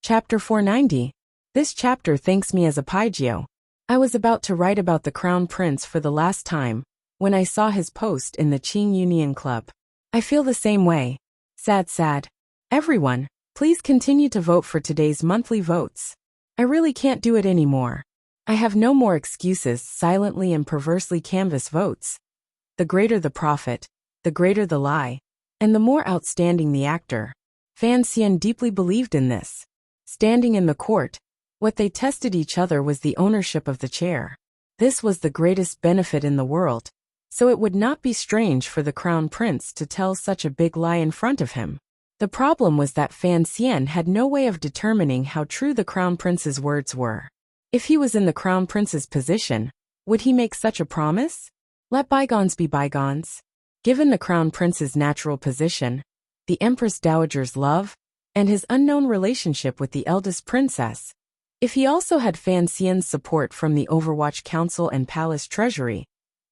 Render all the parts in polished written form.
Chapter 490. This chapter thanks me as a Pygeo. I was about to write about the Crown Prince for the last time, when I saw his post in the Qing Union Club. I feel the same way. Sad. Everyone, please continue to vote for today's monthly votes. I really can't do it anymore. I have no more excuses. Silently and perversely canvass votes. The greater the profit, the greater the lie, and the more outstanding the actor. Fan Xian deeply believed in this. Standing in the court, what they tested each other was the ownership of the chair. This was the greatest benefit in the world, so it would not be strange for the Crown Prince to tell such a big lie in front of him. The problem was that Fan Xian had no way of determining how true the Crown Prince's words were. If he was in the Crown Prince's position, would he make such a promise? Let bygones be bygones. Given the Crown Prince's natural position, the Empress Dowager's love, and his unknown relationship with the eldest princess, if he also had Fan Xian's support from the Overwatch Council and Palace Treasury,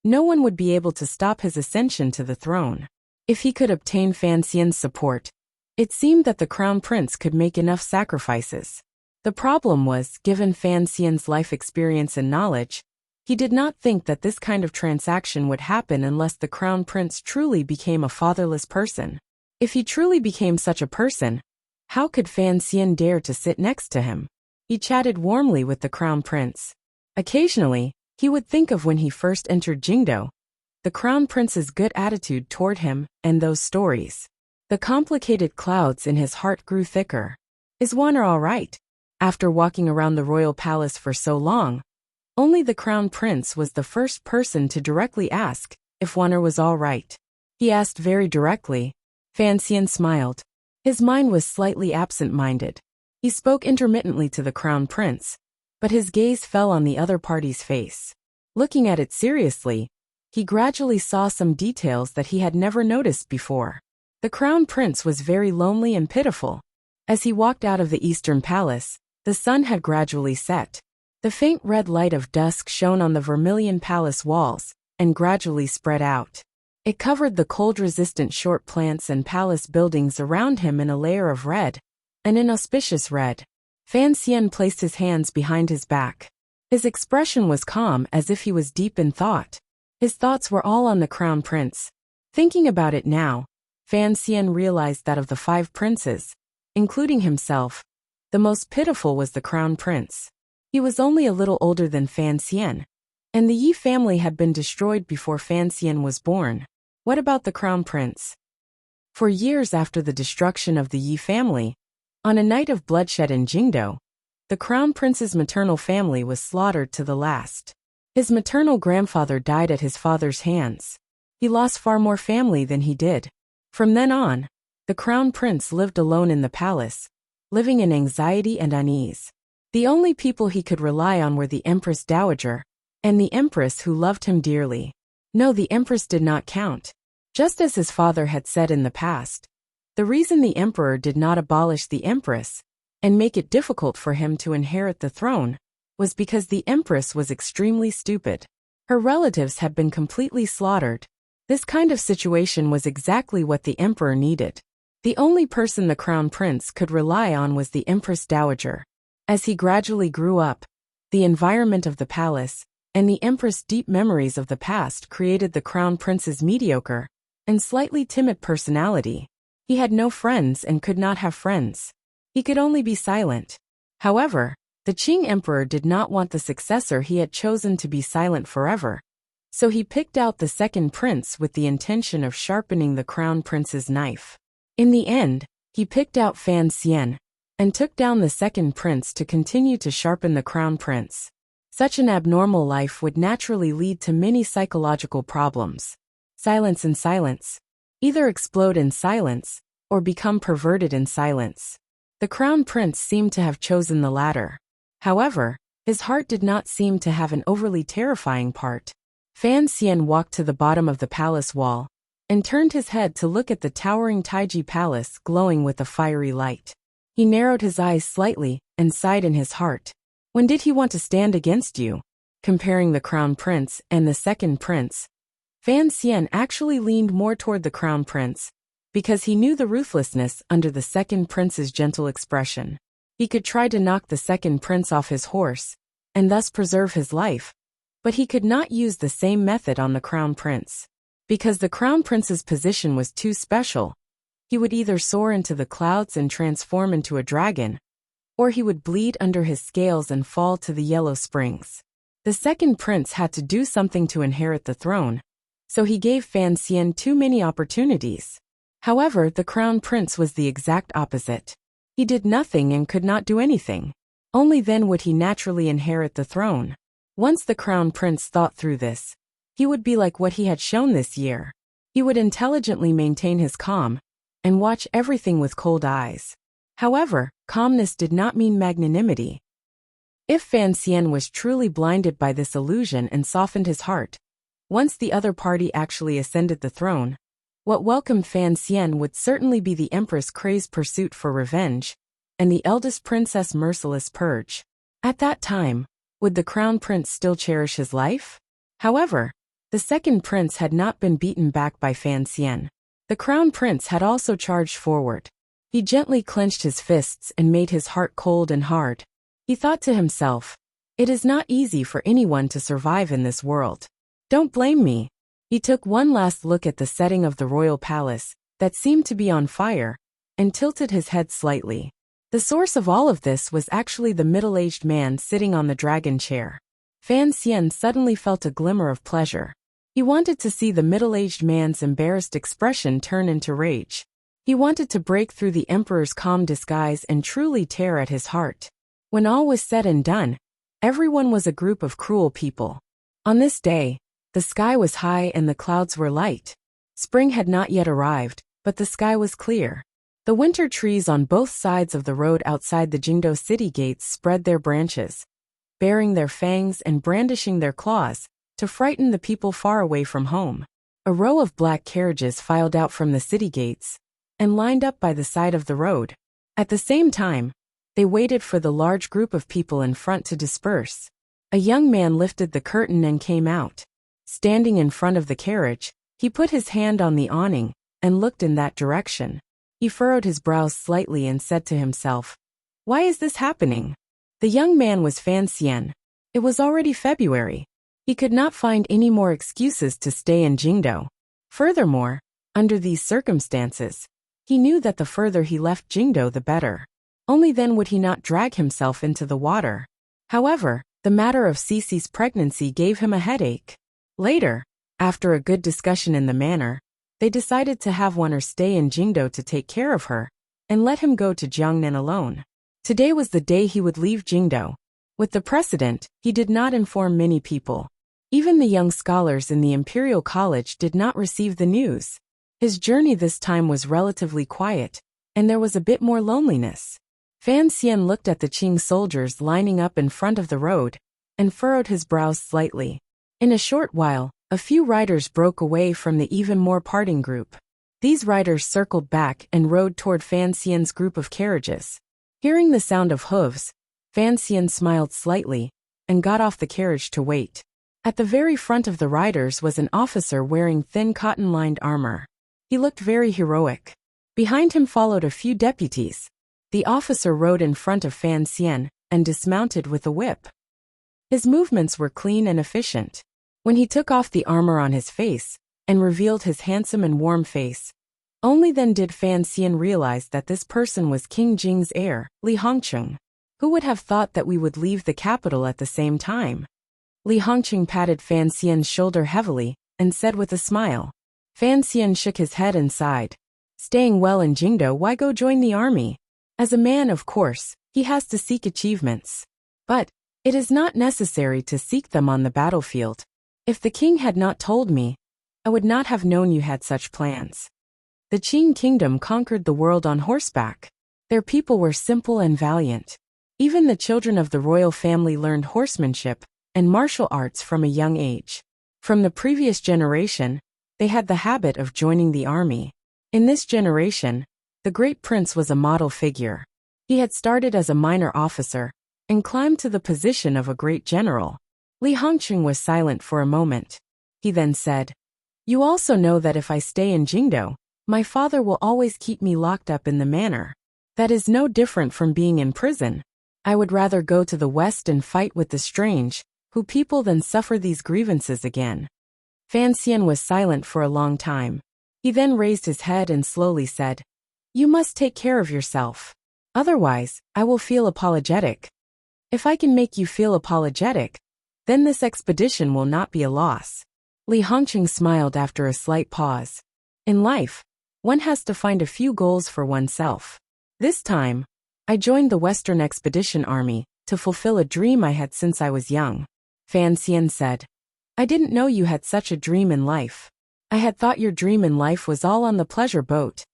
no one would be able to stop his ascension to the throne. If he could obtain Fan Xian's support, it seemed that the Crown Prince could make enough sacrifices. The problem was, given Fan Xian's life experience and knowledge, he did not think that this kind of transaction would happen unless the Crown Prince truly became a fatherless person. If he truly became such a person, how could Fan Xian dare to sit next to him? He chatted warmly with the Crown Prince. Occasionally, he would think of when he first entered Jingdo, the Crown Prince's good attitude toward him, and those stories. The complicated clouds in his heart grew thicker. Is Wanner all right? After walking around the royal palace for so long, only the Crown Prince was the first person to directly ask if Wanner was all right. He asked very directly. Fan Xian smiled. His mind was slightly absent-minded. He spoke intermittently to the Crown Prince, but his gaze fell on the other party's face. Looking at it seriously, he gradually saw some details that he had never noticed before. The Crown Prince was very lonely and pitiful. As he walked out of the Eastern Palace, the sun had gradually set. The faint red light of dusk shone on the vermilion palace walls, and gradually spread out. It covered the cold-resistant short plants and palace buildings around him in a layer of red, an inauspicious red. Fan Xian placed his hands behind his back. His expression was calm, as if he was deep in thought. His thoughts were all on the Crown Prince. Thinking about it now, Fan Xian realized that of the 5 princes, including himself, the most pitiful was the Crown Prince. He was only a little older than Fan Xian, and the Yi family had been destroyed before Fan Xian was born. What about the Crown Prince? For years after the destruction of the Yi family, on a night of bloodshed in Jingdo, the Crown Prince's maternal family was slaughtered to the last. His maternal grandfather died at his father's hands. He lost far more family than he did. From then on, the Crown Prince lived alone in the palace, living in anxiety and unease. The only people he could rely on were the Empress Dowager, and the Empress who loved him dearly. No, the Empress did not count. Just as his father had said in the past, the reason the Emperor did not abolish the Empress, and make it difficult for him to inherit the throne, was because the Empress was extremely stupid. Her relatives had been completely slaughtered. This kind of situation was exactly what the Emperor needed. The only person the Crown Prince could rely on was the Empress Dowager. As he gradually grew up, the environment of the palace, and the Empress' deep memories of the past created the Crown Prince's mediocre and slightly timid personality. He had no friends and could not have friends. He could only be silent. However, the Qing Emperor did not want the successor he had chosen to be silent forever, so he picked out the second prince with the intention of sharpening the Crown Prince's knife. In the end, he picked out Fan Xian, and took down the second prince to continue to sharpen the Crown Prince. Such an abnormal life would naturally lead to many psychological problems. Silence in silence. Either explode in silence, or become perverted in silence. The Crown Prince seemed to have chosen the latter. However, his heart did not seem to have an overly terrifying part. Fan Xian walked to the bottom of the palace wall, and turned his head to look at the towering Taiji Palace glowing with a fiery light. He narrowed his eyes slightly, and sighed in his heart. When did he want to stand against you? Comparing the Crown Prince and the second prince, Fan Xian actually leaned more toward the Crown Prince, because he knew the ruthlessness under the second prince's gentle expression. He could try to knock the second prince off his horse, and thus preserve his life, but he could not use the same method on the crown prince. Because the crown prince's position was too special, he would either soar into the clouds and transform into a dragon, or he would bleed under his scales and fall to the yellow springs. The second prince had to do something to inherit the throne, so he gave Fan Xian too many opportunities. However, the crown prince was the exact opposite. He did nothing and could not do anything. Only then would he naturally inherit the throne. Once the crown prince thought through this, he would be like what he had shown this year. He would intelligently maintain his calm and watch everything with cold eyes. However, calmness did not mean magnanimity. If Fan Xian was truly blinded by this illusion and softened his heart, once the other party actually ascended the throne, what welcomed Fan Xian would certainly be the Empress Crei's pursuit for revenge, and the eldest princess' merciless purge. At that time, would the crown prince still cherish his life? However, the second prince had not been beaten back by Fan Xian. The crown prince had also charged forward. He gently clenched his fists and made his heart cold and hard. He thought to himself, "It is not easy for anyone to survive in this world. Don't blame me." He took one last look at the setting of the royal palace, that seemed to be on fire, and tilted his head slightly. The source of all of this was actually the middle-aged man sitting on the dragon chair. Fan Xian suddenly felt a glimmer of pleasure. He wanted to see the middle-aged man's embarrassed expression turn into rage. He wanted to break through the emperor's calm disguise and truly tear at his heart. When all was said and done, everyone was a group of cruel people. On this day, the sky was high and the clouds were light. Spring had not yet arrived, but the sky was clear. The winter trees on both sides of the road outside the Jingdo city gates spread their branches, baring their fangs and brandishing their claws, to frighten the people far away from home. A row of black carriages filed out from the city gates and lined up by the side of the road. At the same time, they waited for the large group of people in front to disperse. A young man lifted the curtain and came out. Standing in front of the carriage, he put his hand on the awning and looked in that direction. He furrowed his brows slightly and said to himself, "Why is this happening?" The young man was Fan Xian. It was already February. He could not find any more excuses to stay in Jingdo. Furthermore, under these circumstances, he knew that the further he left Jingdo the better. Only then would he not drag himself into the water. However, the matter of Cece's pregnancy gave him a headache. Later, after a good discussion in the manor, they decided to have one stay in Jingdo to take care of her, and let him go to Jiangnan alone. Today was the day he would leave Jingdo. With the precedent, he did not inform many people. Even the young scholars in the Imperial College did not receive the news. His journey this time was relatively quiet, and there was a bit more loneliness. Fan Xian looked at the Qing soldiers lining up in front of the road, and furrowed his brows slightly. In a short while, a few riders broke away from the even more parting group. These riders circled back and rode toward Fan Xian's group of carriages. Hearing the sound of hooves, Fan Xian smiled slightly, and got off the carriage to wait. At the very front of the riders was an officer wearing thin cotton-lined armor. He looked very heroic. Behind him followed a few deputies. The officer rode in front of Fan Xian and dismounted with a whip. His movements were clean and efficient. When he took off the armor on his face and revealed his handsome and warm face, only then did Fan Xian realize that this person was King Jing's heir, Li Hongqing. Who would have thought that we would leave the capital at the same time? Li Hongqing patted Fan Xian's shoulder heavily and said with a smile. Fan Xian shook his head and sighed. Staying well in Jingdo, why go join the army? As a man, of course, he has to seek achievements. But it is not necessary to seek them on the battlefield. If the king had not told me, I would not have known you had such plans. The Qing kingdom conquered the world on horseback. Their people were simple and valiant. Even the children of the royal family learned horsemanship and martial arts from a young age. From the previous generation, they had the habit of joining the army. In this generation, the great prince was a model figure. He had started as a minor officer and climbed to the position of a great general. Li Hongqing was silent for a moment. He then said, "You also know that if I stay in Jingdo, my father will always keep me locked up in the manor." That is no different from being in prison. I would rather go to the west and fight with the strange, who people than suffer these grievances again. Fan Xian was silent for a long time. He then raised his head and slowly said, "You must take care of yourself. Otherwise, I will feel apologetic. If I can make you feel apologetic, then this expedition will not be a loss." Li Hongqing smiled after a slight pause. In life, one has to find a few goals for oneself. This time, I joined the Western Expedition Army to fulfill a dream I had since I was young. Fan Xian said, "I didn't know you had such a dream in life. I had thought your dream in life was all on the pleasure boat."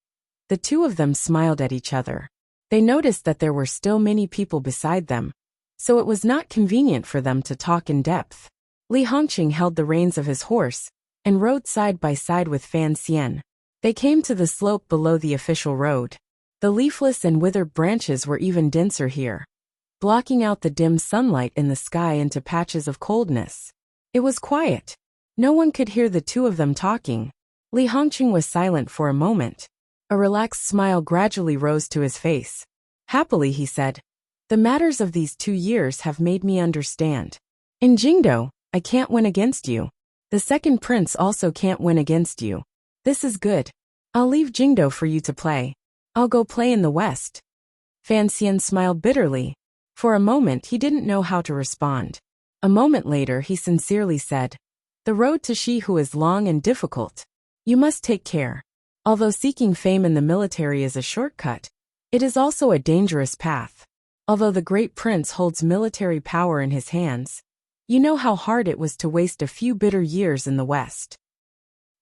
The two of them smiled at each other. They noticed that there were still many people beside them, so it was not convenient for them to talk in depth. Li Hongqing held the reins of his horse and rode side by side with Fan Xian. They came to the slope below the official road. The leafless and withered branches were even denser here, blocking out the dim sunlight in the sky into patches of coldness. It was quiet. No one could hear the two of them talking. Li Hongqing was silent for a moment. A relaxed smile gradually rose to his face. Happily, he said, "The matters of these 2 years have made me understand. In Jingdo, I can't win against you. The second prince also can't win against you. This is good. I'll leave Jingdo for you to play. I'll go play in the west." Fan Xian smiled bitterly. For a moment he didn't know how to respond. A moment later he sincerely said, "The road to Shihu is long and difficult. You must take care. Although seeking fame in the military is a shortcut, it is also a dangerous path. Although the great prince holds military power in his hands, you know how hard it was to waste a few bitter years in the west."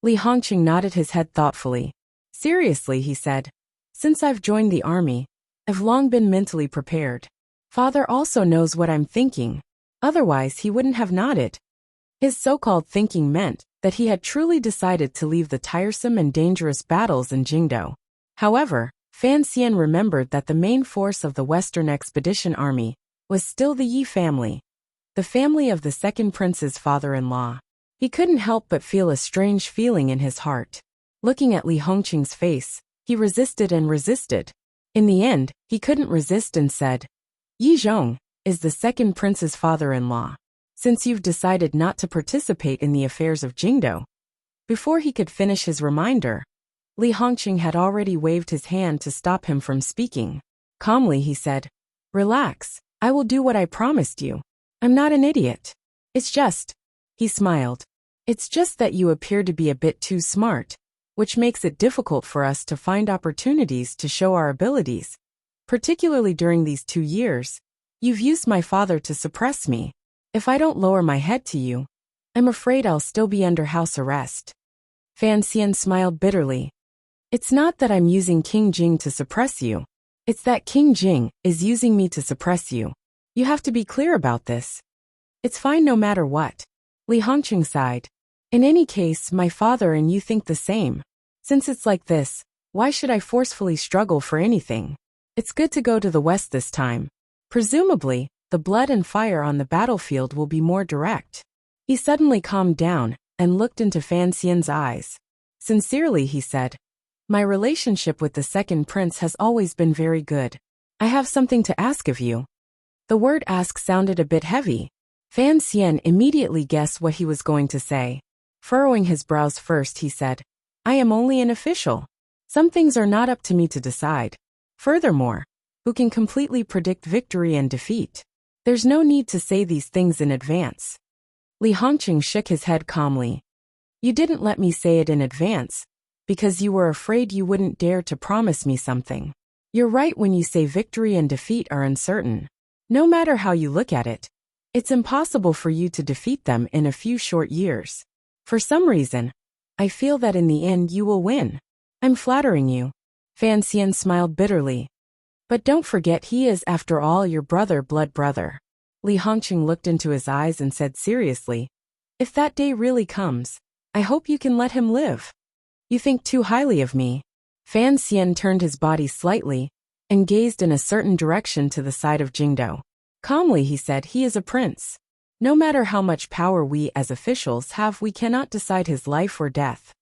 Li Hongqing nodded his head thoughtfully. "Seriously," he said, "since I've joined the army, I've long been mentally prepared. Father also knows what I'm thinking. Otherwise he wouldn't have nodded." His so-called thinking meant that he had truly decided to leave the tiresome and dangerous battles in Jingdo. However, Fan Xian remembered that the main force of the Western Expedition Army was still the Yi family, the family of the second prince's father-in-law. He couldn't help but feel a strange feeling in his heart. Looking at Li Hongqing's face, he resisted and resisted. In the end, he couldn't resist and said, "Yi Zhong is the second prince's father-in-law. Since you've decided not to participate in the affairs of Jingdo." Before he could finish his reminder, Li Hongqing had already waved his hand to stop him from speaking. Calmly he said, "Relax, I will do what I promised you. I'm not an idiot. It's just," he smiled, "it's just that you appear to be a bit too smart, which makes it difficult for us to find opportunities to show our abilities. Particularly during these 2 years, you've used my father to suppress me. If I don't lower my head to you, I'm afraid I'll still be under house arrest." Fan Xian smiled bitterly. "It's not that I'm using King Jing to suppress you. It's that King Jing is using me to suppress you. You have to be clear about this." "It's fine no matter what." Li Hongqing sighed. "In any case, my father and you think the same. Since it's like this, why should I forcefully struggle for anything? It's good to go to the west this time. Presumably, the blood and fire on the battlefield will be more direct." He suddenly calmed down and looked into Fan Xian's eyes. Sincerely, he said, "My relationship with the second prince has always been very good. I have something to ask of you." The word ask sounded a bit heavy. Fan Xian immediately guessed what he was going to say. Furrowing his brows first, he said, "I am only an official. Some things are not up to me to decide. Furthermore, who can completely predict victory and defeat? There's no need to say these things in advance." Li Hongqing shook his head calmly. "You didn't let me say it in advance, because you were afraid you wouldn't dare to promise me something. You're right when you say victory and defeat are uncertain. No matter how you look at it, it's impossible for you to defeat them in a few short years. For some reason, I feel that in the end you will win. I'm flattering you." Fan Xian smiled bitterly. "But don't forget he is, after all, your blood brother." Li Hongqing looked into his eyes and said seriously, "If that day really comes, I hope you can let him live." "You think too highly of me." Fan Xian turned his body slightly and gazed in a certain direction to the side of Jingdo. Calmly he said, "He is a prince. No matter how much power we as officials have, we cannot decide his life or death.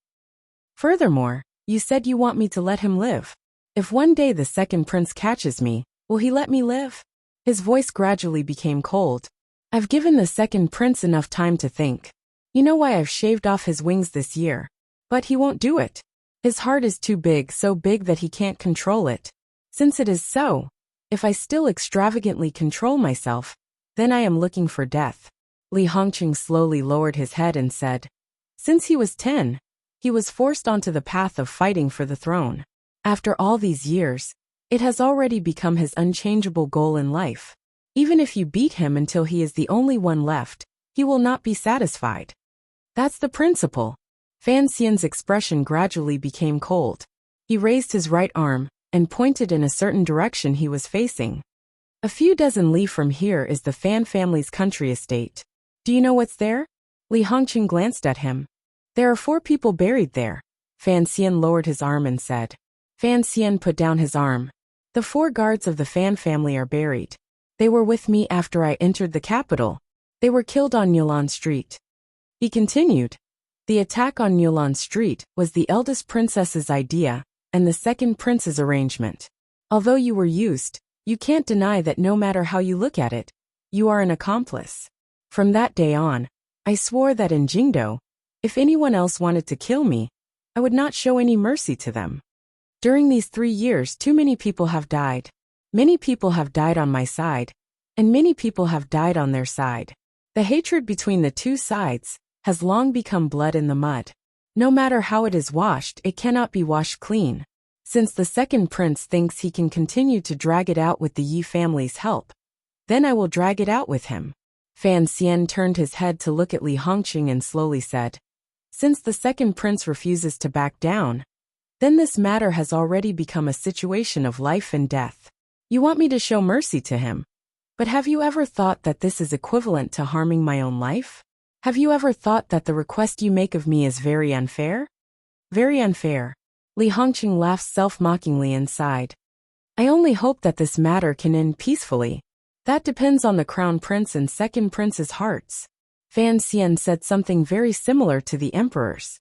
Furthermore, you said you want me to let him live. If one day the second prince catches me, will he let me live? His voice gradually became cold. I've given the second prince enough time to think. You know why I've shaved off his wings this year. But he won't do it. His heart is too big, so big that he can't control it. Since it is so, if I still extravagantly control myself, then I am looking for death. Li Hongqing slowly lowered his head and said, since he was 10, he was forced onto the path of fighting for the throne. After all these years, it has already become his unchangeable goal in life. Even if you beat him until he is the only one left, he will not be satisfied. That's the principle. Fan Xian's expression gradually became cold. He raised his right arm and pointed in a certain direction he was facing. A few dozen li from here is the Fan family's country estate. Do you know what's there? Li Hongqing glanced at him. There are 4 people buried there. Fan Xian lowered his arm and said. Fan Xian put down his arm. The 4 guards of the Fan family are buried. They were with me after I entered the capital. They were killed on Yulan Street. He continued. The attack on Yulan Street was the eldest princess's idea and the second prince's arrangement. Although you were used, you can't deny that no matter how you look at it, you are an accomplice. From that day on, I swore that in Jingdo, if anyone else wanted to kill me, I would not show any mercy to them. During these 3 years, too many people have died. Many people have died on my side, and many people have died on their side. The hatred between the 2 sides has long become blood in the mud. No matter how it is washed, it cannot be washed clean. Since the second prince thinks he can continue to drag it out with the Yi family's help, then I will drag it out with him. Fan Xian turned his head to look at Li Hongqing and slowly said, since the second prince refuses to back down, then this matter has already become a situation of life and death. You want me to show mercy to him? But have you ever thought that this is equivalent to harming my own life? Have you ever thought that the request you make of me is very unfair? Very unfair. Li Hongqing laughed self-mockingly and sighed. I only hope that this matter can end peacefully. That depends on the crown prince and second prince's hearts. Fan Xian said something very similar to the emperor's.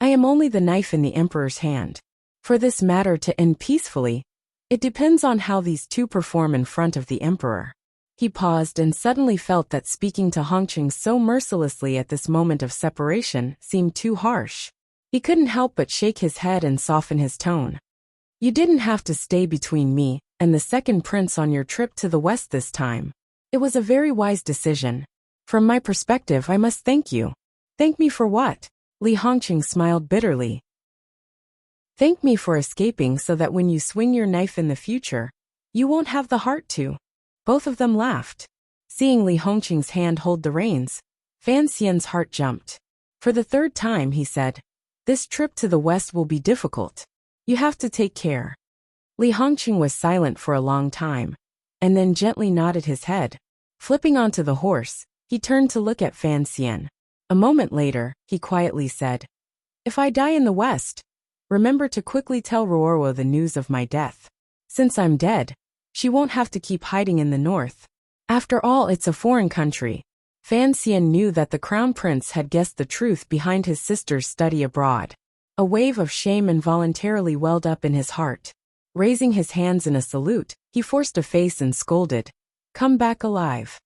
I am only the knife in the emperor's hand. For this matter to end peacefully, it depends on how these 2 perform in front of the emperor. He paused and suddenly felt that speaking to Hongqing so mercilessly at this moment of separation seemed too harsh. He couldn't help but shake his head and soften his tone. You didn't have to stay between me and the second prince on your trip to the west this time. It was a very wise decision. From my perspective, I must thank you. Thank me for what? Li Hongqing smiled bitterly. Thank me for escaping so that when you swing your knife in the future, you won't have the heart to. Both of them laughed. Seeing Li Hongqing's hand hold the reins, Fan Xian's heart jumped. For the 3rd time he said, this trip to the west will be difficult. You have to take care. Li Hongqing was silent for a long time, and then gently nodded his head. Flipping onto the horse, he turned to look at Fan Xian. A moment later, he quietly said, if I die in the west, remember to quickly tell Ruorwo the news of my death. Since I'm dead, she won't have to keep hiding in the north. After all, it's a foreign country. Fan Xian knew that the crown prince had guessed the truth behind his sister's study abroad. A wave of shame involuntarily welled up in his heart. Raising his hands in a salute, he forced a face and scolded, come back alive.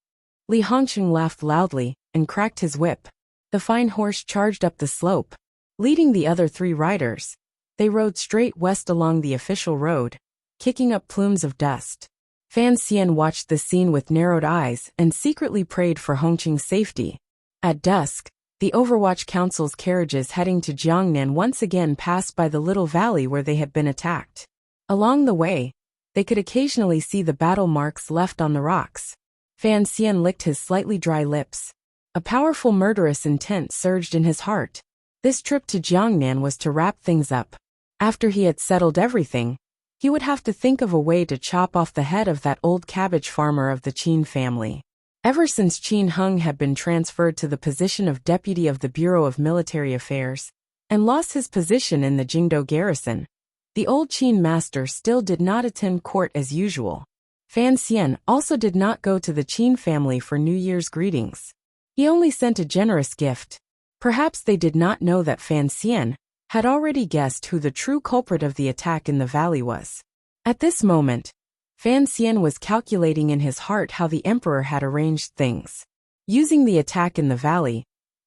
Li Hongqing laughed loudly and cracked his whip. The fine horse charged up the slope. Leading the other 3 riders, they rode straight west along the official road, kicking up plumes of dust. Fan Xian watched the scene with narrowed eyes and secretly prayed for Hongqing's safety. At dusk, the Overwatch Council's carriages heading to Jiangnan once again passed by the little valley where they had been attacked. Along the way, they could occasionally see the battle marks left on the rocks. Fan Xian licked his slightly dry lips. A powerful murderous intent surged in his heart. This trip to Jiangnan was to wrap things up. After he had settled everything, he would have to think of a way to chop off the head of that old cabbage farmer of the Qin family. Ever since Qin Heng had been transferred to the position of deputy of the Bureau of Military Affairs, and lost his position in the Jingdo garrison, the old Qin master still did not attend court as usual. Fan Xian also did not go to the Qin family for New Year's greetings. He only sent a generous gift. Perhaps they did not know that Fan Xian had already guessed who the true culprit of the attack in the valley was. At this moment, Fan Xian was calculating in his heart how the emperor had arranged things. Using the attack in the valley,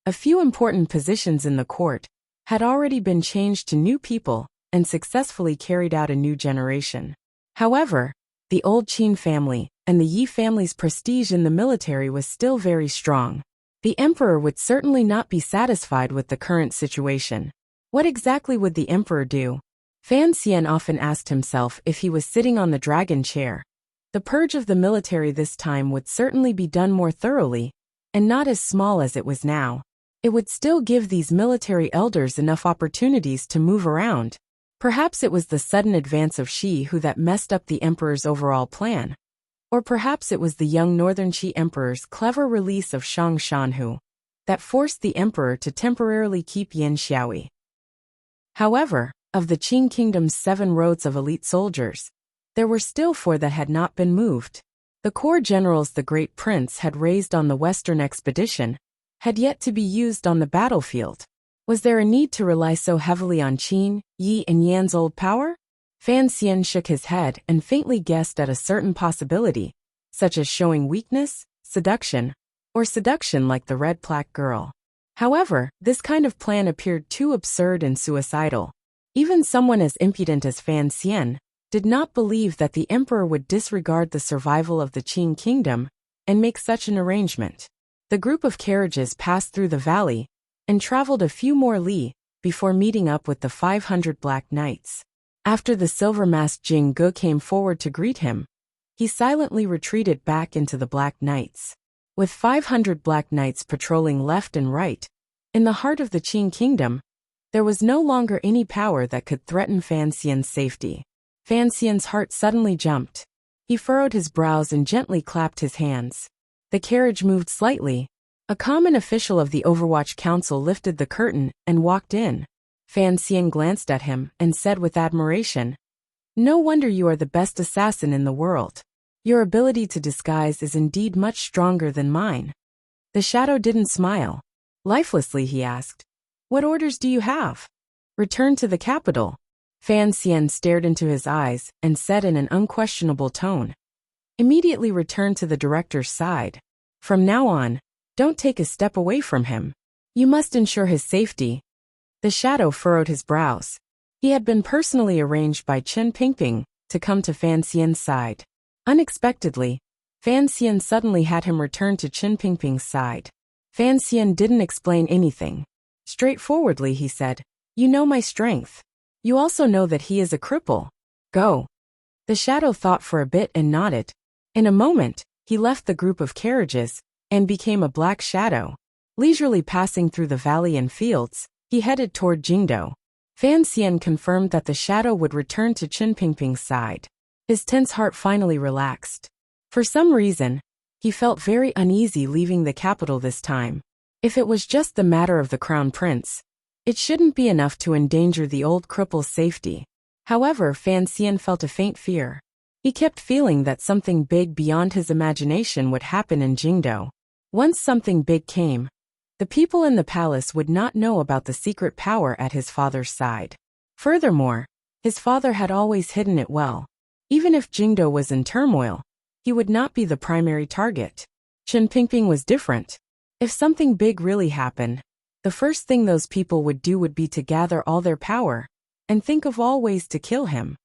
a few important positions in the court had already been changed to new people and successfully carried out a new generation. However, the old Qin family and the Yi family's prestige in the military was still very strong. The emperor would certainly not be satisfied with the current situation. What exactly would the emperor do? Fan Xian often asked himself if he was sitting on the dragon chair. The purge of the military this time would certainly be done more thoroughly, and not as small as it was now. It would still give these military elders enough opportunities to move around. Perhaps it was the sudden advance of Shi who that messed up the emperor's overall plan. Or perhaps it was the young northern Qi emperor's clever release of Shang Shanhu that forced the emperor to temporarily keep Yin Xiaoyi. However, of the Qing kingdom's 7 roads of elite soldiers, there were still 4 that had not been moved. The corps generals the Great Prince had raised on the western expedition had yet to be used on the battlefield. Was there a need to rely so heavily on Qin, Yi and Yan's old power? Fan Xian shook his head and faintly guessed at a certain possibility, such as showing weakness, seduction, or seduction like the red plaque girl. However, this kind of plan appeared too absurd and suicidal. Even someone as impudent as Fan Xian did not believe that the emperor would disregard the survival of the Qin kingdom and make such an arrangement. The group of carriages passed through the valley and traveled a few more li before meeting up with the 500 Black Knights. After the silver-masked Jing Ge came forward to greet him, he silently retreated back into the Black Knights. With 500 Black Knights patrolling left and right, in the heart of the Qin kingdom, there was no longer any power that could threaten Fan Xian's safety. Fan Xian's heart suddenly jumped. He furrowed his brows and gently clapped his hands. The carriage moved slightly. A common official of the Overwatch Council lifted the curtain and walked in. Fan Xian glanced at him and said with admiration, "No wonder you are the best assassin in the world. Your ability to disguise is indeed much stronger than mine." The shadow didn't smile. Lifelessly he asked, "What orders do you have?" "Return to the capital." Fan Xian stared into his eyes and said in an unquestionable tone, "Immediately return to the director's side. From now on, don't take a step away from him. You must ensure his safety." The shadow furrowed his brows. He had been personally arranged by Chen Pingping to come to Fan Xian's side. Unexpectedly, Fan Xian suddenly had him return to Chen Pingping's side. Fan Xian didn't explain anything. Straightforwardly he said, "You know my strength. You also know that he is a cripple. Go." The shadow thought for a bit and nodded. In a moment, he left the group of carriages and became a black shadow. Leisurely passing through the valley and fields, he headed toward Jingdo. Fan Xian confirmed that the shadow would return to Chen Pingping's side. His tense heart finally relaxed. For some reason, he felt very uneasy leaving the capital this time. If it was just the matter of the crown prince, it shouldn't be enough to endanger the old cripple's safety. However, Fan Xian felt a faint fear. He kept feeling that something big beyond his imagination would happen in Jingdo. Once something big came, the people in the palace would not know about the secret power at his father's side. Furthermore, his father had always hidden it well. Even if Jingdo was in turmoil, he would not be the primary target. Chen Pingping was different. If something big really happened, the first thing those people would do would be to gather all their power and think of all ways to kill him.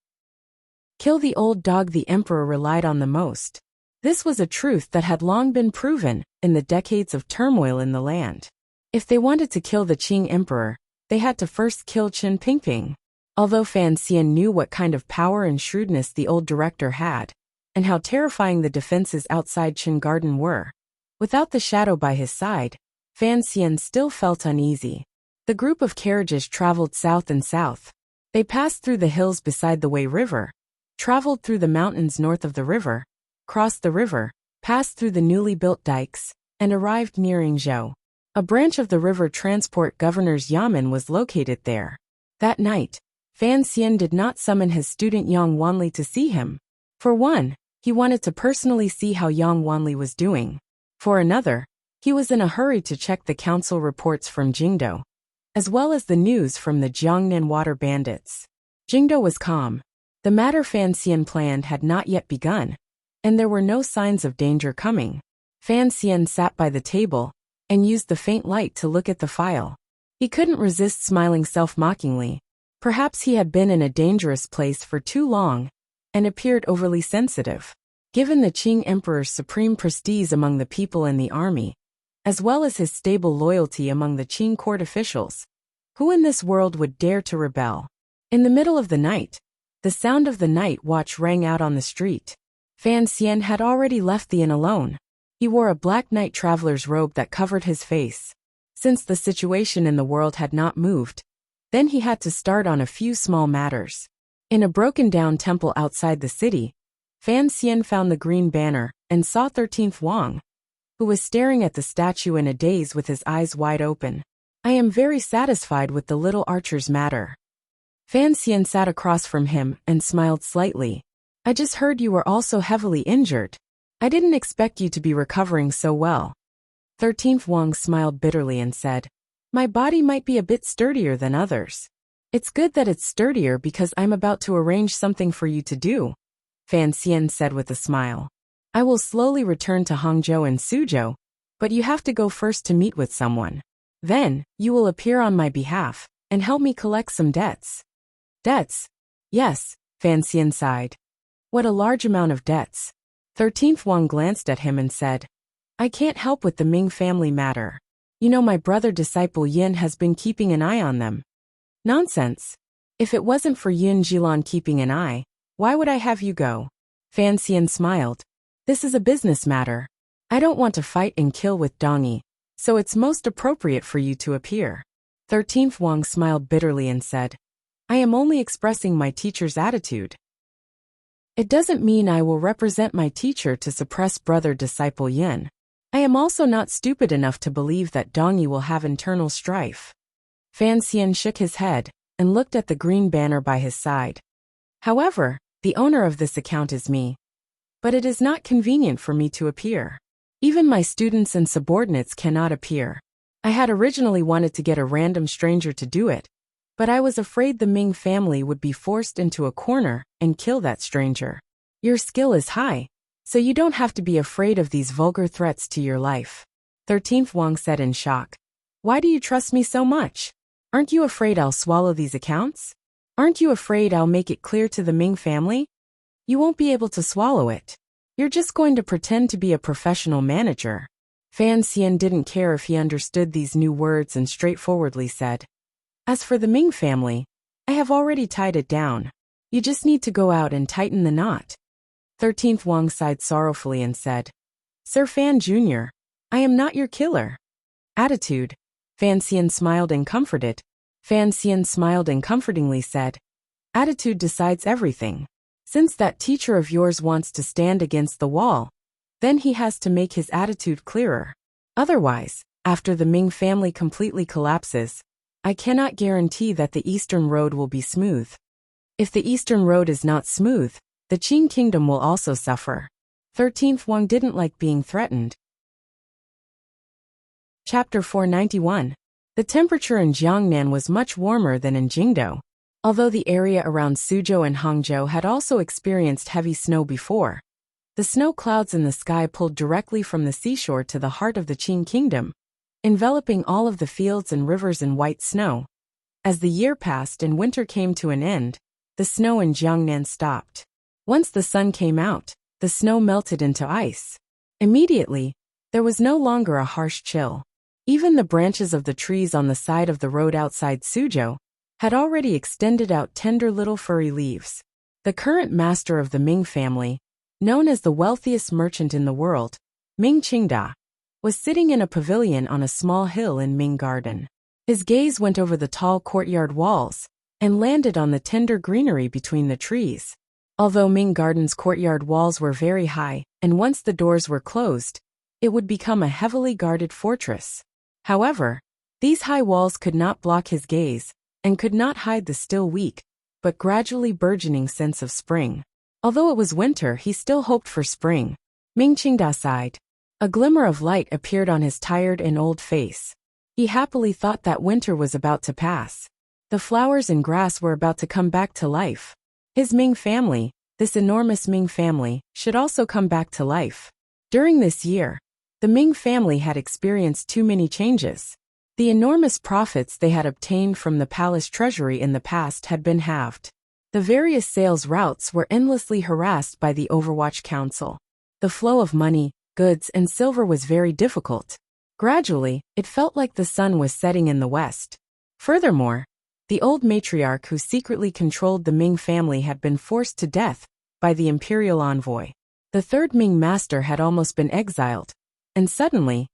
Kill the old dog the emperor relied on the most. This was a truth that had long been proven in the decades of turmoil in the land. If they wanted to kill the Qing emperor, they had to first kill Chen Pingping. Although Fan Xian knew what kind of power and shrewdness the old director had, and how terrifying the defenses outside Qin Garden were, without the shadow by his side, Fan Xian still felt uneasy. The group of carriages traveled south and south. They passed through the hills beside the Wei River, traveled through the mountains north of the river, crossed the river, passed through the newly built dikes, and arrived near Yingzhou. A branch of the river transport governor's yamen was located there. That night, Fan Xian did not summon his student Yang Wanli to see him. For one, he wanted to personally see how Yang Wanli was doing. For another, he was in a hurry to check the council reports from Jingdo. as well as the news from the Jiangnan water bandits. Jingdo was calm. The matter Fan Xian planned had not yet begun, and there were no signs of danger coming. Fan Xian sat by the table and used the faint light to look at the file. He couldn't resist smiling self-mockingly. Perhaps he had been in a dangerous place for too long and appeared overly sensitive. Given the Qing Emperor's supreme prestige among the people and the army, as well as his stable loyalty among the Qing court officials, who in this world would dare to rebel? In the middle of the night, the sound of the night watch rang out on the street. Fan Xian had already left the inn alone. He wore a black night traveler's robe that covered his face. Since the situation in the world had not moved, then he had to start on a few small matters. In a broken-down temple outside the city, Fan Xian found the green banner and saw 13th Wang, who was staring at the statue in a daze with his eyes wide open. I am very satisfied with the little archer's matter. Fan Xian sat across from him and smiled slightly. I just heard you were also heavily injured. I didn't expect you to be recovering so well. 13th Wang smiled bitterly and said, my body might be a bit sturdier than others. It's good that it's sturdier because I'm about to arrange something for you to do, Fan Xian said with a smile. I will slowly return to Hangzhou and Suzhou, but you have to go first to meet with someone. Then, you will appear on my behalf and help me collect some debts. Debts? Yes, Fan Xian sighed. What a large amount of debts. 13th Wang glanced at him and said, I can't help with the Ming family matter. You know my brother disciple Yin has been keeping an eye on them. Nonsense. If it wasn't for Yin Jilan keeping an eye, why would I have you go? Fan Xian smiled. This is a business matter. I don't want to fight and kill with Dongyi, so it's most appropriate for you to appear. 13th Wang smiled bitterly and said, I am only expressing my teacher's attitude. It doesn't mean I will represent my teacher to suppress brother disciple Yin. I am also not stupid enough to believe that Dongyi will have internal strife. Fan Xian shook his head and looked at the green banner by his side. However, the owner of this account is me. But it is not convenient for me to appear. Even my students and subordinates cannot appear. I had originally wanted to get a random stranger to do it, but I was afraid the Ming family would be forced into a corner and kill that stranger. Your skill is high, so you don't have to be afraid of these vulgar threats to your life. 13th Wang said in shock. Why do you trust me so much? Aren't you afraid I'll swallow these accounts? Aren't you afraid I'll make it clear to the Ming family? You won't be able to swallow it. You're just going to pretend to be a professional manager. Fan Xian didn't care if he understood these new words and straightforwardly said, As for the Ming family, I have already tied it down. You just need to go out and tighten the knot. 13th Wang sighed sorrowfully and said, Sir Fan Jr., I am not your killer. Attitude. Fan Xian smiled and comforted. Fan Xian smiled and comfortingly said, Attitude decides everything. Since that teacher of yours wants to stand against the wall, then he has to make his attitude clearer. Otherwise, after the Ming family completely collapses, I cannot guarantee that the Eastern Road will be smooth. If the Eastern Road is not smooth, the Qing kingdom will also suffer. 13th Wang didn't like being threatened. Chapter 491. The temperature in Jiangnan was much warmer than in Jingdo. Although the area around Suzhou and Hangzhou had also experienced heavy snow before, the snow clouds in the sky pulled directly from the seashore to the heart of the Qing kingdom, enveloping all of the fields and rivers in white snow. As the year passed and winter came to an end, the snow in Jiangnan stopped. Once the sun came out, the snow melted into ice. Immediately, there was no longer a harsh chill. Even the branches of the trees on the side of the road outside Suzhou had already extended out tender little furry leaves. The current master of the Ming family, known as the wealthiest merchant in the world, Ming Qingda, was sitting in a pavilion on a small hill in Ming Garden. His gaze went over the tall courtyard walls and landed on the tender greenery between the trees. Although Ming Garden's courtyard walls were very high, and once the doors were closed, it would become a heavily guarded fortress. However, these high walls could not block his gaze, and could not hide the still weak, but gradually burgeoning sense of spring. Although it was winter, he still hoped for spring. Ming Qingda sighed. A glimmer of light appeared on his tired and old face. He happily thought that winter was about to pass. The flowers and grass were about to come back to life. His Ming family, this enormous Ming family, should also come back to life. During this year, the Ming family had experienced too many changes. The enormous profits they had obtained from the palace treasury in the past had been halved. The various sales routes were endlessly harassed by the Overwatch Council. The flow of money, goods, and silver was very difficult. Gradually, it felt like the sun was setting in the west. Furthermore, the old matriarch who secretly controlled the Ming family had been forced to death by the imperial envoy. The third Ming master had almost been exiled, and suddenly,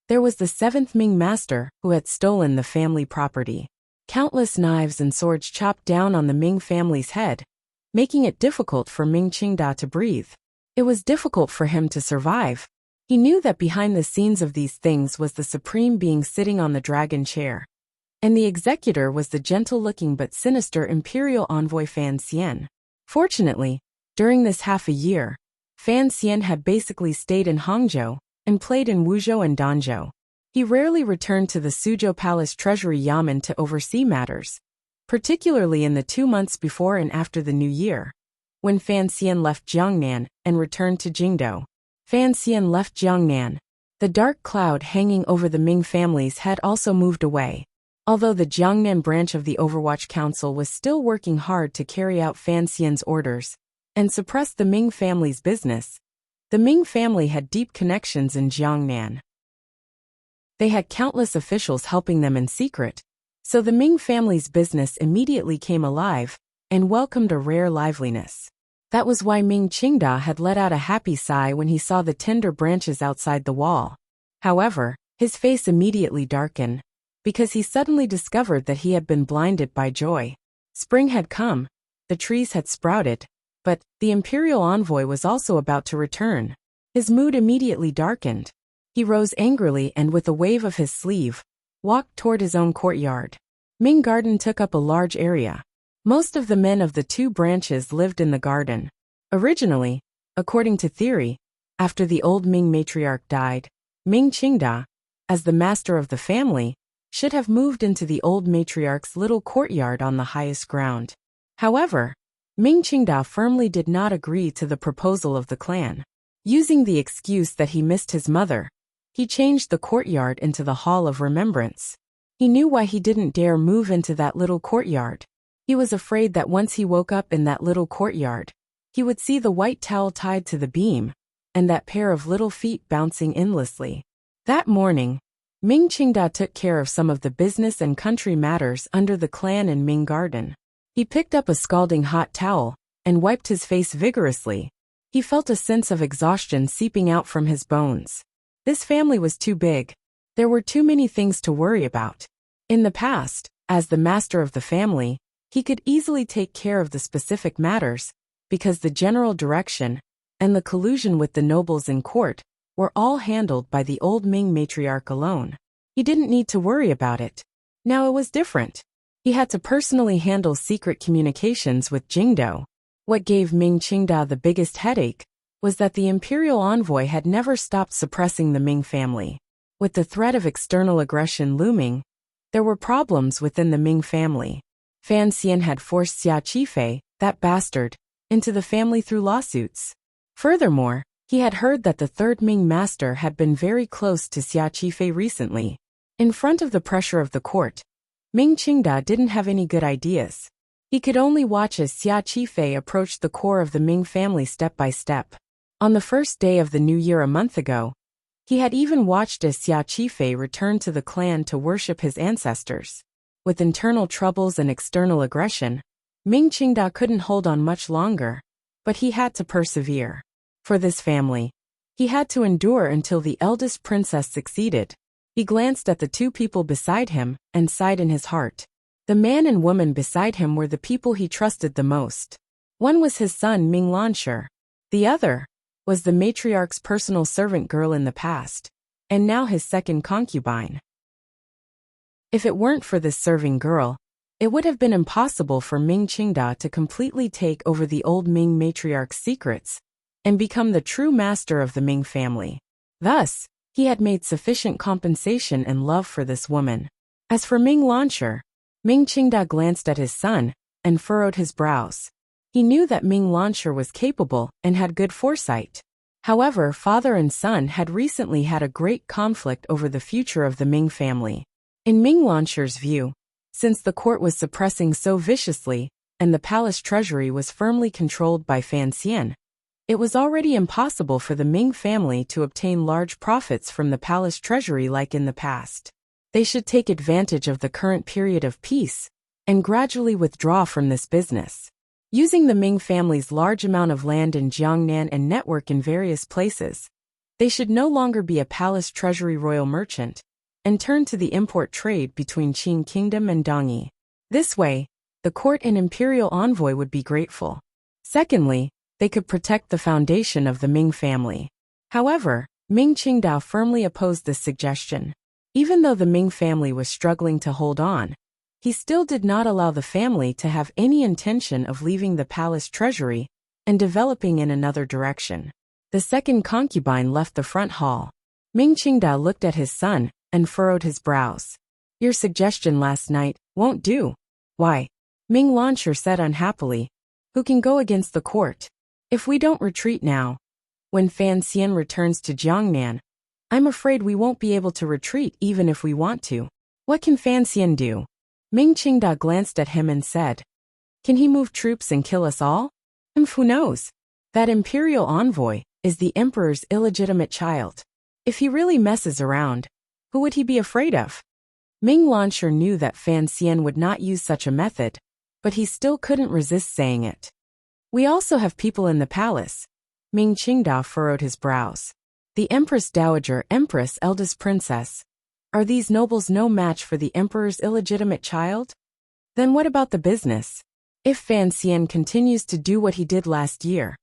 there was the seventh Ming master who had stolen the family property. Countless knives and swords chopped down on the Ming family's head, making it difficult for Ming Qingda to breathe. It was difficult for him to survive. He knew that behind the scenes of these things was the supreme being sitting on the dragon chair. And the executor was the gentle-looking but sinister imperial envoy Fan Xian. Fortunately, during this half a year, Fan Xian had basically stayed in Hangzhou and played in Wuzhou and Danzhou. He rarely returned to the Suzhou Palace Treasury Yamen to oversee matters, particularly in the 2 months before and after the New Year, when Fan Xian left Jiangnan and returned to Jingdou. Fan Xian left Jiangnan. The dark cloud hanging over the Ming families had also moved away. Although the Jiangnan branch of the Overwatch Council was still working hard to carry out Fan Xian's orders and suppress the Ming family's business, the Ming family had deep connections in Jiangnan. They had countless officials helping them in secret, so the Ming family's business immediately came alive and welcomed a rare liveliness. That was why Ming Qingda had let out a happy sigh when he saw the tender branches outside the wall. However, his face immediately darkened, because he suddenly discovered that he had been blinded by joy. Spring had come, the trees had sprouted, but the imperial envoy was also about to return. His mood immediately darkened. He rose angrily and with a wave of his sleeve, walked toward his own courtyard. Ming Garden took up a large area. Most of the men of the 2 branches lived in the garden. Originally, according to theory, after the old Ming matriarch died, Ming Qingda, as the master of the family, should have moved into the old matriarch's little courtyard on the highest ground. However, Ming Qingda firmly did not agree to the proposal of the clan. Using the excuse that he missed his mother, he changed the courtyard into the Hall of Remembrance. He knew why he didn't dare move into that little courtyard. He was afraid that once he woke up in that little courtyard, he would see the white towel tied to the beam, and that pair of little feet bouncing endlessly. That morning, Ming Qingda took care of some of the business and country matters under the clan in Ming Garden. He picked up a scalding hot towel and wiped his face vigorously. He felt a sense of exhaustion seeping out from his bones. This family was too big. There were too many things to worry about. In the past, as the master of the family, he could easily take care of the specific matters, because the general direction and the collusion with the nobles in court were all handled by the old Ming matriarch alone. He didn't need to worry about it. Now it was different. He had to personally handle secret communications with Jingdou. What gave Ming Qingda the biggest headache was that the imperial envoy had never stopped suppressing the Ming family. With the threat of external aggression looming, there were problems within the Ming family. Fan Xian had forced Xia Qifei, that bastard, into the family through lawsuits. Furthermore, he had heard that the third Ming master had been very close to Xia Qifei recently. In front of the pressure of the court, Ming Qingda didn't have any good ideas. He could only watch as Xia Qifei approached the core of the Ming family step by step. On the first day of the new year a month ago, he had even watched as Xia Qifei returned to the clan to worship his ancestors. With internal troubles and external aggression, Ming Qingda couldn't hold on much longer, but he had to persevere. For this family, he had to endure until the eldest princess succeeded. He glanced at the 2 people beside him and sighed in his heart. The man and woman beside him were the people he trusted the most. One was his son Ming Lanshi. The other was the matriarch's personal servant girl in the past, and now his second concubine. If it weren't for this serving girl, it would have been impossible for Ming Qingda to completely take over the old Ming matriarch's secrets and become the true master of the Ming family. Thus, He had made sufficient compensation and love for this woman. As for Ming Launcher, Ming Qingda glanced at his son and furrowed his brows. He knew that Ming Launcher was capable and had good foresight. However, father and son had recently had a great conflict over the future of the Ming family. In Ming Launcher's view, since the court was suppressing so viciously and the palace treasury was firmly controlled by Fan Xian, it was already impossible for the Ming family to obtain large profits from the palace treasury like in the past. They should take advantage of the current period of peace and gradually withdraw from this business. Using the Ming family's large amount of land in Jiangnan and network in various places, they should no longer be a palace treasury royal merchant and turn to the import trade between Qing Kingdom and Dongyi. This way, the court and imperial envoy would be grateful. Secondly, they could protect the foundation of the Ming family. However, Ming Qingdao firmly opposed this suggestion. Even though the Ming family was struggling to hold on, he still did not allow the family to have any intention of leaving the palace treasury and developing in another direction. The second concubine left the front hall. Ming Qingda looked at his son and furrowed his brows. Your suggestion last night won't do. Why? Ming Launcher said unhappily. Who can go against the court? If we don't retreat now, when Fan Xian returns to Jiangnan, I'm afraid we won't be able to retreat even if we want to. What can Fan Xian do? Ming Qingda glanced at him and said, can he move troops and kill us all? Who knows? That imperial envoy is the emperor's illegitimate child. If he really messes around, who would he be afraid of? Ming Launcher knew that Fan Xian would not use such a method, but he still couldn't resist saying it. We also have people in the palace. Ming Qingda furrowed his brows. The Empress Dowager, Empress, eldest princess. Are these nobles no match for the emperor's illegitimate child? Then what about the business? If Fan Xian continues to do what he did last year,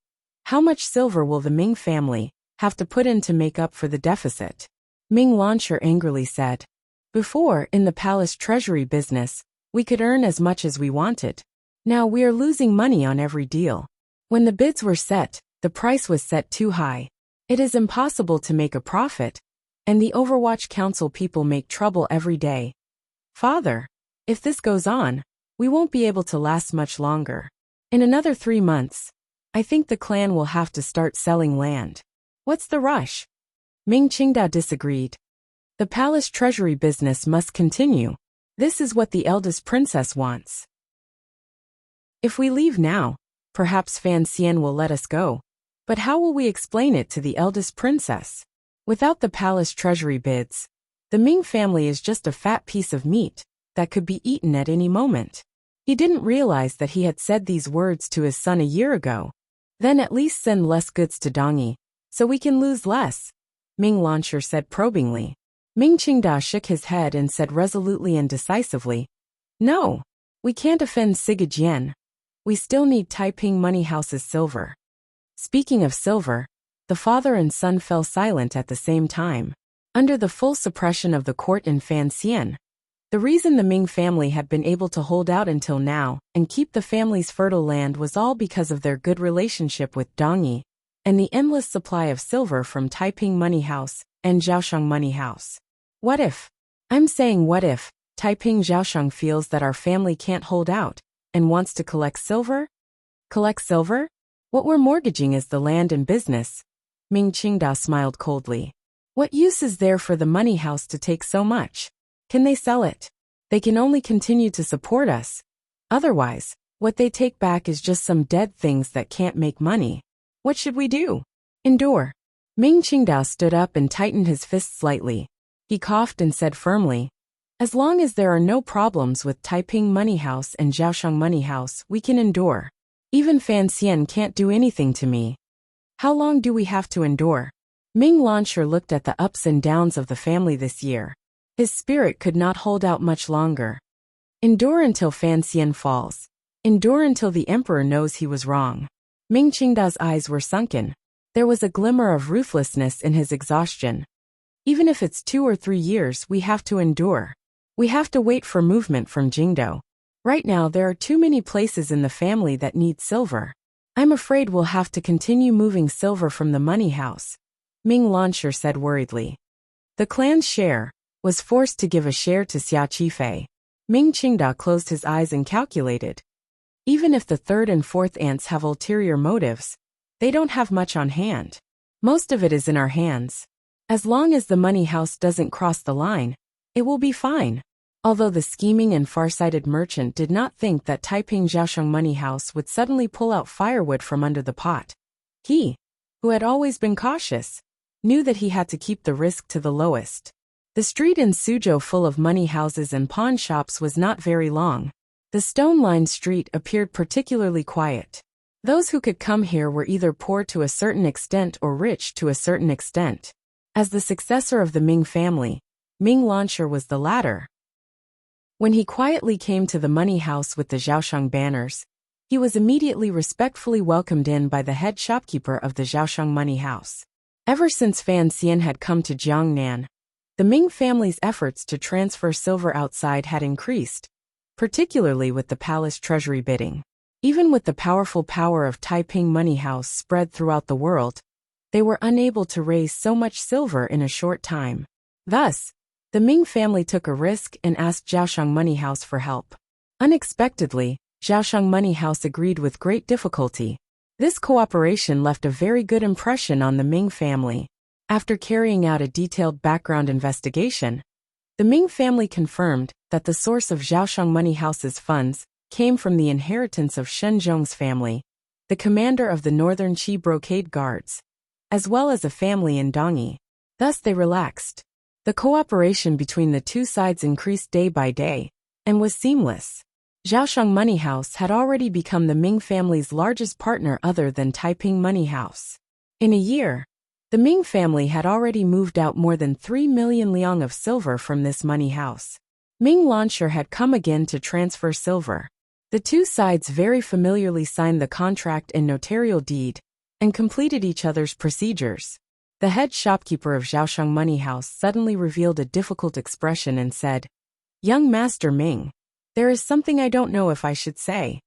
how much silver will the Ming family have to put in to make up for the deficit? Ming Launcher angrily said. Before, in the palace treasury business, we could earn as much as we wanted. Now we are losing money on every deal. When the bids were set, the price was set too high. It is impossible to make a profit, and the Overwatch Council people make trouble every day. Father, if this goes on, we won't be able to last much longer. In another 3 months, I think the clan will have to start selling land. What's the rush? Ming Qingda disagreed. The palace treasury business must continue. This is what the eldest princess wants. If we leave now, perhaps Fan Xian will let us go. But how will we explain it to the eldest princess? Without the palace treasury bids, the Ming family is just a fat piece of meat that could be eaten at any moment. He didn't realize that he had said these words to his son a year ago. Then at least send less goods to Dongyi, so we can lose less, Ming Launcher said probingly. Ming Qingda shook his head and said resolutely and decisively, no, we can't offend Sigajian. We still need Taiping Money House's silver. Speaking of silver, the father and son fell silent at the same time. Under the full suppression of the court in Fan Xian, the reason the Ming family had been able to hold out until now and keep the family's fertile land was all because of their good relationship with Dongyi and the endless supply of silver from Taiping Money House and Zhaoshang Money House. What if? I'm saying what if Taiping Zhaoshang feels that our family can't hold out and wants to collect silver? Collect silver? What we're mortgaging is the land and business. Ming Qingda smiled coldly. What use is there for the money house to take so much? Can they sell it? They can only continue to support us. Otherwise, what they take back is just some dead things that can't make money. What should we do? Endure. Ming Qingda stood up and tightened his fist slightly. He coughed and said firmly, as long as there are no problems with Taiping Money House and Zhaoshang Money House, we can endure. Even Fan Xian can't do anything to me. How long do we have to endure? Ming Launcher looked at the ups and downs of the family this year. His spirit could not hold out much longer. Endure until Fan Xian falls. Endure until the emperor knows he was wrong. Ming Qingda's eyes were sunken. There was a glimmer of ruthlessness in his exhaustion. Even if it's 2 or 3 years, we have to endure. We have to wait for movement from Jingdo. Right now there are too many places in the family that need silver. I'm afraid we'll have to continue moving silver from the money house, Ming Launcher said worriedly. The clan's share was forced to give a share to Xia Qifei. Ming Qingda closed his eyes and calculated. Even if the third and fourth aunts have ulterior motives, they don't have much on hand. Most of it is in our hands. As long as the money house doesn't cross the line, it will be fine. Although the scheming and farsighted merchant did not think that Taiping Jiaosheng money house would suddenly pull out firewood from under the pot, he, who had always been cautious, knew that he had to keep the risk to the lowest. The street in Suzhou full of money houses and pawn shops was not very long. The stone-lined street appeared particularly quiet. Those who could come here were either poor to a certain extent or rich to a certain extent. As the successor of the Ming family, Ming Launcher was the latter. When he quietly came to the money house with the Jiaosheng banners, he was immediately respectfully welcomed in by the head shopkeeper of the Jiaosheng money house. Ever since Fan Xian had come to Jiangnan, the Ming family's efforts to transfer silver outside had increased, particularly with the palace treasury bidding. Even with the powerful power of Taiping money house spread throughout the world, they were unable to raise so much silver in a short time. Thus, the Ming family took a risk and asked Jiaosheng money house for help. Unexpectedly, Jiaosheng money house agreed with great difficulty. This cooperation left a very good impression on the Ming family. After carrying out a detailed background investigation, the Ming family confirmed that the source of Jiaosheng money house's funds came from the inheritance of Shen Zhong's family, the commander of the Northern Qi Brocade Guards, as well as a family in Dongyi. Thus they relaxed. The cooperation between the two sides increased day by day, and was seamless. Jiaosheng money house had already become the Ming family's largest partner other than Taiping money house. In a year, the Ming family had already moved out more than 3 million liang of silver from this money house. Ming Launcher had come again to transfer silver. The two sides very familiarly signed the contract and notarial deed, and completed each other's procedures. The head shopkeeper of Jiaosheng money house suddenly revealed a difficult expression and said, "Young Master Ming, there is something I don't know if I should say."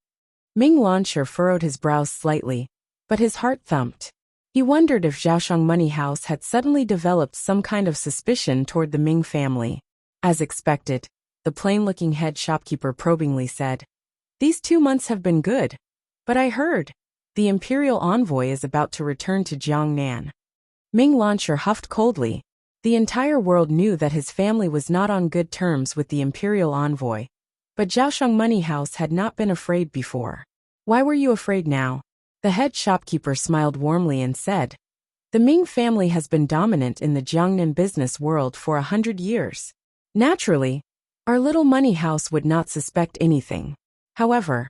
Ming Launcher furrowed his brows slightly, but his heart thumped. He wondered if Jiaosheng money house had suddenly developed some kind of suspicion toward the Ming family. As expected, the plain-looking head shopkeeper probingly said, "These 2 months have been good, but I heard the imperial envoy is about to return to Jiangnan." Ming Launcher huffed coldly. The entire world knew that his family was not on good terms with the imperial envoy, but Jiaosheng money house had not been afraid before. "Why were you afraid now?" The head shopkeeper smiled warmly and said, "The Ming family has been dominant in the Jiangnan business world for 100 years. Naturally, our little money house would not suspect anything. However,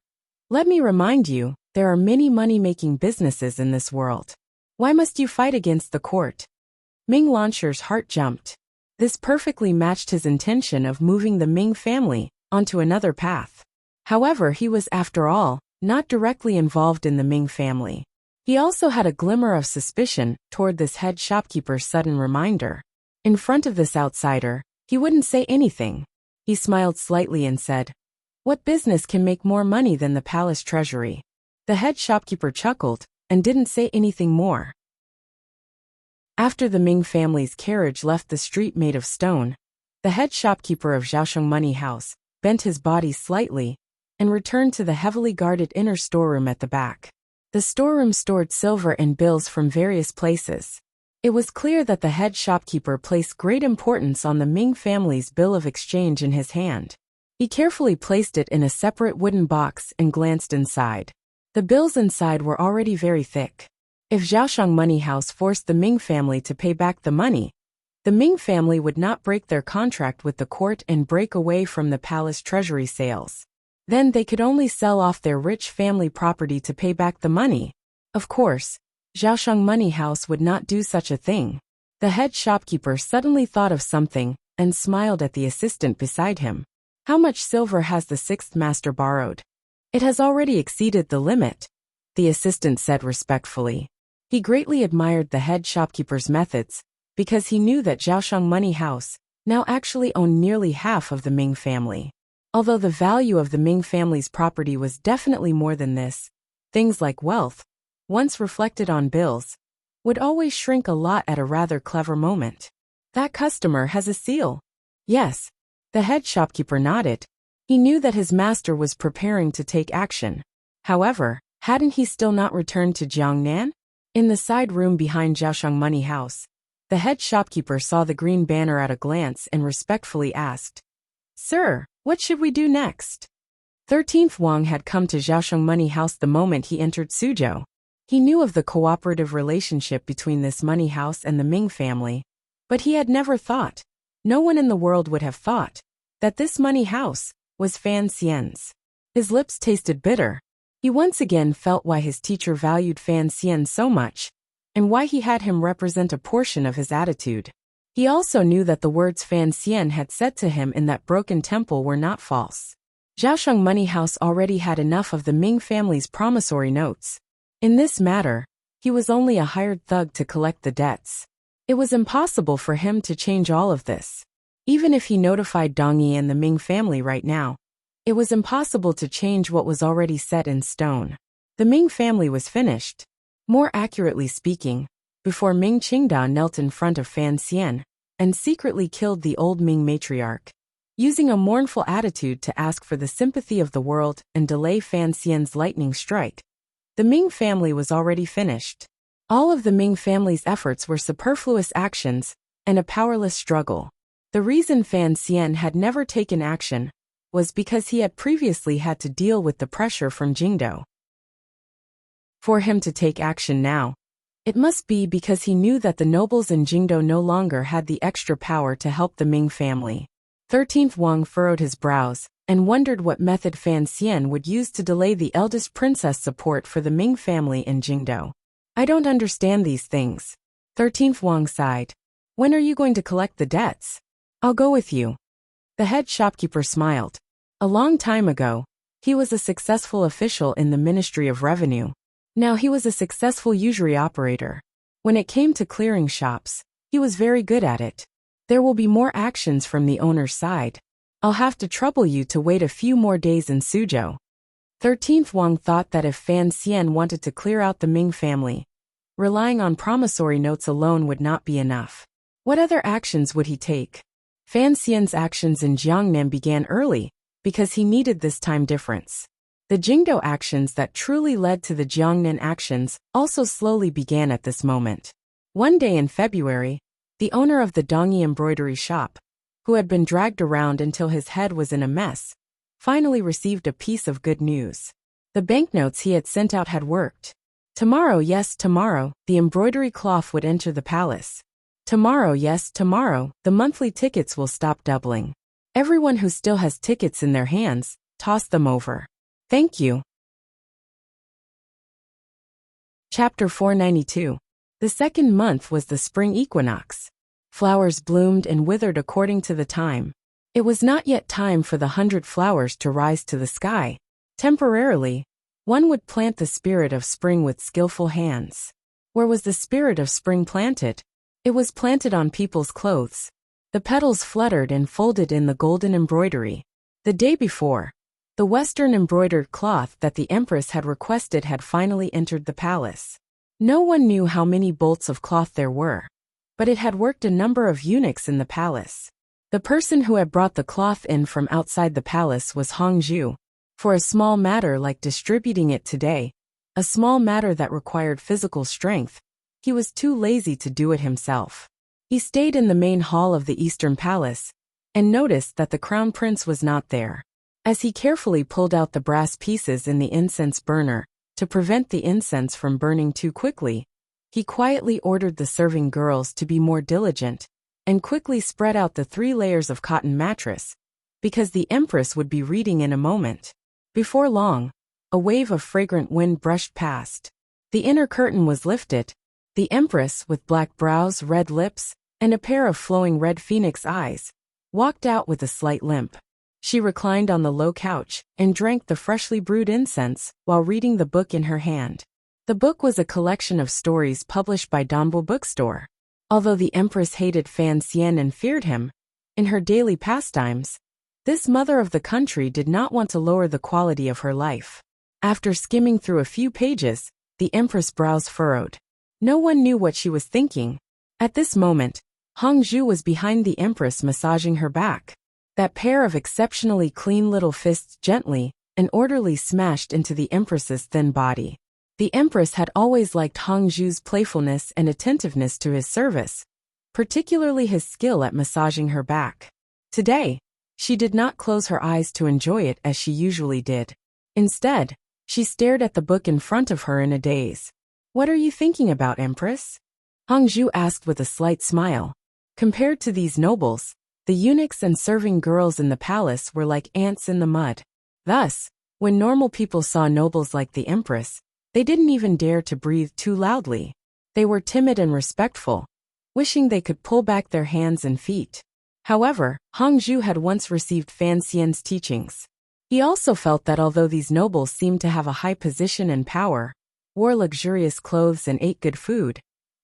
let me remind you, there are many money-making businesses in this world. Why must you fight against the court?" Ming Launcher's heart jumped. This perfectly matched his intention of moving the Ming family onto another path. However, he was, after all, not directly involved in the Ming family. He also had a glimmer of suspicion toward this head shopkeeper's sudden reminder. In front of this outsider, he wouldn't say anything. He smiled slightly and said, "What business can make more money than the palace treasury?" The head shopkeeper chuckled and didn't say anything more. After the Ming family's carriage left the street made of stone, the head shopkeeper of Jiaosheng money house bent his body slightly and returned to the heavily guarded inner storeroom at the back. The storeroom stored silver and bills from various places. It was clear that the head shopkeeper placed great importance on the Ming family's bill of exchange in his hand. He carefully placed it in a separate wooden box and glanced inside. The bills inside were already very thick. If Jiaosheng money house forced the Ming family to pay back the money, the Ming family would not break their contract with the court and break away from the palace treasury sales. Then they could only sell off their rich family property to pay back the money. Of course, Jiaosheng money house would not do such a thing. The head shopkeeper suddenly thought of something and smiled at the assistant beside him. "How much silver has the sixth master borrowed?" "It has already exceeded the limit," the assistant said respectfully. He greatly admired the head shopkeeper's methods, because he knew that Jiaosheng money house now actually owned nearly half of the Ming family. Although the value of the Ming family's property was definitely more than this, things like wealth, once reflected on bills, would always shrink a lot at a rather clever moment. That customer has a seal. Yes. The head shopkeeper nodded. He knew that his master was preparing to take action. However, hadn't he still not returned to Jiangnan? In the side room behind Jiaoshang Money House, the head shopkeeper saw the green banner at a glance and respectfully asked, "Sir, what should we do next?" 13th Wang had come to Jiaoshang Money House the moment he entered Suzhou. He knew of the cooperative relationship between this money house and the Ming family, but he had never thought, no one in the world would have thought, that this money house was Fan Xian's. His lips tasted bitter. He once again felt why his teacher valued Fan Xian so much, and why he had him represent a portion of his attitude. He also knew that the words Fan Xian had said to him in that broken temple were not false. Jiaoshang Money House already had enough of the Ming family's promissory notes. In this matter, he was only a hired thug to collect the debts. It was impossible for him to change all of this. Even if he notified Dong Yi and the Ming family right now, it was impossible to change what was already set in stone. The Ming family was finished. More accurately speaking, before Ming Qingda knelt in front of Fan Xian and secretly killed the old Ming matriarch, using a mournful attitude to ask for the sympathy of the world and delay Fan Xian's lightning strike. The Ming family was already finished. All of the Ming family's efforts were superfluous actions and a powerless struggle. The reason Fan Xian had never taken action was because he had previously had to deal with the pressure from Jingdo. For him to take action now, it must be because he knew that the nobles in Jingdo no longer had the extra power to help the Ming family. 13th Wang furrowed his brows and wondered what method Fan Xian would use to delay the eldest princess' support for the Ming family in Jingdo. I don't understand these things. 13th Wang sighed. When are you going to collect the debts? I'll go with you. The head shopkeeper smiled. A long time ago, he was a successful official in the Ministry of Revenue. Now he was a successful usury operator. When it came to clearing shops, he was very good at it. There will be more actions from the owner's side. I'll have to trouble you to wait a few more days in Suzhou. 13th Wang thought that if Fan Xian wanted to clear out the Ming family, relying on promissory notes alone would not be enough. What other actions would he take? Fan Xian's actions in Jiangnan began early, because he needed this time difference. The Jingdo actions that truly led to the Jiangnan actions also slowly began at this moment. One day in February, the owner of the Dongyi embroidery shop, who had been dragged around until his head was in a mess, finally received a piece of good news. The banknotes he had sent out had worked. Tomorrow, yes, tomorrow, the embroidery cloth would enter the palace. Tomorrow, yes, tomorrow, the monthly tickets will stop doubling. Everyone who still has tickets in their hands, toss them over. Thank you. Chapter 492. The second month was the spring equinox. Flowers bloomed and withered according to the time. It was not yet time for the 100 flowers to rise to the sky. Temporarily, one would plant the spirit of spring with skillful hands. Where was the spirit of spring planted? It was planted on people's clothes. The petals fluttered and folded in the golden embroidery. The day before, the Western embroidered cloth that the Empress had requested had finally entered the palace. No one knew how many bolts of cloth there were, but it had worked a number of eunuchs in the palace. The person who had brought the cloth in from outside the palace was Hong Zhu. For a small matter like distributing it today, a small matter that required physical strength, he was too lazy to do it himself. He stayed in the main hall of the Eastern Palace and noticed that the Crown Prince was not there. As he carefully pulled out the brass pieces in the incense burner to prevent the incense from burning too quickly, he quietly ordered the serving girls to be more diligent and quickly spread out the 3 layers of cotton mattress, because the Empress would be reading in a moment. Before long, a wave of fragrant wind brushed past. The inner curtain was lifted. The Empress, with black brows, red lips, and a pair of flowing red phoenix eyes, walked out with a slight limp. She reclined on the low couch and drank the freshly brewed incense while reading the book in her hand. The book was a collection of stories published by Donbo Bookstore. Although the Empress hated Fan Xian and feared him, in her daily pastimes, this mother of the country did not want to lower the quality of her life. After skimming through a few pages, the Empress' brows furrowed. No one knew what she was thinking. At this moment, Hongzhu was behind the empress massaging her back. That pair of exceptionally clean little fists gently and orderly smashed into the empress's thin body. The empress had always liked Hongzhu's playfulness and attentiveness to his service, particularly his skill at massaging her back. Today, she did not close her eyes to enjoy it as she usually did. Instead, she stared at the book in front of her in a daze. "What are you thinking about, Empress?" Hongzhu asked with a slight smile. Compared to these nobles, the eunuchs and serving girls in the palace were like ants in the mud. Thus, when normal people saw nobles like the empress, they didn't even dare to breathe too loudly. They were timid and respectful, wishing they could pull back their hands and feet. However, Hongzhu had once received Fan Xian's teachings. He also felt that although these nobles seemed to have a high position and power, wore luxurious clothes and ate good food,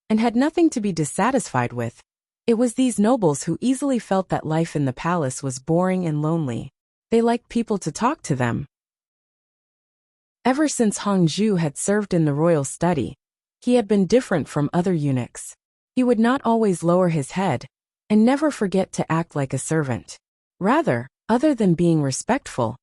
and had nothing to be dissatisfied with, it was these nobles who easily felt that life in the palace was boring and lonely. They liked people to talk to them. Ever since Hongzhu had served in the royal study, he had been different from other eunuchs. He would not always lower his head, and never forget to act like a servant. Rather, other than being respectful,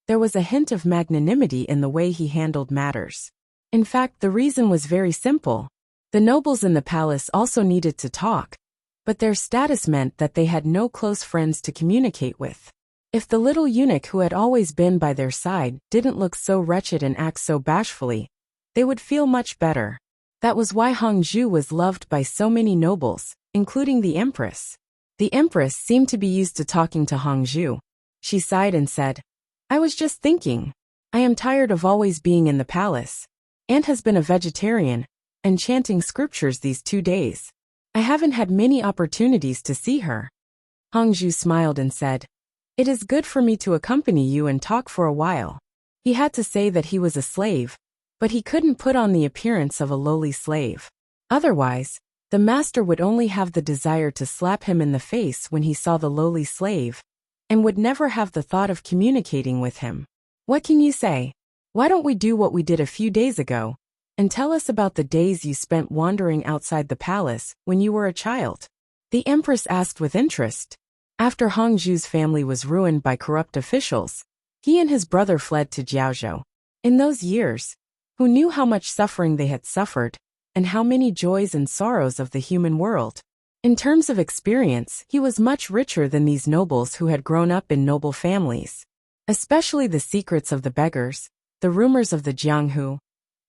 there was a hint of magnanimity in the way he handled matters. In fact, the reason was very simple. The nobles in the palace also needed to talk, but their status meant that they had no close friends to communicate with. If the little eunuch who had always been by their side didn't look so wretched and act so bashfully, they would feel much better. That was why Hongzhu was loved by so many nobles, including the empress. The empress seemed to be used to talking to Hongzhu. She sighed and said, "I was just thinking. I am tired of always being in the palace. Aunt has been a vegetarian and chanting scriptures these 2 days. I haven't had many opportunities to see her." Hongzhu smiled and said, "It is good for me to accompany you and talk for a while." He had to say that he was a slave, but he couldn't put on the appearance of a lowly slave. Otherwise, the master would only have the desire to slap him in the face when he saw the lowly slave, and would never have the thought of communicating with him. "What can you say? Why don't we do what we did a few days ago, and tell us about the days you spent wandering outside the palace when you were a child?" The empress asked with interest. After Hongzhu's family was ruined by corrupt officials, he and his brother fled to Jiaozhou. In those years, who knew how much suffering they had suffered, and how many joys and sorrows of the human world? In terms of experience, he was much richer than these nobles who had grown up in noble families. Especially the secrets of the beggars, the rumors of the Jianghu,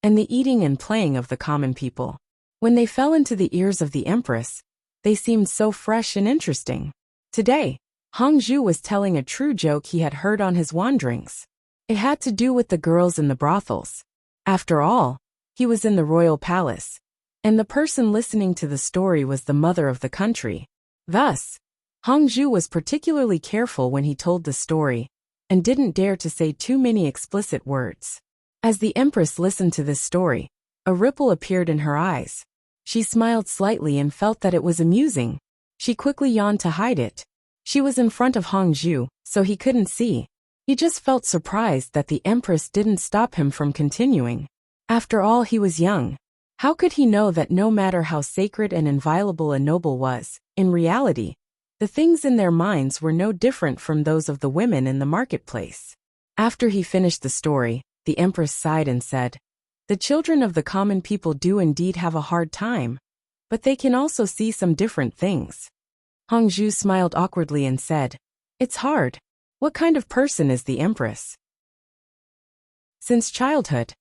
and the eating and playing of the common people. When they fell into the ears of the empress, they seemed so fresh and interesting. Today, Hongzhu was telling a true joke he had heard on his wanderings. It had to do with the girls in the brothels. After all, he was in the royal palace, and the person listening to the story was the mother of the country. Thus, Hongzhu was particularly careful when he told the story, and didn't dare to say too many explicit words. As the empress listened to this story, a ripple appeared in her eyes. She smiled slightly and felt that it was amusing. She quickly yawned to hide it. She was in front of Hongzhu, so he couldn't see. He just felt surprised that the empress didn't stop him from continuing. After all, he was young. How could he know that no matter how sacred and inviolable a noble was, in reality, the things in their minds were no different from those of the women in the marketplace? After he finished the story, the empress sighed and said, "The children of the common people do indeed have a hard time, but they can also see some different things." Hongzhu smiled awkwardly and said, "It's hard. What kind of person is the empress?" Since childhood.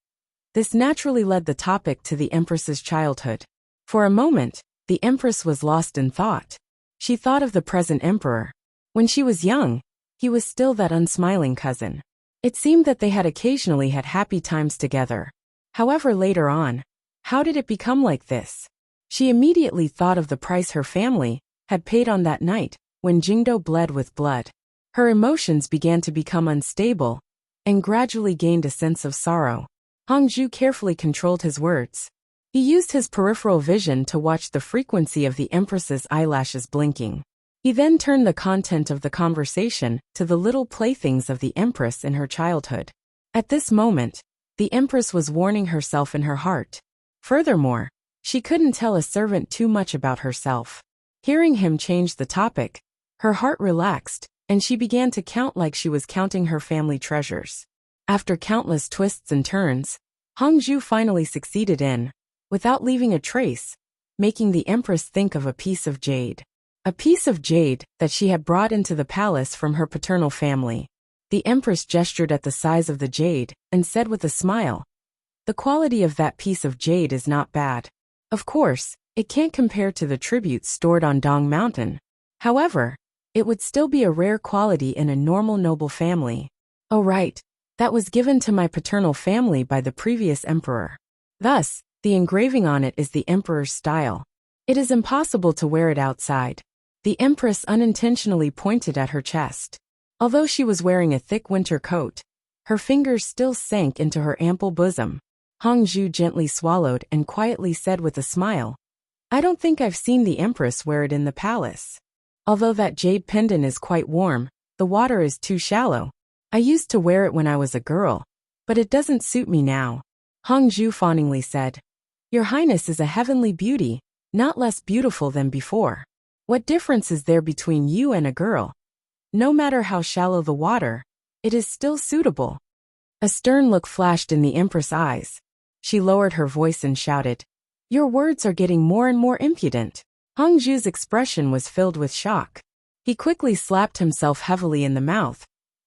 This naturally led the topic to the empress's childhood. For a moment, the empress was lost in thought. She thought of the present emperor. When she was young, he was still that unsmiling cousin. It seemed that they had occasionally had happy times together. However, later on, how did it become like this? She immediately thought of the price her family had paid on that night when Jingdo bled with blood. Her emotions began to become unstable and gradually gained a sense of sorrow. Hongzhu carefully controlled his words. He used his peripheral vision to watch the frequency of the empress's eyelashes blinking. He then turned the content of the conversation to the little playthings of the empress in her childhood. At this moment, the empress was warning herself in her heart. Furthermore, she couldn't tell a servant too much about herself. Hearing him change the topic, her heart relaxed, and she began to count like she was counting her family treasures. After countless twists and turns, Hongju finally succeeded in, without leaving a trace, making the empress think of a piece of jade. A piece of jade that she had brought into the palace from her paternal family. The empress gestured at the size of the jade and said with a smile, "The quality of that piece of jade is not bad. Of course, it can't compare to the tributes stored on Dong Mountain. However, it would still be a rare quality in a normal noble family." "Oh right, that was given to my paternal family by the previous emperor. Thus, the engraving on it is the emperor's style. It is impossible to wear it outside." The empress unintentionally pointed at her chest. Although she was wearing a thick winter coat, her fingers still sank into her ample bosom. Hongju gently swallowed and quietly said with a smile, "I don't think I've seen the empress wear it in the palace. Although that jade pendant is quite warm, the water is too shallow. I used to wear it when I was a girl, but it doesn't suit me now." Hongju fawningly said, "Your Highness is a heavenly beauty, not less beautiful than before. What difference is there between you and a girl? No matter how shallow the water, it is still suitable." A stern look flashed in the empress' eyes. She lowered her voice and shouted, "Your words are getting more and more impudent." Hongju's expression was filled with shock. He quickly slapped himself heavily in the mouth,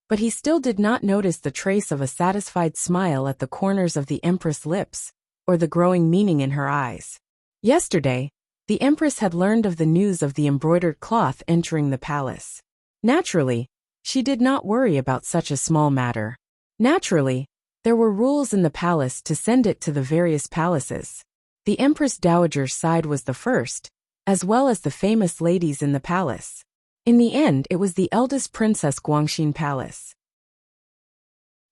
but he still did not notice the trace of a satisfied smile at the corners of the empress' lips, or the growing meaning in her eyes. Yesterday, the empress had learned of the news of the embroidered cloth entering the palace. Naturally, she did not worry about such a small matter. Naturally, there were rules in the palace to send it to the various palaces. The Empress Dowager's side was the first, as well as the famous ladies in the palace. In the end, it was the eldest Princess Guangxin Palace.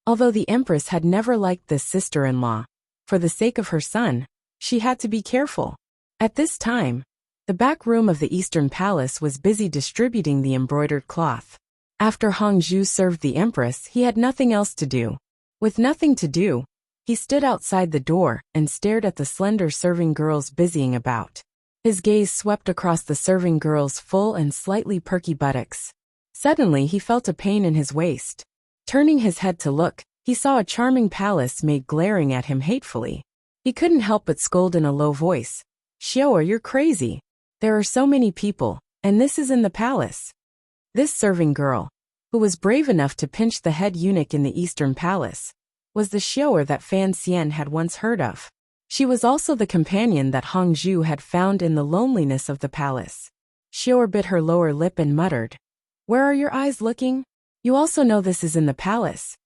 Although the Empress had never liked this sister-in-law, for the sake of her son, she had to be careful. At this time, the back room of the Eastern Palace was busy distributing the embroidered cloth. After Hongju served the Empress, he had nothing else to do. With nothing to do, he stood outside the door and stared at the slender serving girls busying about. His gaze swept across the serving girls' full and slightly perky buttocks. Suddenly he felt a pain in his waist. Turning his head to look, he saw a charming palace maid glaring at him hatefully. He couldn't help but scold in a low voice, "Xiao, you're crazy. There are so many people, and this is in the palace." This serving girl, who was brave enough to pinch the head eunuch in the Eastern Palace, was the Xiao that Fan Xian had once heard of. She was also the companion that Hongju had found in the loneliness of the palace. Xiao bit her lower lip and muttered, "Where are your eyes looking? You also know this is in the palace."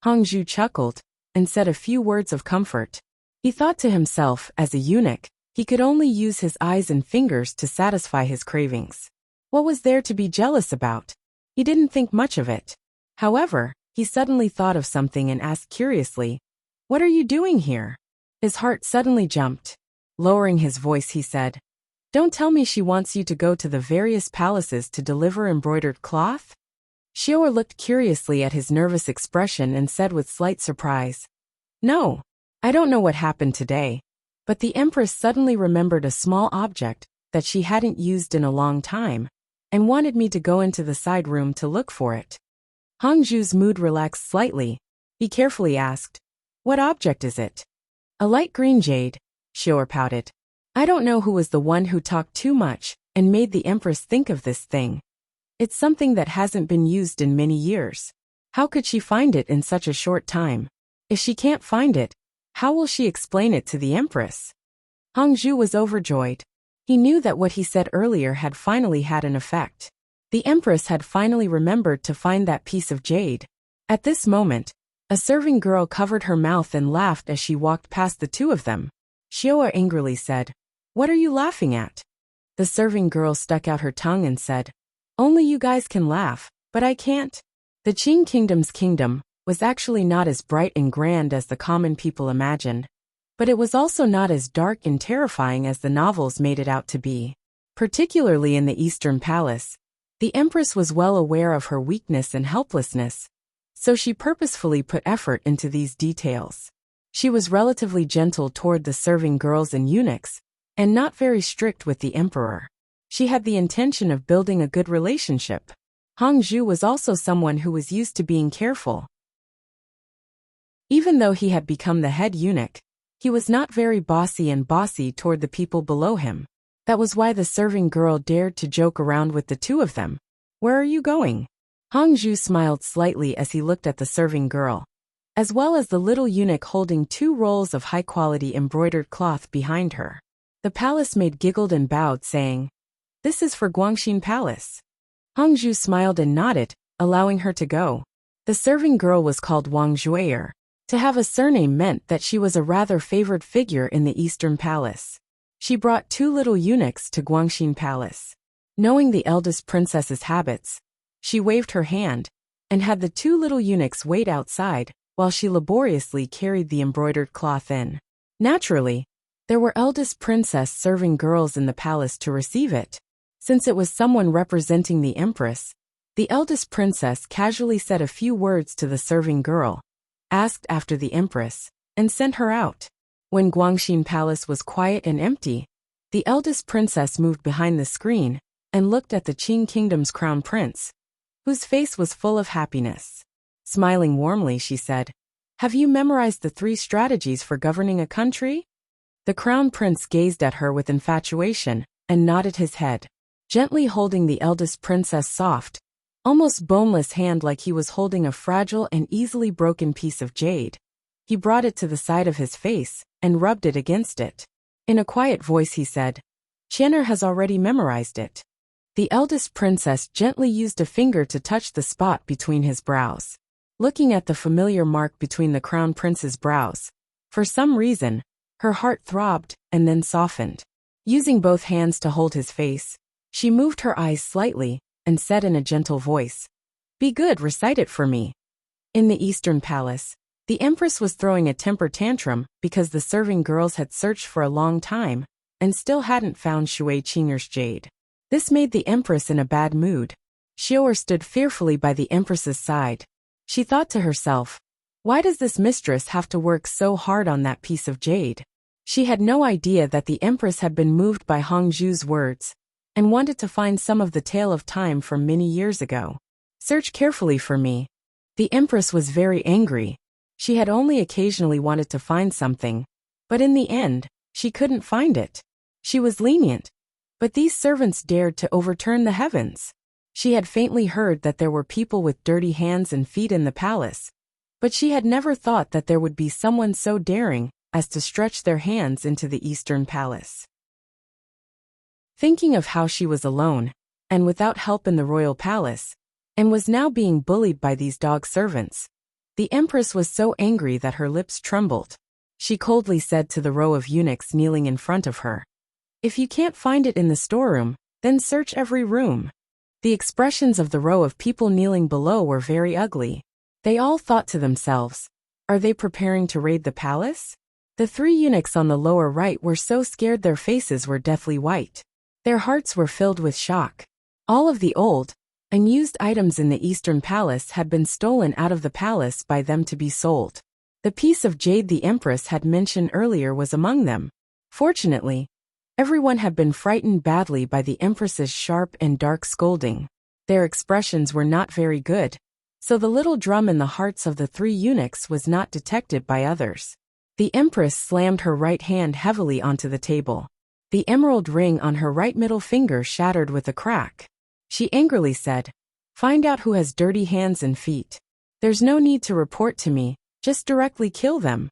Hongju chuckled and said a few words of comfort. He thought to himself, as a eunuch, he could only use his eyes and fingers to satisfy his cravings. What was there to be jealous about? He didn't think much of it. However, he suddenly thought of something and asked curiously, "What are you doing here?" His heart suddenly jumped. Lowering his voice, he said, "Don't tell me she wants you to go to the various palaces to deliver embroidered cloth?" Xiao looked curiously at his nervous expression and said with slight surprise, "No, I don't know what happened today, but the Empress suddenly remembered a small object that she hadn't used in a long time, and wanted me to go into the side room to look for it." Hongju's mood relaxed slightly. He carefully asked, "What object is it?" "A light green jade," Xiao pouted. "I don't know who was the one who talked too much and made the Empress think of this thing. It's something that hasn't been used in many years. How could she find it in such a short time? If she can't find it, how will she explain it to the Empress?" Hongju was overjoyed. He knew that what he said earlier had finally had an effect. The Empress had finally remembered to find that piece of jade. At this moment, a serving girl covered her mouth and laughed as she walked past the two of them. Xiao angrily said, "What are you laughing at?" The serving girl stuck out her tongue and said, "Only you guys can laugh, but I can't." The Qing Kingdom's kingdom was actually not as bright and grand as the common people imagined, but it was also not as dark and terrifying as the novels made it out to be. Particularly in the Eastern Palace, the Empress was well aware of her weakness and helplessness, so she purposefully put effort into these details. She was relatively gentle toward the serving girls and eunuchs, and not very strict with the emperor. She had the intention of building a good relationship. Hongzhu was also someone who was used to being careful. Even though he had become the head eunuch, he was not very bossy toward the people below him. That was why the serving girl dared to joke around with the two of them. "Where are you going?" Hongzhu smiled slightly as he looked at the serving girl, as well as the little eunuch holding 2 rolls of high-quality embroidered cloth behind her. The palace maid giggled and bowed, saying, "This is for Guangxin Palace." Hongzhu smiled and nodded, allowing her to go. The serving girl was called Wang Zhui'er. To have a surname meant that she was a rather favored figure in the Eastern Palace. She brought 2 little eunuchs to Guangxin Palace. Knowing the eldest princess's habits, she waved her hand, and had the 2 little eunuchs wait outside, while she laboriously carried the embroidered cloth in. Naturally, there were eldest princess serving girls in the palace to receive it. Since it was someone representing the empress, the eldest princess casually said a few words to the serving girl, asked after the empress, and sent her out. When Guangxin Palace was quiet and empty, the eldest princess moved behind the screen and looked at the Qing Kingdom's crown prince, whose face was full of happiness. Smiling warmly, she said, "Have you memorized the 3 strategies for governing a country?" The crown prince gazed at her with infatuation and nodded his head, gently holding the eldest princess' soft, almost boneless hand like he was holding a fragile and easily broken piece of jade. He brought it to the side of his face and rubbed it against it. In a quiet voice he said, "Qian'er has already memorized it." The eldest princess gently used a finger to touch the spot between his brows. Looking at the familiar mark between the crown prince's brows, for some reason, her heart throbbed and then softened. Using both hands to hold his face, she moved her eyes slightly and said in a gentle voice, "Be good, recite it for me." In the Eastern Palace, the empress was throwing a temper tantrum because the serving girls had searched for a long time and still hadn't found Shui Qing'er's jade. This made the empress in a bad mood. Xiu'er stood fearfully by the empress's side. She thought to herself, "Why does this mistress have to work so hard on that piece of jade?" She had no idea that the empress had been moved by Hongzhu's words and wanted to find some of the tale of time from many years ago. "Search carefully for me." The empress was very angry. She had only occasionally wanted to find something, but in the end, she couldn't find it. She was lenient, but these servants dared to overturn the heavens. She had faintly heard that there were people with dirty hands and feet in the palace, but she had never thought that there would be someone so daring as to stretch their hands into the Eastern Palace. Thinking of how she was alone, and without help in the royal palace, and was now being bullied by these dog servants, the empress was so angry that her lips trembled. She coldly said to the row of eunuchs kneeling in front of her, "If you can't find it in the storeroom, then search every room." The expressions of the row of people kneeling below were very ugly. They all thought to themselves, "Are they preparing to raid the palace?" The 3 eunuchs on the lower right were so scared their faces were deathly white. Their hearts were filled with shock. All of the old, unused items in the Eastern Palace had been stolen out of the palace by them to be sold. The piece of jade the empress had mentioned earlier was among them. Fortunately, everyone had been frightened badly by the empress's sharp and dark scolding. Their expressions were not very good, so the little drum in the hearts of the 3 eunuchs was not detected by others. The empress slammed her right hand heavily onto the table. The emerald ring on her right middle finger shattered with a crack. She angrily said, "Find out who has dirty hands and feet. There's no need to report to me, just directly kill them."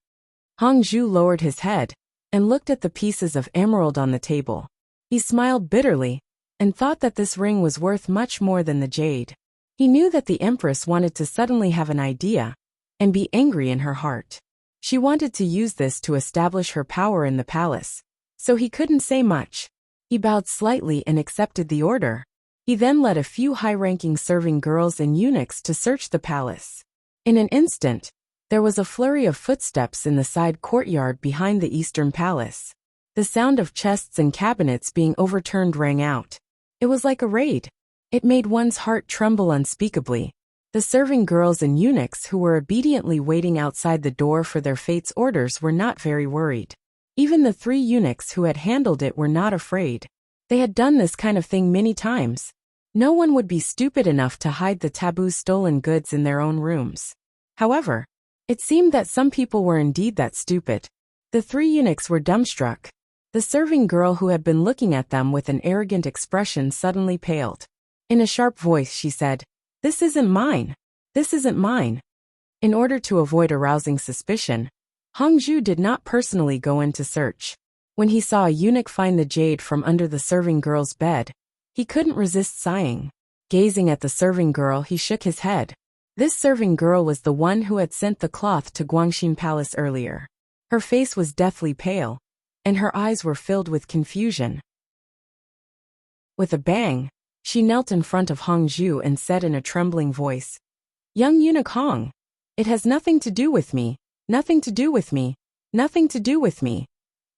Hongzhu lowered his head and looked at the pieces of emerald on the table. He smiled bitterly and thought that this ring was worth much more than the jade. He knew that the empress wanted to suddenly have an idea and be angry in her heart. She wanted to use this to establish her power in the palace, so he couldn't say much. He bowed slightly and accepted the order. He then led a few high-ranking serving girls and eunuchs to search the palace. In an instant, there was a flurry of footsteps in the side courtyard behind the Eastern Palace. The sound of chests and cabinets being overturned rang out. It was like a raid. It made one's heart tremble unspeakably. The serving girls and eunuchs who were obediently waiting outside the door for their fate's orders were not very worried. Even the 3 eunuchs who had handled it were not afraid. They had done this kind of thing many times. No one would be stupid enough to hide the taboo stolen goods in their own rooms. However, it seemed that some people were indeed that stupid. The three eunuchs were dumbstruck. The serving girl who had been looking at them with an arrogant expression suddenly paled. In a sharp voice she said, "This isn't mine. This isn't mine." In order to avoid arousing suspicion, Hongzhu did not personally go in to search. When he saw a eunuch find the jade from under the serving girl's bed, he couldn't resist sighing. Gazing at the serving girl, he shook his head. This serving girl was the one who had sent the cloth to Guangxin Palace earlier. Her face was deathly pale, and her eyes were filled with confusion. With a bang, she knelt in front of Hongzhu and said in a trembling voice, "Young eunuch Hong, it has nothing to do with me, nothing to do with me, nothing to do with me."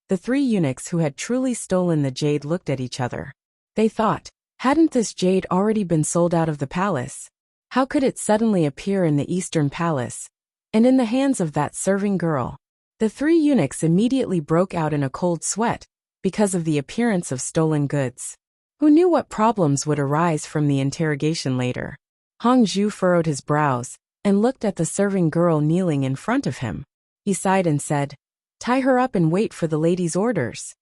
The three eunuchs who had truly stolen the jade looked at each other. They thought, hadn't this jade already been sold out of the palace? How could it suddenly appear in the Eastern Palace, and in the hands of that serving girl? The three eunuchs immediately broke out in a cold sweat, because of the appearance of stolen goods. Who knew what problems would arise from the interrogation later? Hongzhu furrowed his brows, and looked at the serving girl kneeling in front of him. He sighed and said, "Tie her up and wait for the lady's orders."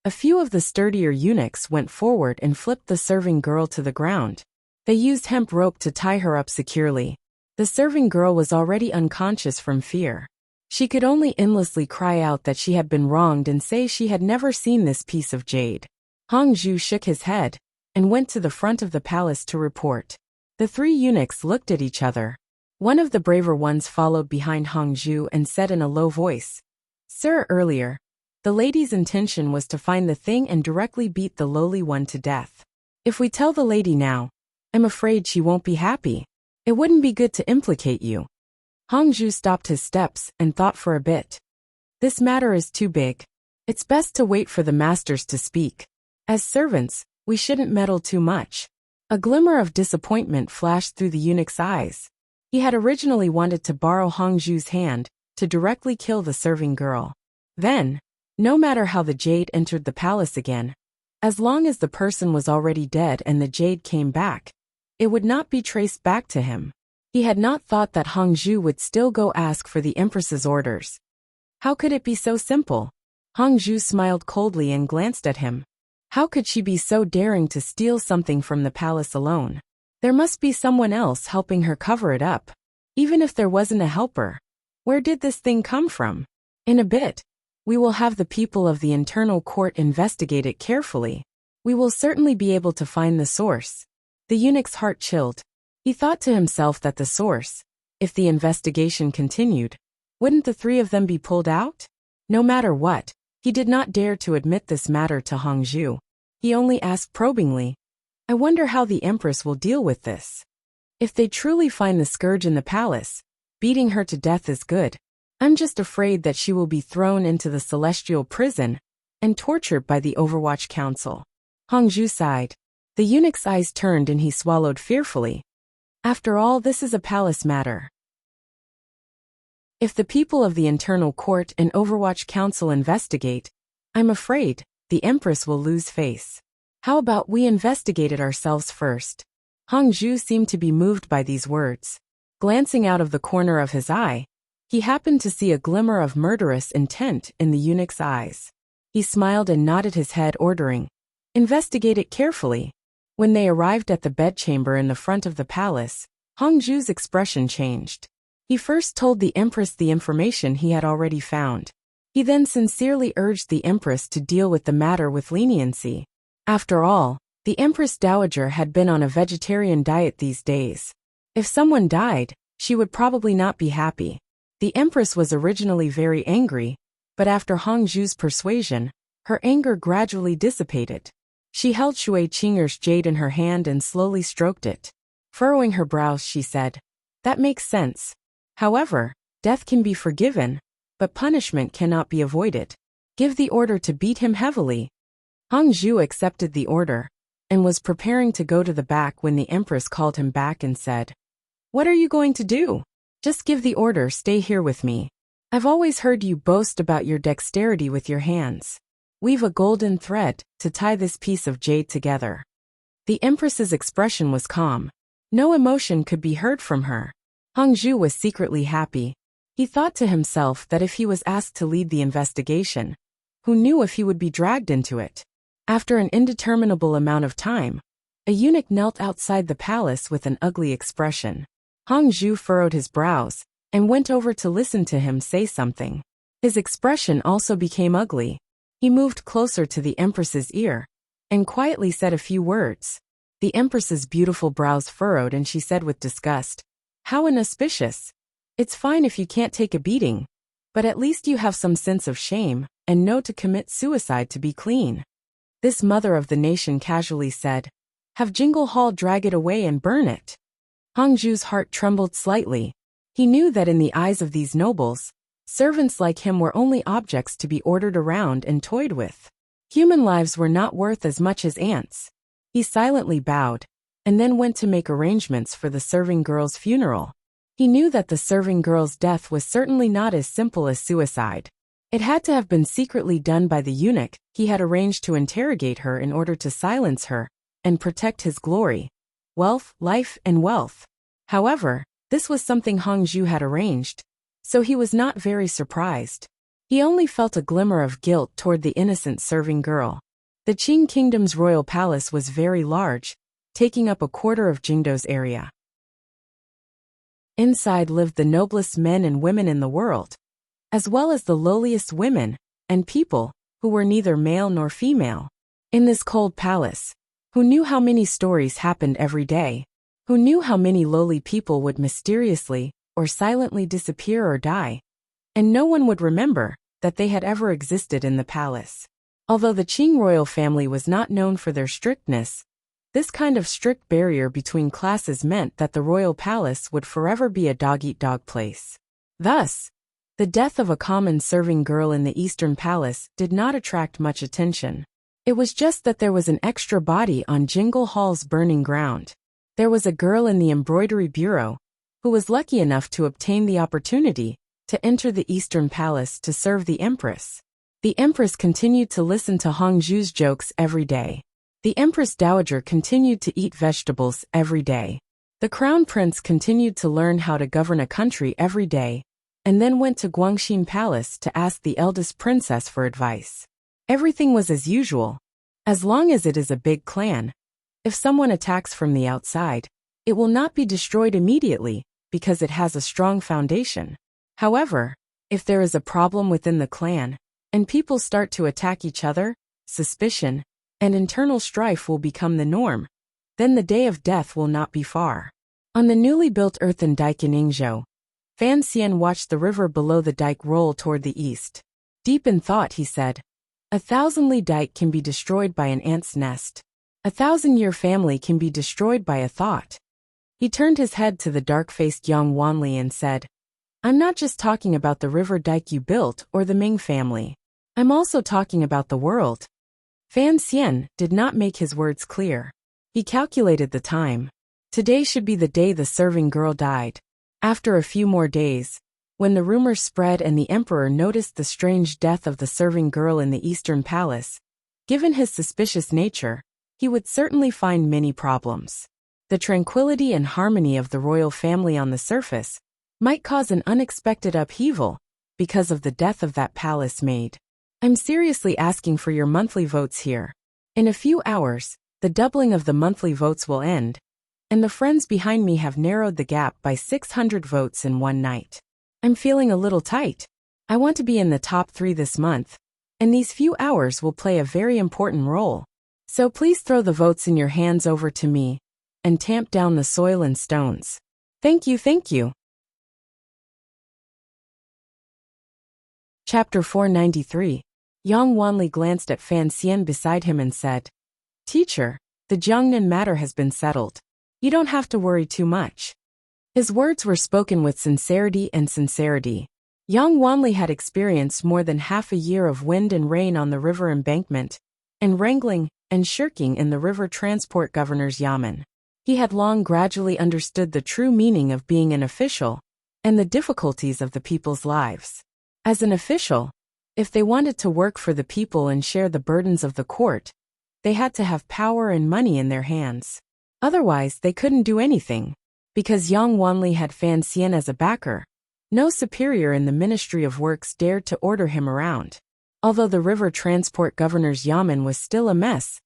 A few of the sturdier eunuchs went forward and flipped the serving girl to the ground. They used hemp rope to tie her up securely. The serving girl was already unconscious from fear. She could only endlessly cry out that she had been wronged and say she had never seen this piece of jade. Hongzhu shook his head, and went to the front of the palace to report. The three eunuchs looked at each other. One of the braver ones followed behind Hongzhu and said in a low voice, "Sir, earlier, the lady's intention was to find the thing and directly beat the lowly one to death. If we tell the lady now, I'm afraid she won't be happy. It wouldn't be good to implicate you." Hongzhu stopped his steps and thought for a bit. This matter is too big. It's best to wait for the masters to speak. As servants, we shouldn't meddle too much. A glimmer of disappointment flashed through the eunuch's eyes. He had originally wanted to borrow Hongzhu's hand to directly kill the serving girl. Then, no matter how the jade entered the palace again, as long as the person was already dead and the jade came back, it would not be traced back to him. He had not thought that Hongzhu would still go ask for the empress's orders. How could it be so simple? Hongzhu smiled coldly and glanced at him. How could she be so daring to steal something from the palace alone? There must be someone else helping her cover it up. Even if there wasn't a helper, where did this thing come from? In a bit, we will have the people of the internal court investigate it carefully. We will certainly be able to find the source. The eunuch's heart chilled. He thought to himself that the source, if the investigation continued, wouldn't the three of them be pulled out? No matter what, he did not dare to admit this matter to Hongzhu. He only asked probingly, "I wonder how the empress will deal with this. If they truly find the scourge in the palace, beating her to death is good. I'm just afraid that she will be thrown into the celestial prison and tortured by the Overwatch Council." Hongzhu sighed. The eunuch's eyes turned and he swallowed fearfully. After all, this is a palace matter. If the people of the internal court and Overwatch Council investigate, I'm afraid the empress will lose face. How about we investigate it ourselves first? Hongzhu seemed to be moved by these words. Glancing out of the corner of his eye, he happened to see a glimmer of murderous intent in the eunuch's eyes. He smiled and nodded his head, ordering, "Investigate it carefully." When they arrived at the bedchamber in the front of the palace, Hongzhu's expression changed. He first told the empress the information he had already found. He then sincerely urged the empress to deal with the matter with leniency. After all, the empress dowager had been on a vegetarian diet these days. If someone died, she would probably not be happy. The empress was originally very angry, but after Hongzhu's persuasion, her anger gradually dissipated. She held Shui Qing'er's jade in her hand and slowly stroked it. Furrowing her brows, she said, "That makes sense. However, death can be forgiven, but punishment cannot be avoided. Give the order to beat him heavily." Hongzhu accepted the order, and was preparing to go to the back when the empress called him back and said, "What are you going to do? Just give the order, stay here with me. I've always heard you boast about your dexterity with your hands. Weave a golden thread to tie this piece of jade together. The empress's expression was calm. No emotion could be heard from her. Hongzhu was secretly happy. He thought to himself that if he was asked to lead the investigation, who knew if he would be dragged into it? After an indeterminable amount of time, a eunuch knelt outside the palace with an ugly expression. Hongzhu furrowed his brows and went over to listen to him say something. His expression also became ugly. He moved closer to the empress's ear and quietly said a few words. The empress's beautiful brows furrowed and she said with disgust, "How inauspicious. It's fine if you can't take a beating, but at least you have some sense of shame and know to commit suicide to be clean." This mother of the nation casually said, "Have Jingle Hall drag it away and burn it." Hongzhu's heart trembled slightly. He knew that in the eyes of these nobles, servants like him were only objects to be ordered around and toyed with. Human lives were not worth as much as ants. He silently bowed, and then went to make arrangements for the serving girl's funeral. He knew that the serving girl's death was certainly not as simple as suicide. It had to have been secretly done by the eunuch. He had arranged to interrogate her in order to silence her and protect his glory, wealth, life, and wealth. However, this was something Hongzhu had arranged, so he was not very surprised. He only felt a glimmer of guilt toward the innocent serving girl. The Qing kingdom's royal palace was very large, taking up a quarter of Jingdo's area. Inside lived the noblest men and women in the world, as well as the lowliest women and people who were neither male nor female. In this cold palace, who knew how many stories happened every day? Who knew how many lowly people would mysteriously or silently disappear or die? And no one would remember that they had ever existed in the palace. Although the Qing royal family was not known for their strictness, this kind of strict barrier between classes meant that the royal palace would forever be a dog-eat-dog place. Thus, the death of a common serving girl in the Eastern Palace did not attract much attention. It was just that there was an extra body on Jingle Hall's burning ground. There was a girl in the embroidery bureau who was lucky enough to obtain the opportunity to enter the Eastern Palace to serve the Empress. The Empress continued to listen to Hongzhu's jokes every day. The Empress Dowager continued to eat vegetables every day. The Crown Prince continued to learn how to govern a country every day, and then went to Guangxin Palace to ask the eldest princess for advice. Everything was as usual. As long as it is a big clan, if someone attacks from the outside, it will not be destroyed immediately because it has a strong foundation. However, if there is a problem within the clan, and people start to attack each other, suspicion and internal strife will become the norm. Then the day of death will not be far. On the newly built earthen dike in Yingzhou, Fan Xian watched the river below the dike roll toward the east. Deep in thought, he said, "A 1,000-li dike can be destroyed by an ant's nest. A 1,000-year family can be destroyed by a thought." He turned his head to the dark-faced young Wanli and said, "I'm not just talking about the river dike you built or the Ming family. I'm also talking about the world." Fan Xian did not make his words clear. He calculated the time. Today should be the day the serving girl died. After a few more days, when the rumors spread and the emperor noticed the strange death of the serving girl in the Eastern Palace, given his suspicious nature, he would certainly find many problems. The tranquility and harmony of the royal family on the surface might cause an unexpected upheaval because of the death of that palace maid. "I'm seriously asking for your monthly votes here. In a few hours, the doubling of the monthly votes will end, and the friends behind me have narrowed the gap by 600 votes in one night. I'm feeling a little tight. I want to be in the top 3 this month, and these few hours will play a very important role. So please throw the votes in your hands over to me, and tamp down the soil and stones. Thank you, thank you." Chapter 493. Yang Wanli glanced at Fan Xian beside him and said, "Teacher, the Jiangnan matter has been settled. You don't have to worry too much." His words were spoken with sincerity. Yang Wanli had experienced more than half a year of wind and rain on the river embankment, and wrangling and shirking in the river transport governor's yamen. He had long gradually understood the true meaning of being an official, and the difficulties of the people's lives. As an official, If they wanted to work for the people and share the burdens of the court, they had to have power and money in their hands. Otherwise, they couldn't do anything. Because Yang Wanli had Fan Xian as a backer, no superior in the Ministry of Works dared to order him around. Although the river transport governor's yamen was still a mess,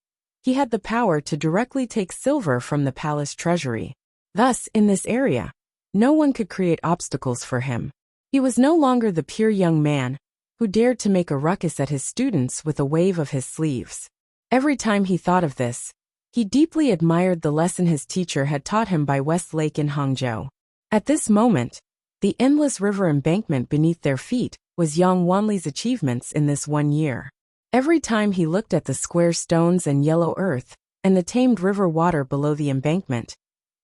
he had the power to directly take silver from the palace treasury. Thus, in this area, no one could create obstacles for him. He was no longer the pure young man who dared to make a ruckus at his students with a wave of his sleeves. Every time he thought of this, he deeply admired the lesson his teacher had taught him by West Lake in Hangzhou. At this moment, the endless river embankment beneath their feet was Yang Wanli's achievements in this 1 year. Every time he looked at the square stones and yellow earth, and the tamed river water below the embankment,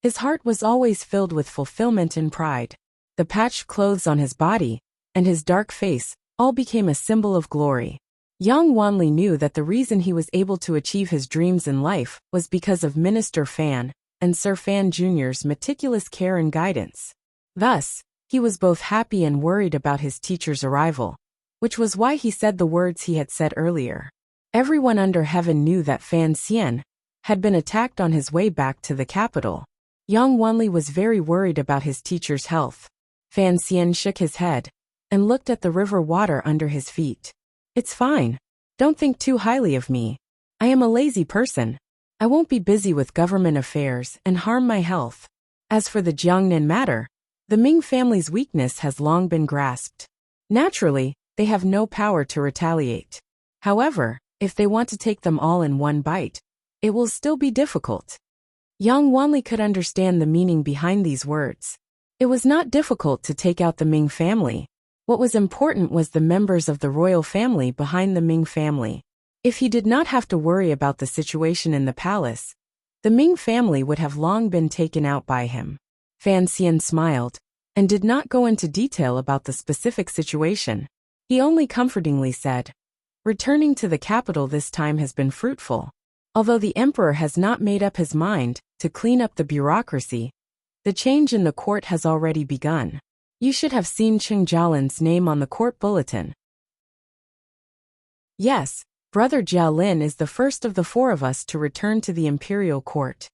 his heart was always filled with fulfillment and pride. The patched clothes on his body, and his dark face, all became a symbol of glory. Yang Wanli knew that the reason he was able to achieve his dreams in life was because of Minister Fan and Sir Fan Jr.'s meticulous care and guidance. Thus, he was both happy and worried about his teacher's arrival, which was why he said the words he had said earlier. Everyone under heaven knew that Fan Xian had been attacked on his way back to the capital. Yang Wanli was very worried about his teacher's health. Fan Xian shook his head and looked at the river water under his feet. It's fine. Don't think too highly of me. I am a lazy person. I won't be busy with government affairs and harm my health. As for the Jiangnan matter, the Ming family's weakness has long been grasped. Naturally, they have no power to retaliate. However, if they want to take them all in one bite, it will still be difficult. Yang Wanli could understand the meaning behind these words. It was not difficult to take out the Ming family. What was important was the members of the royal family behind the Ming family. If he did not have to worry about the situation in the palace, the Ming family would have long been taken out by him. Fan Xian smiled and did not go into detail about the specific situation. He only comfortingly said, "Returning to the capital this time has been fruitful. Although the emperor has not made up his mind to clean up the bureaucracy, the change in the court has already begun. You should have seen Cheng Jialin's name on the court bulletin." Yes, Brother Jialin is the first of the 4 of us to return to the imperial court.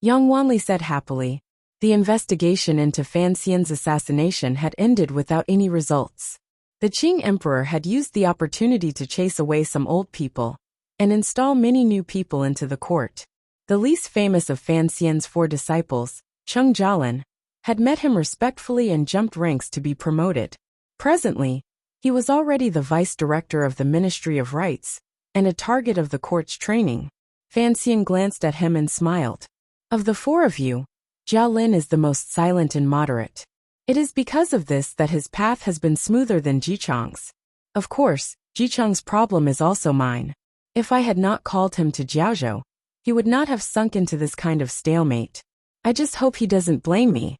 Yang Wanli said happily. The investigation into Fan Xian's assassination had ended without any results. The Qing emperor had used the opportunity to chase away some old people and install many new people into the court. The least famous of Fan Xian's 4 disciples, Cheng Jialin, had met him respectfully and jumped ranks to be promoted. Presently, he was already the vice director of the Ministry of Rights and a target of the court's training. Fan Xian glanced at him and smiled. Of the 4 of you, Jialin is the most silent and moderate. It is because of this that his path has been smoother than Jichang's. Of course, Jichang's problem is also mine. If I had not called him to Jiaozhou, he would not have sunk into this kind of stalemate. I just hope he doesn't blame me.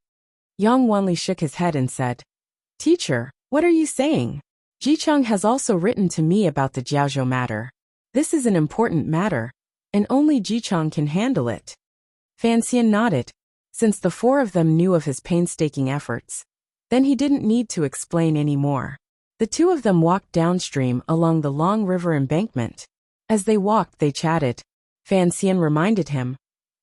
Yang Wanli shook his head and said, "Teacher, what are you saying? Jichang has also written to me about the Jiaozhou matter. This is an important matter, and only Jichang can handle it." Fan Xian nodded. Since the 4 of them knew of his painstaking efforts, then he didn't need to explain any more. The 2 of them walked downstream along the long river embankment. As they walked, they chatted. Fan Xian reminded him,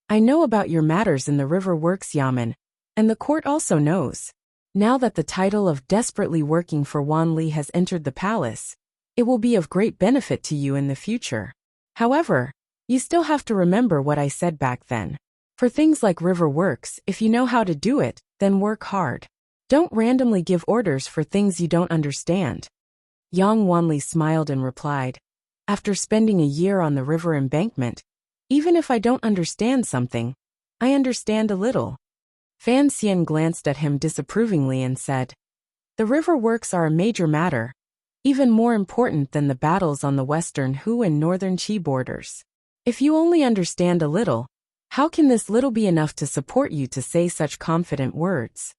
"I know about your matters in the river works yamen, and the court also knows. Now that the title of desperately working for Wan Li has entered the palace, it will be of great benefit to you in the future. However, you still have to remember what I said back then. For things like river works, if you know how to do it, then work hard. Don't randomly give orders for things you don't understand." Yang Wanli smiled and replied, "After spending a year on the river embankment, even if I don't understand something, I understand a little." Fan Xian glanced at him disapprovingly and said, "The river works are a major matter, even more important than the battles on the western Hu and northern Qi borders. If you only understand a little, how can this little be enough to support you to say such confident words?"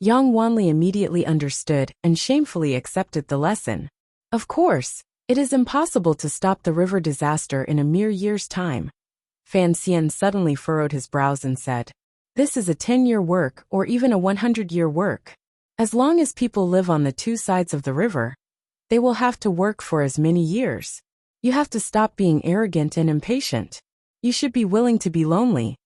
Yang Wanli immediately understood and shamefully accepted the lesson. Of course, it is impossible to stop the river disaster in a mere year's time. Fan Xian suddenly furrowed his brows and said, "This is a 10-year work or even a 100-year work. As long as people live on the 2 sides of the river, They will have to work for as many years. You have to stop being arrogant and impatient. You should be willing to be lonely.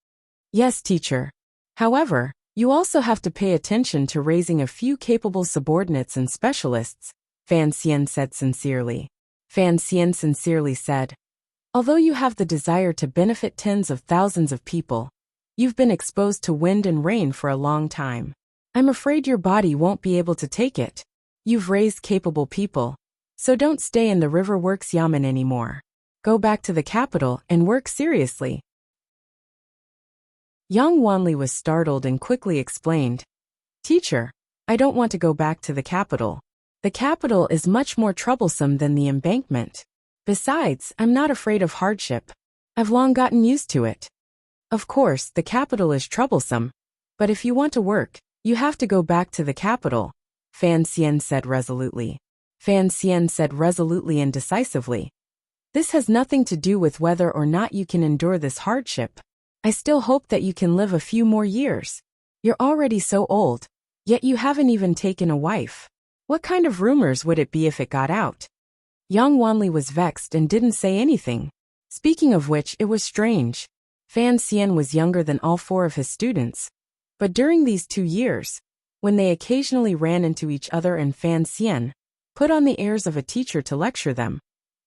Yes, teacher. However, you also have to pay attention to raising a few capable subordinates and specialists, Fan Xian said sincerely. Fan Xian sincerely said, although you have the desire to benefit tens of thousands of people, you've been exposed to wind and rain for a long time. I'm afraid your body won't be able to take it. You've raised capable people, so don't stay in the River Works Yamen anymore. Go back to the capital and work seriously. Young Wanli was startled and quickly explained, Teacher, I don't want to go back to the capital. The capital is much more troublesome than the embankment. Besides, I'm not afraid of hardship. I've long gotten used to it. Of course, the capital is troublesome, but if you want to work, you have to go back to the capital, Fan Xian said resolutely. Fan Xian said resolutely and decisively. This has nothing to do with whether or not you can endure this hardship. I still hope that you can live a few more years. You're already so old, yet you haven't even taken a wife. What kind of rumors would it be if it got out? Young Wanli was vexed and didn't say anything. Speaking of which, it was strange. Fan Xian was younger than all four of his students. But during these 2 years, when they occasionally ran into each other and Fan Xian put on the airs of a teacher to lecture them,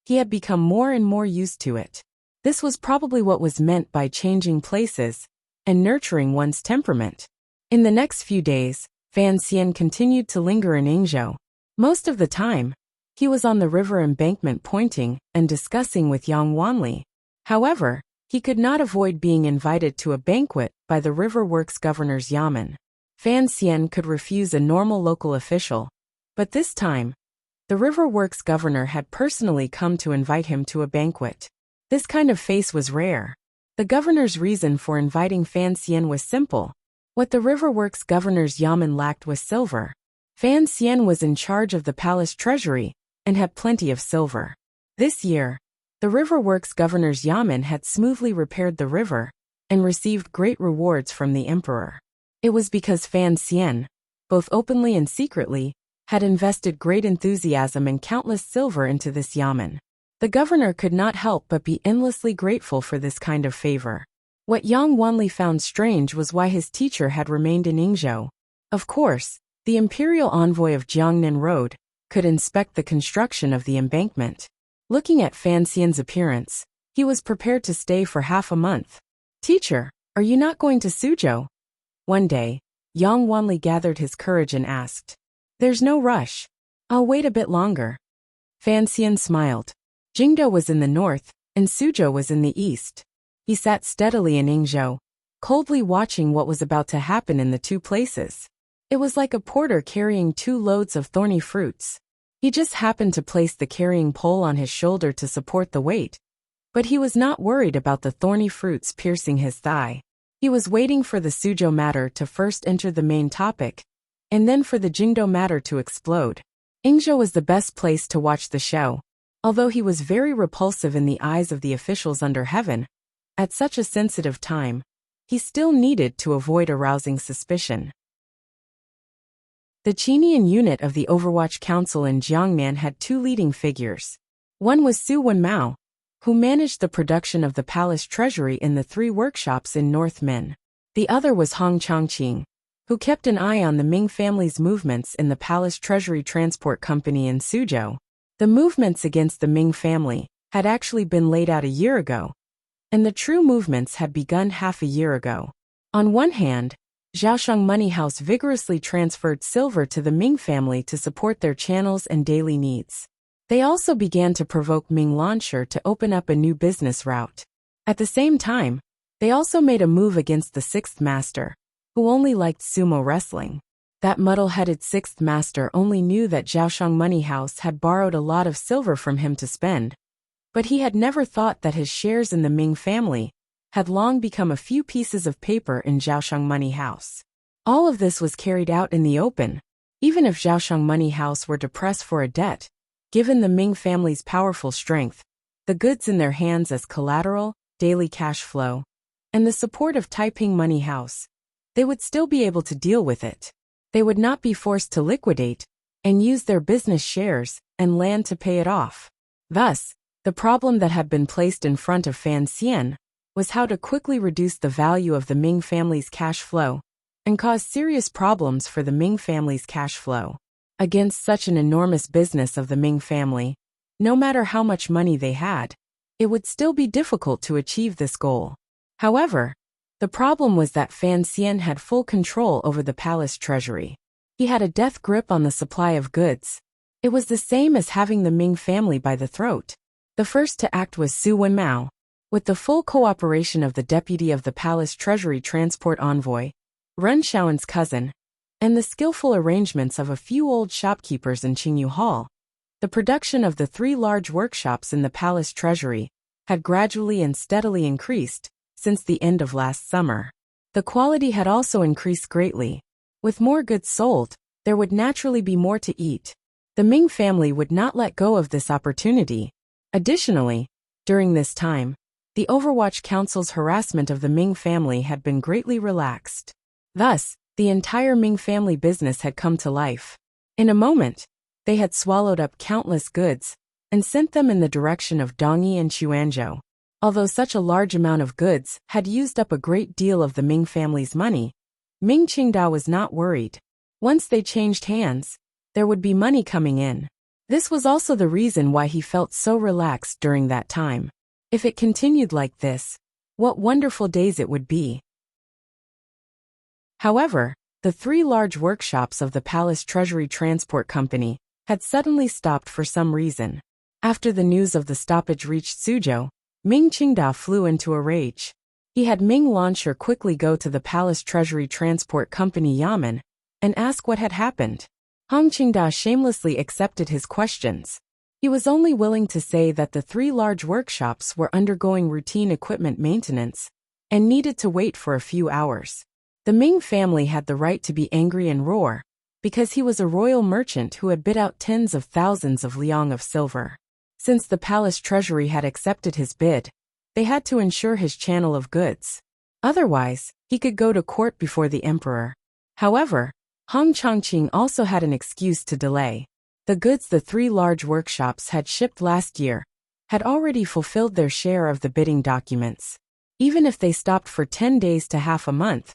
he had become more and more used to it. This was probably what was meant by changing places and nurturing one's temperament. In the next few days, Fan Xian continued to linger in Yingzhou. Most of the time, he was on the river embankment pointing and discussing with Yang Wanli. However, he could not avoid being invited to a banquet by the River Works Governor's Yamen. Fan Xian could refuse a normal local official, but this time, the River Works Governor had personally come to invite him to a banquet. This kind of face was rare. The governor's reason for inviting Fan Xian was simple. What the River Works Governor's Yamen lacked was silver. Fan Xian was in charge of the palace treasury and had plenty of silver. This year, the River Works Governor's Yamen had smoothly repaired the river and received great rewards from the emperor. It was because Fan Xian, both openly and secretly, had invested great enthusiasm and countless silver into this yamen. The governor could not help but be endlessly grateful for this kind of favor. What Yang Wanli found strange was why his teacher had remained in Yingzhou. Of course, the imperial envoy of Jiangnan Road could inspect the construction of the embankment. Looking at Fan Xian's appearance, he was prepared to stay for half a month. Teacher, are you not going to Suzhou? One day, Yang Wanli gathered his courage and asked. There's no rush. I'll wait a bit longer. Fan Xian smiled. Jingdou was in the north, and Suzhou was in the east. He sat steadily in Yingzhou, coldly watching what was about to happen in the two places. It was like a porter carrying 2 loads of thorny fruits. He just happened to place the carrying pole on his shoulder to support the weight, but he was not worried about the thorny fruits piercing his thigh. He was waiting for the Suzhou matter to first enter the main topic, and then for the Jingdou matter to explode. Yingzhou was the best place to watch the show. Although he was very repulsive in the eyes of the officials under heaven, at such a sensitive time, he still needed to avoid arousing suspicion. The Qinian unit of the Overwatch Council in Jiangnan had 2 leading figures. One was Su Wenmao, who managed the production of the palace treasury in the 3 workshops in North Min. The other was Hong Chongqing, who kept an eye on the Ming family's movements in the palace treasury transport company in Suzhou. The movements against the Ming family had actually been laid out a year ago, and the true movements had begun half a year ago. On one hand, Zhaoshang Money House vigorously transferred silver to the Ming family to support their channels and daily needs. They also began to provoke Ming Launcher to open up a new business route. At the same time, they also made a move against the 6th master, who only liked sumo wrestling. That muddle-headed 6th master only knew that Zhaoshang Money House had borrowed a lot of silver from him to spend, but he had never thought that his shares in the Ming family had long become a few pieces of paper in Zhaoshang Money House. All of this was carried out in the open. Even if Zhaoshang Money House were to press for a debt, given the Ming family's powerful strength, the goods in their hands as collateral, daily cash flow, and the support of Taiping Money House, they would still be able to deal with it. They would not be forced to liquidate and use their business shares and land to pay it off. Thus, the problem that had been placed in front of Fan Xian was how to quickly reduce the value of the Ming family's cash flow and cause serious problems for the Ming family's cash flow. Against such an enormous business of the Ming family, no matter how much money they had, it would still be difficult to achieve this goal. However, the problem was that Fan Xian had full control over the palace treasury. He had a death grip on the supply of goods. It was the same as having the Ming family by the throat. The first to act was Su Wenmao. With the full cooperation of the deputy of the palace treasury transport envoy, Ren Xiaoen's cousin, and the skillful arrangements of a few old shopkeepers in Qingyu Hall, the production of the 3 large workshops in the palace treasury had gradually and steadily increased since the end of last summer. The quality had also increased greatly. With more goods sold, there would naturally be more to eat. The Ming family would not let go of this opportunity. Additionally, during this time, the Overwatch Council's harassment of the Ming family had been greatly relaxed. Thus, the entire Ming family business had come to life. In a moment, they had swallowed up countless goods and sent them in the direction of Dongyi and Quanzhou. Although such a large amount of goods had used up a great deal of the Ming family's money, Ming Qingda was not worried. Once they changed hands, there would be money coming in. This was also the reason why he felt so relaxed during that time. If it continued like this, what wonderful days it would be. However, the 3 large workshops of the Palace Treasury Transport Company had suddenly stopped for some reason. After the news of the stoppage reached Suzhou, Ming Qingda flew into a rage. He had Ming Launcher quickly go to the Palace Treasury Transport Company Yamen and ask what had happened. Hong Qingda shamelessly accepted his questions. He was only willing to say that the 3 large workshops were undergoing routine equipment maintenance and needed to wait for a few hours. The Ming family had the right to be angry and roar, because he was a royal merchant who had bid out tens of thousands of liang of silver. Since the palace treasury had accepted his bid, they had to ensure his channel of goods. Otherwise, he could go to court before the emperor. However, Hong Chongqing also had an excuse to delay. The goods the 3 large workshops had shipped last year had already fulfilled their share of the bidding documents. Even if they stopped for 10 days to half a month,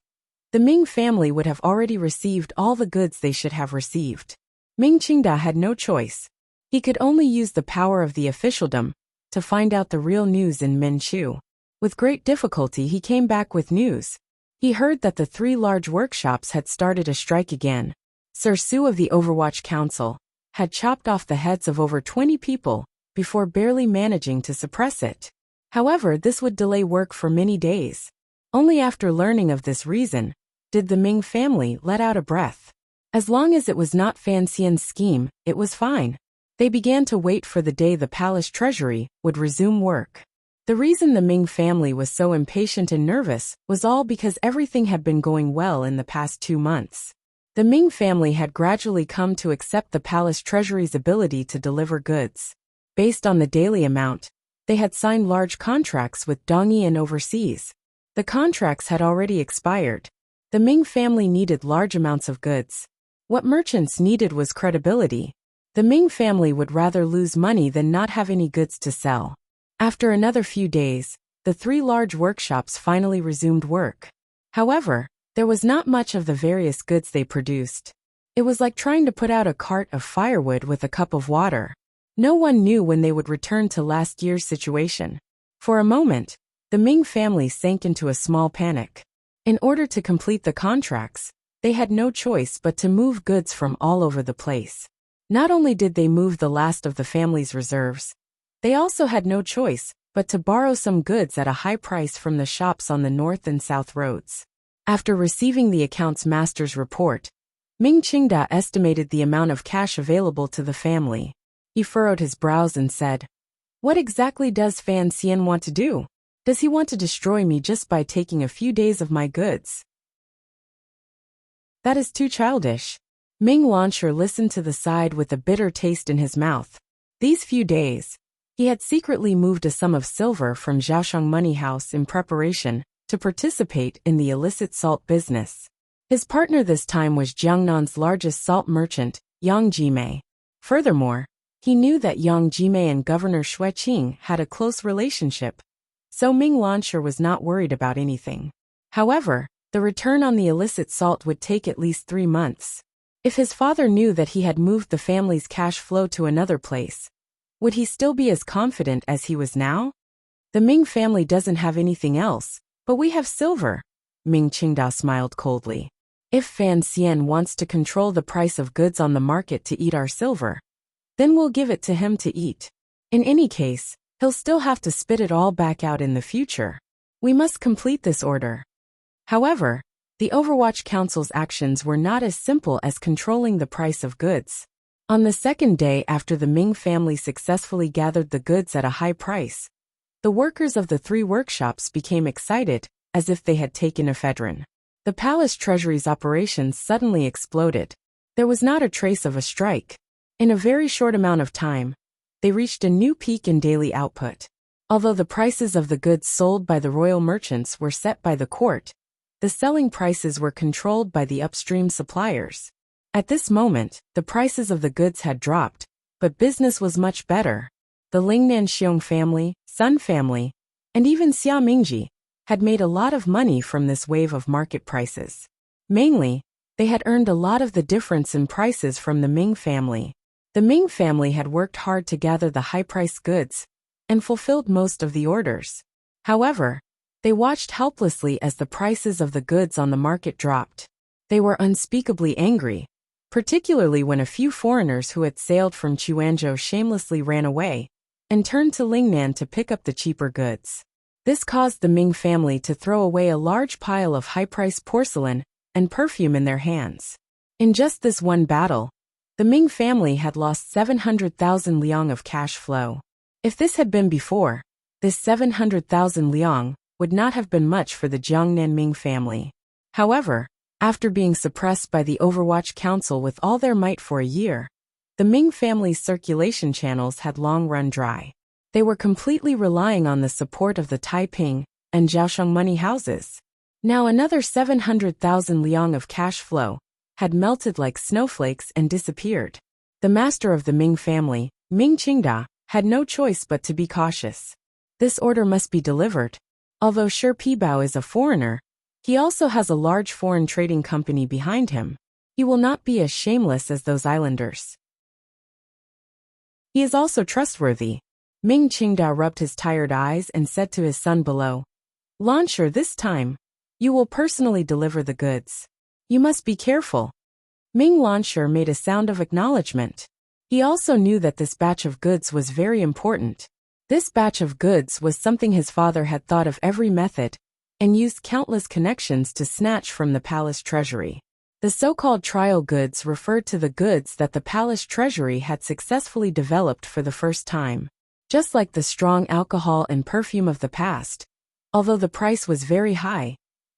the Ming family would have already received all the goods they should have received. Ming Qingda had no choice. He could only use the power of the officialdom to find out the real news in Minchu. With great difficulty he came back with news. He heard that the 3 large workshops had started a strike again. Sir Su of the Overwatch Council had chopped off the heads of over 20 people before barely managing to suppress it. However, this would delay work for many days. Only after learning of this reason did the Ming family let out a breath. As long as it was not Fan Xian's scheme, it was fine. They began to wait for the day the palace treasury would resume work. The reason the Ming family was so impatient and nervous was all because everything had been going well in the past 2 months. The Ming family had gradually come to accept the palace treasury's ability to deliver goods. Based on the daily amount, they had signed large contracts with Dongyi and overseas. The contracts had already expired. The Ming family needed large amounts of goods. What merchants needed was credibility. The Ming family would rather lose money than not have any goods to sell. After another few days, the 3 large workshops finally resumed work. However, there was not much of the various goods they produced. It was like trying to put out a cart of firewood with a cup of water. No one knew when they would return to last year's situation. For a moment, the Ming family sank into a small panic. In order to complete the contracts, they had no choice but to move goods from all over the place. Not only did they move the last of the family's reserves, they also had no choice but to borrow some goods at a high price from the shops on the north and south roads. After receiving the accounts master's report, Ming Qingda estimated the amount of cash available to the family. He furrowed his brows and said, "What exactly does Fan Xian want to do? Does he want to destroy me just by taking a few days of my goods? That is too childish." Ming Launcher listened to the side with a bitter taste in his mouth. These few days, he had secretly moved a sum of silver from Zhaoshang Money House in preparation to participate in the illicit salt business. His partner this time was Jiangnan's largest salt merchant, Yang Jimei. Furthermore, He knew that Yang Jimei and Governor Xueqing had a close relationship, so Ming Lansher was not worried about anything. However, the return on the illicit salt would take at least 3 months. If his father knew that he had moved the family's cash flow to another place, would he still be as confident as he was now? The Ming family doesn't have anything else, but we have silver. Ming Qingda smiled coldly. If Fan Xian wants to control the price of goods on the market to eat our silver, then we'll give it to him to eat. In any case, he'll still have to spit it all back out in the future. We must complete this order. However, the Overwatch Council's actions were not as simple as controlling the price of goods. On the second day after the Ming family successfully gathered the goods at a high price, the workers of the 3 workshops became excited, as if they had taken ephedrine. The palace treasury's operations suddenly exploded. There was not a trace of a strike. In a very short amount of time, they reached a new peak in daily output. Although the prices of the goods sold by the royal merchants were set by the court, the selling prices were controlled by the upstream suppliers. At this moment, the prices of the goods had dropped, but business was much better. The Lingnan Xiong family, Sun family, and even Xia Mingji had made a lot of money from this wave of market prices. Mainly, they had earned a lot of the difference in prices from the Ming family. The Ming family had worked hard to gather the high-priced goods and fulfilled most of the orders. However, they watched helplessly as the prices of the goods on the market dropped. They were unspeakably angry, particularly when a few foreigners who had sailed from Chuanzhou shamelessly ran away and turned to Lingnan to pick up the cheaper goods. This caused the Ming family to throw away a large pile of high-priced porcelain and perfume in their hands. In just this one battle, the Ming family had lost 700,000 liang of cash flow. If this had been before, this 700,000 liang would not have been much for the Jiangnan Ming family. However, after being suppressed by the Overwatch Council with all their might for a year, the Ming family's circulation channels had long run dry. They were completely relying on the support of the Taiping and Jiaosheng money houses. Now another 700,000 liang of cash flow had melted like snowflakes and disappeared. The master of the Ming family, Ming Qingda, had no choice but to be cautious. This order must be delivered. Although Shi Pibao is a foreigner, he also has a large foreign trading company behind him. He will not be as shameless as those islanders. He is also trustworthy. Ming Qingda rubbed his tired eyes and said to his son below, "Lansher, this time, you will personally deliver the goods. You must be careful." Ming Lansher made a sound of acknowledgement. He also knew that this batch of goods was very important. This batch of goods was something his father had thought of every method and used countless connections to snatch from the palace treasury. The so-called trial goods referred to the goods that the palace treasury had successfully developed for the first time. Just like the strong alcohol and perfume of the past, although the price was very high,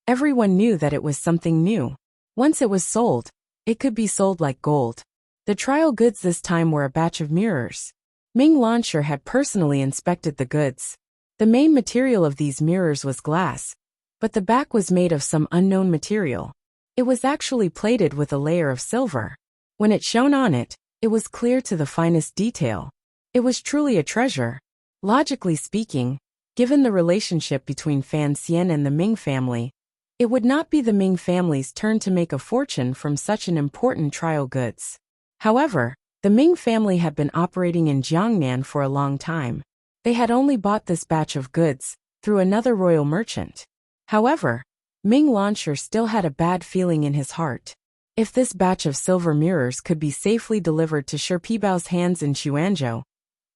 everyone knew that it was something new. Once it was sold, it could be sold like gold. The trial goods this time were a batch of mirrors. Ming Lansher had personally inspected the goods. The main material of these mirrors was glass, but the back was made of some unknown material. It was actually plated with a layer of silver. When it shone on it, it was clear to the finest detail. It was truly a treasure. Logically speaking, given the relationship between Fan Xian and the Ming family, it would not be the Ming family's turn to make a fortune from such an important trial goods. However, the Ming family had been operating in Jiangnan for a long time. They had only bought this batch of goods through another royal merchant. However, Ming Lansher still had a bad feeling in his heart. If this batch of silver mirrors could be safely delivered to Shi Pibao's hands in Chuanzhou,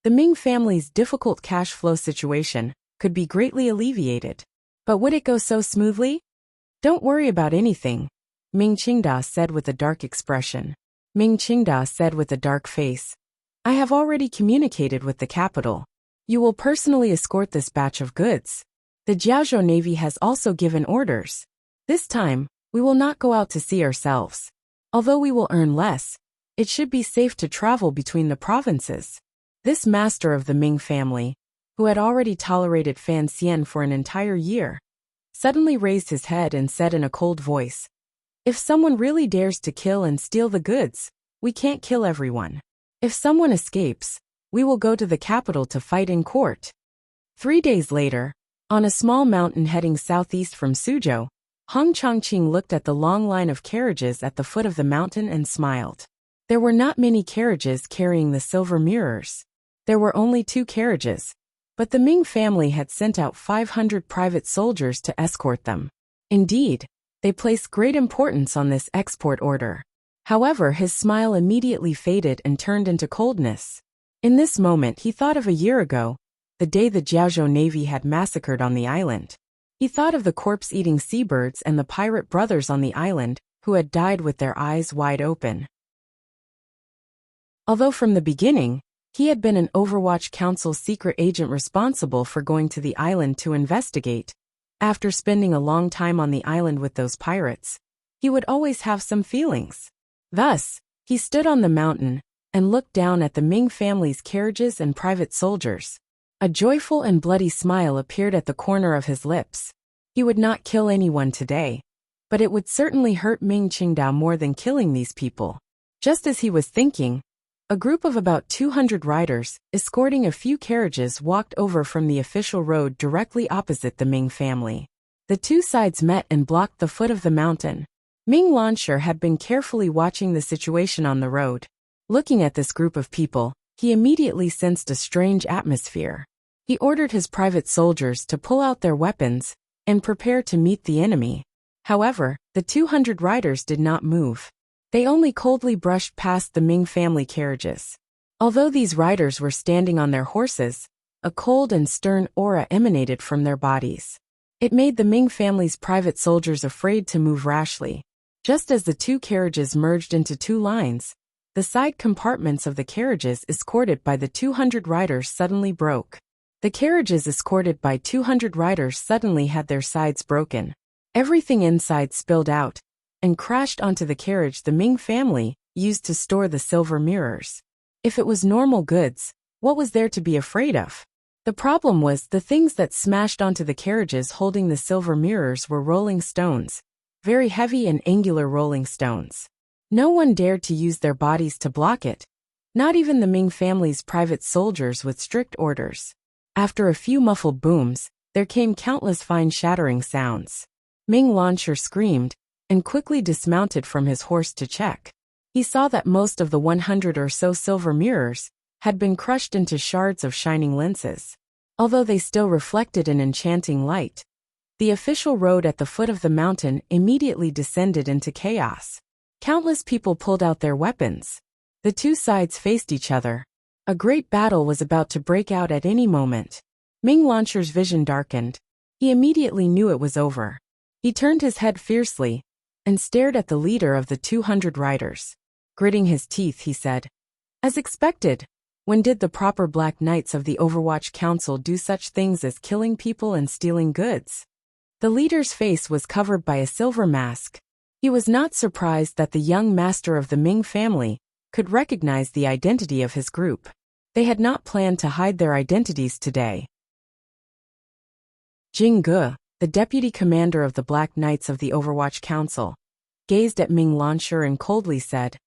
the Ming family's difficult cash flow situation could be greatly alleviated. But would it go so smoothly? "Don't worry about anything," Ming Qingda said with a dark expression. Ming Qingda said with a dark face, "I have already communicated with the capital. You will personally escort this batch of goods. The Jiaozhou Navy has also given orders. This time, we will not go out to sea ourselves. Although we will earn less, it should be safe to travel between the provinces." This master of the Ming family, who had already tolerated Fan Xian for an entire year, suddenly raised his head and said in a cold voice, "If someone really dares to kill and steal the goods, we can't kill everyone. If someone escapes, we will go to the capital to fight in court. 3 days later, on a small mountain heading southeast from Suzhou, Hong Chongqing looked at the long line of carriages at the foot of the mountain and smiled. There were not many carriages carrying the silver mirrors. There were only 2 carriages, but the Ming family had sent out 500 private soldiers to escort them. Indeed, they placed great importance on this export order. However, his smile immediately faded and turned into coldness. In this moment he thought of a year ago, the day the Jiaozhou Navy had massacred on the island. He thought of the corpse-eating seabirds and the pirate brothers on the island, who had died with their eyes wide open. Although from the beginning, he had been an Overwatch Council secret agent responsible for going to the island to investigate, after spending a long time on the island with those pirates, he would always have some feelings. Thus, he stood on the mountain and looked down at the Ming family's carriages and private soldiers. A joyful and bloody smile appeared at the corner of his lips. He would not kill anyone today, but it would certainly hurt Ming Qingdao more than killing these people. Just as he was thinking, a group of about 200 riders, escorting a few carriages, walked over from the official road directly opposite the Ming family. The 2 sides met and blocked the foot of the mountain. Ming Lansher had been carefully watching the situation on the road. Looking at this group of people, he immediately sensed a strange atmosphere. He ordered his private soldiers to pull out their weapons and prepare to meet the enemy. However, the 200 riders did not move. They only coldly brushed past the Ming family carriages. Although these riders were standing on their horses, a cold and stern aura emanated from their bodies. It made the Ming family's private soldiers afraid to move rashly. Just as the 2 carriages merged into 2 lines, the side compartments of the carriages escorted by the 200 riders suddenly broke. The carriages escorted by 200 riders suddenly had their sides broken. Everything inside spilled out and crashed onto the carriage the Ming family used to store the silver mirrors. If it was normal goods, what was there to be afraid of? The problem was the things that smashed onto the carriages holding the silver mirrors were rolling stones, very heavy and angular rolling stones. No one dared to use their bodies to block it, not even the Ming family's private soldiers with strict orders. After a few muffled booms, there came countless fine shattering sounds. Ming Lansher screamed and quickly dismounted from his horse to check. He saw that most of the 100 or so silver mirrors had been crushed into shards of shining lenses. Although they still reflected an enchanting light, the official road at the foot of the mountain immediately descended into chaos. Countless people pulled out their weapons. The 2 sides faced each other. A great battle was about to break out at any moment. Ming Lansher's vision darkened. He immediately knew it was over. He turned his head fiercely and stared at the leader of the 200 riders. Gritting his teeth, he said, "As expected, when did the proper Black Knights of the Overwatch Council do such things as killing people and stealing goods?" The leader's face was covered by a silver mask. He was not surprised that the young master of the Ming family could recognize the identity of his group. They had not planned to hide their identities today. Jing Ge, the deputy commander of the Black Knights of the Overwatch Council, gazed at Ming Lansher and coldly said,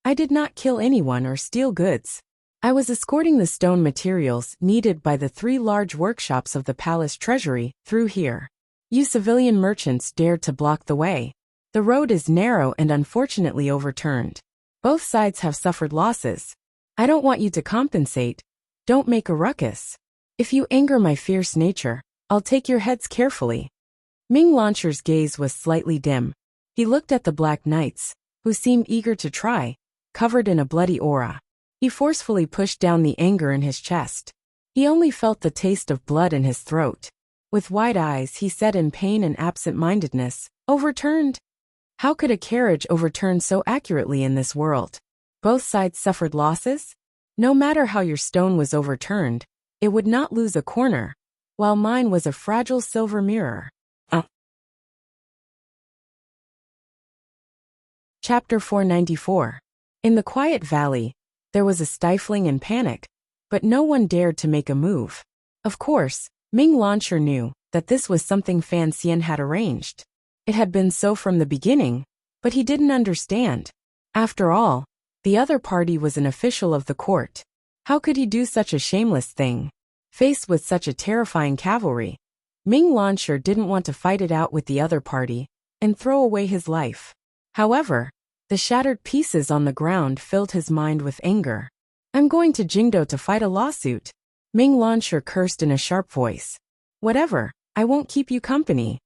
"I did not kill anyone or steal goods. I was escorting the stone materials needed by the 3 large workshops of the palace treasury through here. You civilian merchants dared to block the way. The road is narrow and unfortunately overturned. Both sides have suffered losses. I don't want you to compensate. Don't make a ruckus. If you anger my fierce nature, I'll take your heads carefully." Ming Lansher's gaze was slightly dim. He looked at the Black Knights, who seemed eager to try, covered in a bloody aura. He forcefully pushed down the anger in his chest. He only felt the taste of blood in his throat. With wide eyes he said in pain and absent-mindedness, "Overturned? How could a carriage overturn so accurately in this world? Both sides suffered losses? No matter how your stone was overturned, it would not lose a corner, while mine was a fragile silver mirror." Chapter 494. In the quiet valley, there was a stifling and panic, but no one dared to make a move. Of course, Ming Lansher knew that this was something Fan Xian had arranged. It had been so from the beginning, but he didn't understand. After all, The other party was an official of the court. How could he do such a shameless thing? Faced with such a terrifying cavalry, Ming Lansher didn't want to fight it out with the other party and throw away his life. However, the shattered pieces on the ground filled his mind with anger. I'm going to Jingdo to fight a lawsuit. Ming Lansher cursed in a sharp voice. Whatever, I won't keep you company.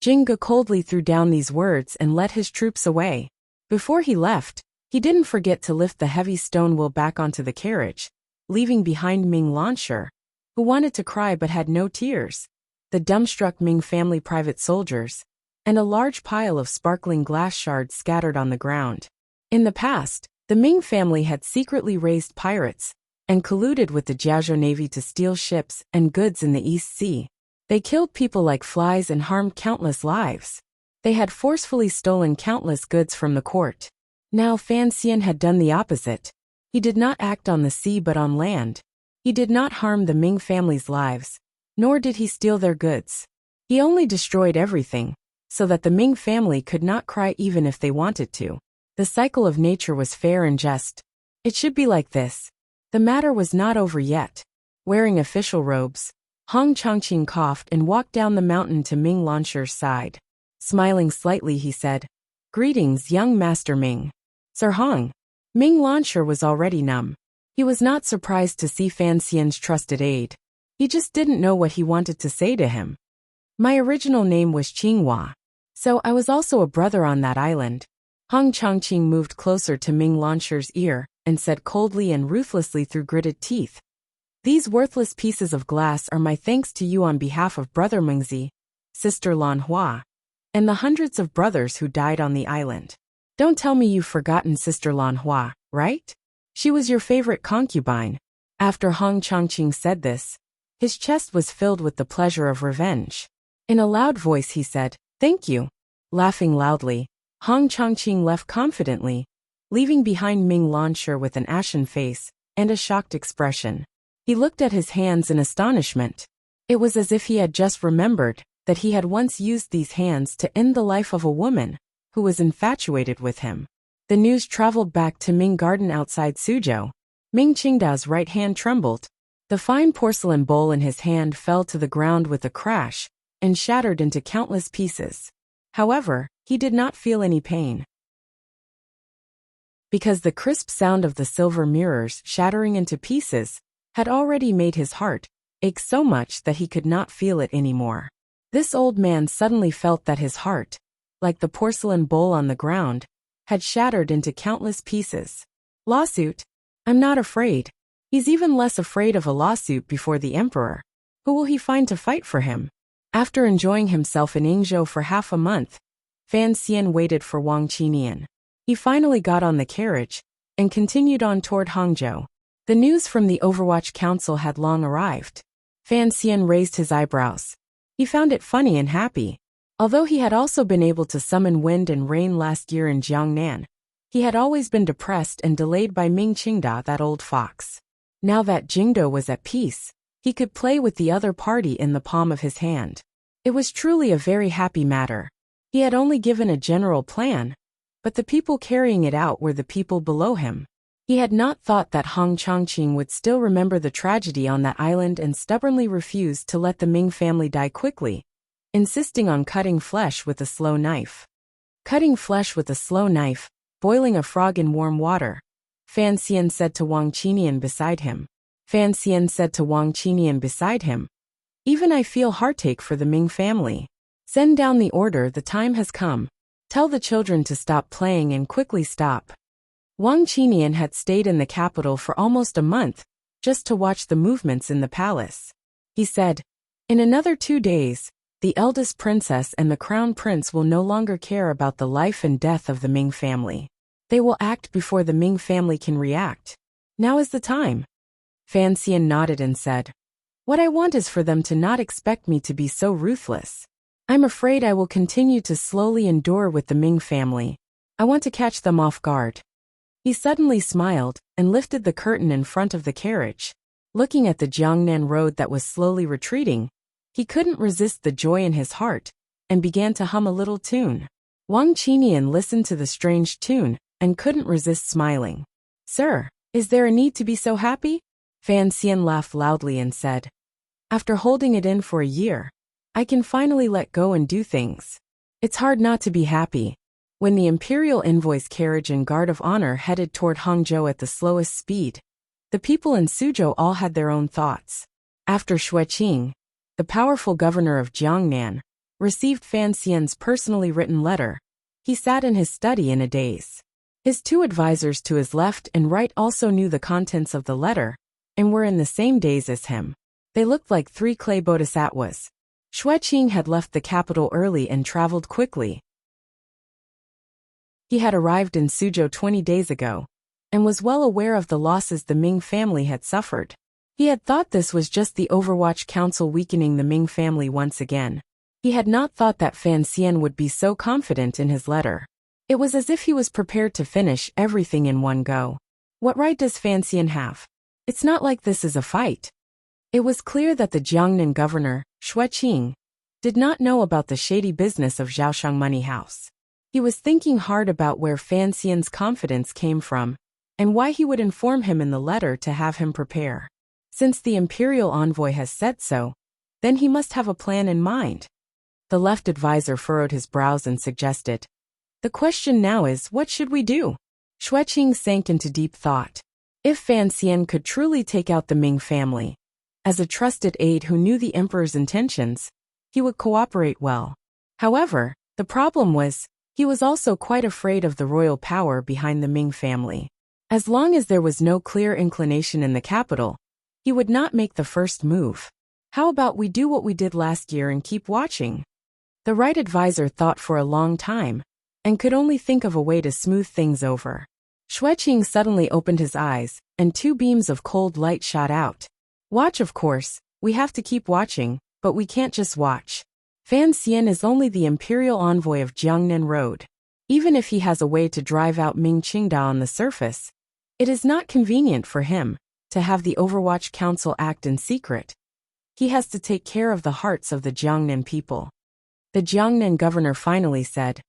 Jingge coldly threw down these words and led his troops away. Before he left, he didn't forget to lift the heavy stone wheel back onto the carriage, leaving behind Ming Lansher, who wanted to cry but had no tears, the dumbstruck Ming family private soldiers, and a large pile of sparkling glass shards scattered on the ground. In the past, the Ming family had secretly raised pirates and colluded with the Jiazhou Navy to steal ships and goods in the East Sea. They killed people like flies and harmed countless lives. They had forcefully stolen countless goods from the court. Now Fan Xian had done the opposite. He did not act on the sea but on land. He did not harm the Ming family's lives, nor did he steal their goods. He only destroyed everything, so that the Ming family could not cry even if they wanted to. The cycle of nature was fair and just. It should be like this. The matter was not over yet. Wearing official robes, Hong Chongqing coughed and walked down the mountain to Ming Lansher's side. Smiling slightly, he said, "Greetings, young Master Ming." "Sir Hong." Ming Lansher was already numb. He was not surprised to see Fan Xian's trusted aide. He just didn't know what he wanted to say to him. "My original name was Qinghua. So I was also a brother on that island." Hong Chongqing moved closer to Ming Lansher's ear and said coldly and ruthlessly through gritted teeth, "These worthless pieces of glass are my thanks to you on behalf of Brother Mengzi, Sister Lan Hua, and the hundreds of brothers who died on the island. Don't tell me you've forgotten Sister Lan Hua, right? She was your favorite concubine." After Hong Chongqing said this, his chest was filled with the pleasure of revenge. In a loud voice he said, "Thank you." Laughing loudly, Hong Chongqing left confidently, leaving behind Ming Lansher with an ashen face and a shocked expression. He looked at his hands in astonishment. It was as if he had just remembered that he had once used these hands to end the life of a woman who was infatuated with him. The news traveled back to Ming Garden outside Suzhou. Ming Qingda's right hand trembled. The fine porcelain bowl in his hand fell to the ground with a crash and shattered into countless pieces. However, he did not feel any pain, because the crisp sound of the silver mirrors shattering into pieces had already made his heart ache so much that he could not feel it anymore. This old man suddenly felt that his heart, like the porcelain bowl on the ground, had shattered into countless pieces. Lawsuit? I'm not afraid. He's even less afraid of a lawsuit before the emperor. Who will he find to fight for him? After enjoying himself in Yingzhou for half a month, Fan Xian waited for Wang Qinian. He finally got on the carriage and continued on toward Hangzhou. The news from the Overwatch Council had long arrived. Fan Xian raised his eyebrows. He found it funny and happy. Although he had also been able to summon wind and rain last year in Jiangnan, he had always been depressed and delayed by Ming Qingda, that old fox. Now that Jingdo was at peace, he could play with the other party in the palm of his hand. It was truly a very happy matter. He had only given a general plan, but the people carrying it out were the people below him. He had not thought that Hong Chongqing would still remember the tragedy on that island and stubbornly refused to let the Ming family die quickly, insisting on cutting flesh with a slow knife. Cutting flesh with a slow knife, boiling a frog in warm water, Fan Xian said to Wang Qinian beside him. Fan Xian said to Wang Qinian beside him, "Even I feel heartache for the Ming family. Send down the order, the time has come. Tell the children to stop playing and quickly stop." Wang Qinian had stayed in the capital for almost a month, just to watch the movements in the palace. He said, "In another 2 days, the eldest princess and the crown prince will no longer care about the life and death of the Ming family. They will act before the Ming family can react. Now is the time." Fan Xian nodded and said, "What I want is for them to not expect me to be so ruthless. I'm afraid I will continue to slowly endure with the Ming family. I want to catch them off guard." He suddenly smiled and lifted the curtain in front of the carriage. Looking at the Jiangnan road that was slowly retreating, he couldn't resist the joy in his heart and began to hum a little tune. Wang Qinian listened to the strange tune and couldn't resist smiling. Sir, is there a need to be so happy? Fan Xian laughed loudly and said, after holding it in for a year, I can finally let go and do things. It's hard not to be happy. When the imperial envoy's carriage and guard of honor headed toward Hangzhou at the slowest speed, the people in Suzhou all had their own thoughts. After Xueqing, the powerful governor of Jiangnan, received Fan Xian's personally written letter, he sat in his study in a daze. His two advisors to his left and right also knew the contents of the letter, and were in the same daze as him. They looked like three clay bodhisattvas. Xueqing had left the capital early and traveled quickly. He had arrived in Suzhou 20 days ago, and was well aware of the losses the Ming family had suffered. He had thought this was just the Overwatch Council weakening the Ming family once again. He had not thought that Fan Xian would be so confident in his letter. It was as if he was prepared to finish everything in one go. What right does Fan Xian have? It's not like this is a fight. It was clear that the Jiangnan governor, Xueqing, did not know about the shady business of Zhaoshang Money House. He was thinking hard about where Fan Xian's confidence came from, and why he would inform him in the letter to have him prepare. Since the imperial envoy has said so, then he must have a plan in mind. The left advisor furrowed his brows and suggested, the question now is, what should we do? Xueqing sank into deep thought. If Fan Xian could truly take out the Ming family, as a trusted aide who knew the emperor's intentions, he would cooperate well. However, the problem was, he was also quite afraid of the royal power behind the Ming family. As long as there was no clear inclination in the capital, he would not make the first move. How about we do what we did last year and keep watching? The right advisor thought for a long time, and could only think of a way to smooth things over. Xueqing suddenly opened his eyes, and two beams of cold light shot out. Watch, of course, we have to keep watching, but we can't just watch. Fan Xian is only the imperial envoy of Jiangnan Road. Even if he has a way to drive out Ming Qingda on the surface, it is not convenient for him to have the Overwatch Council act in secret. He has to take care of the hearts of the Jiangnan people. The Jiangnan governor finally said,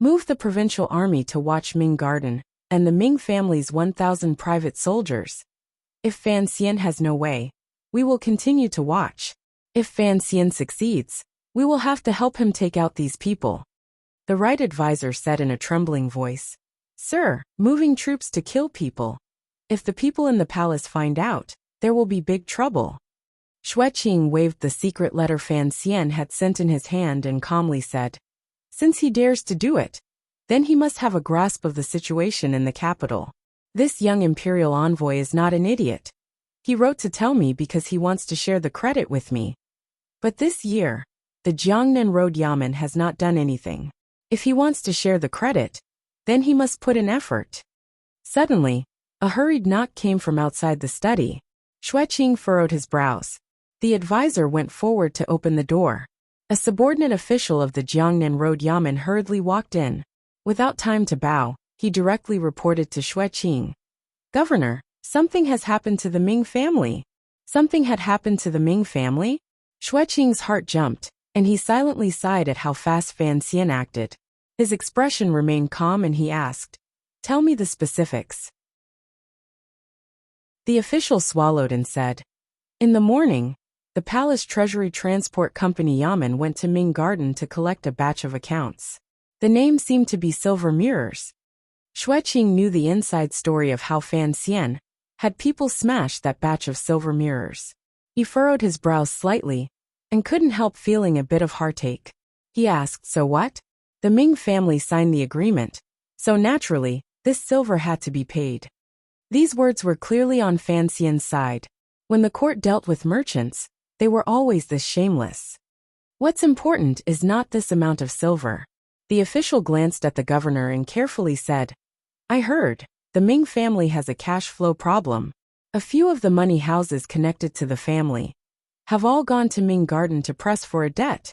move the provincial army to watch Ming Garden, and the Ming family's 1,000 private soldiers. If Fan Xian has no way, we will continue to watch. If Fan Xian succeeds, we will have to help him take out these people. The right advisor said in a trembling voice, Sir, moving troops to kill people. If the people in the palace find out, there will be big trouble. Xueqing waved the secret letter Fan Xian had sent in his hand and calmly said, since he dares to do it, then he must have a grasp of the situation in the capital. This young imperial envoy is not an idiot. He wrote to tell me because he wants to share the credit with me. But this year, the Jiangnan Road Yamen has not done anything. If he wants to share the credit, then he must put in effort. Suddenly, a hurried knock came from outside the study. Xueqing furrowed his brows. The advisor went forward to open the door. A subordinate official of the Jiangnan Road Yamen hurriedly walked in. Without time to bow, he directly reported to Xueqing. Governor, something has happened to the Ming family. Something had happened to the Ming family? Xueqing's heart jumped, and he silently sighed at how fast Fan Xian acted. His expression remained calm and he asked, tell me the specifics. The official swallowed and said, in the morning, the Palace Treasury Transport Company Yamen went to Ming Garden to collect a batch of accounts. The name seemed to be Silver Mirrors. Xueqing knew the inside story of how Fan Xian had people smash that batch of silver mirrors. He furrowed his brows slightly, and couldn't help feeling a bit of heartache. He asked, so what? The Ming family signed the agreement, so naturally, this silver had to be paid. These words were clearly on Fan Xian's side. When the court dealt with merchants, they were always this shameless. What's important is not this amount of silver. The official glanced at the governor and carefully said, I heard, the Ming family has a cash flow problem. A few of the money houses connected to the family have all gone to Ming Garden to press for a debt.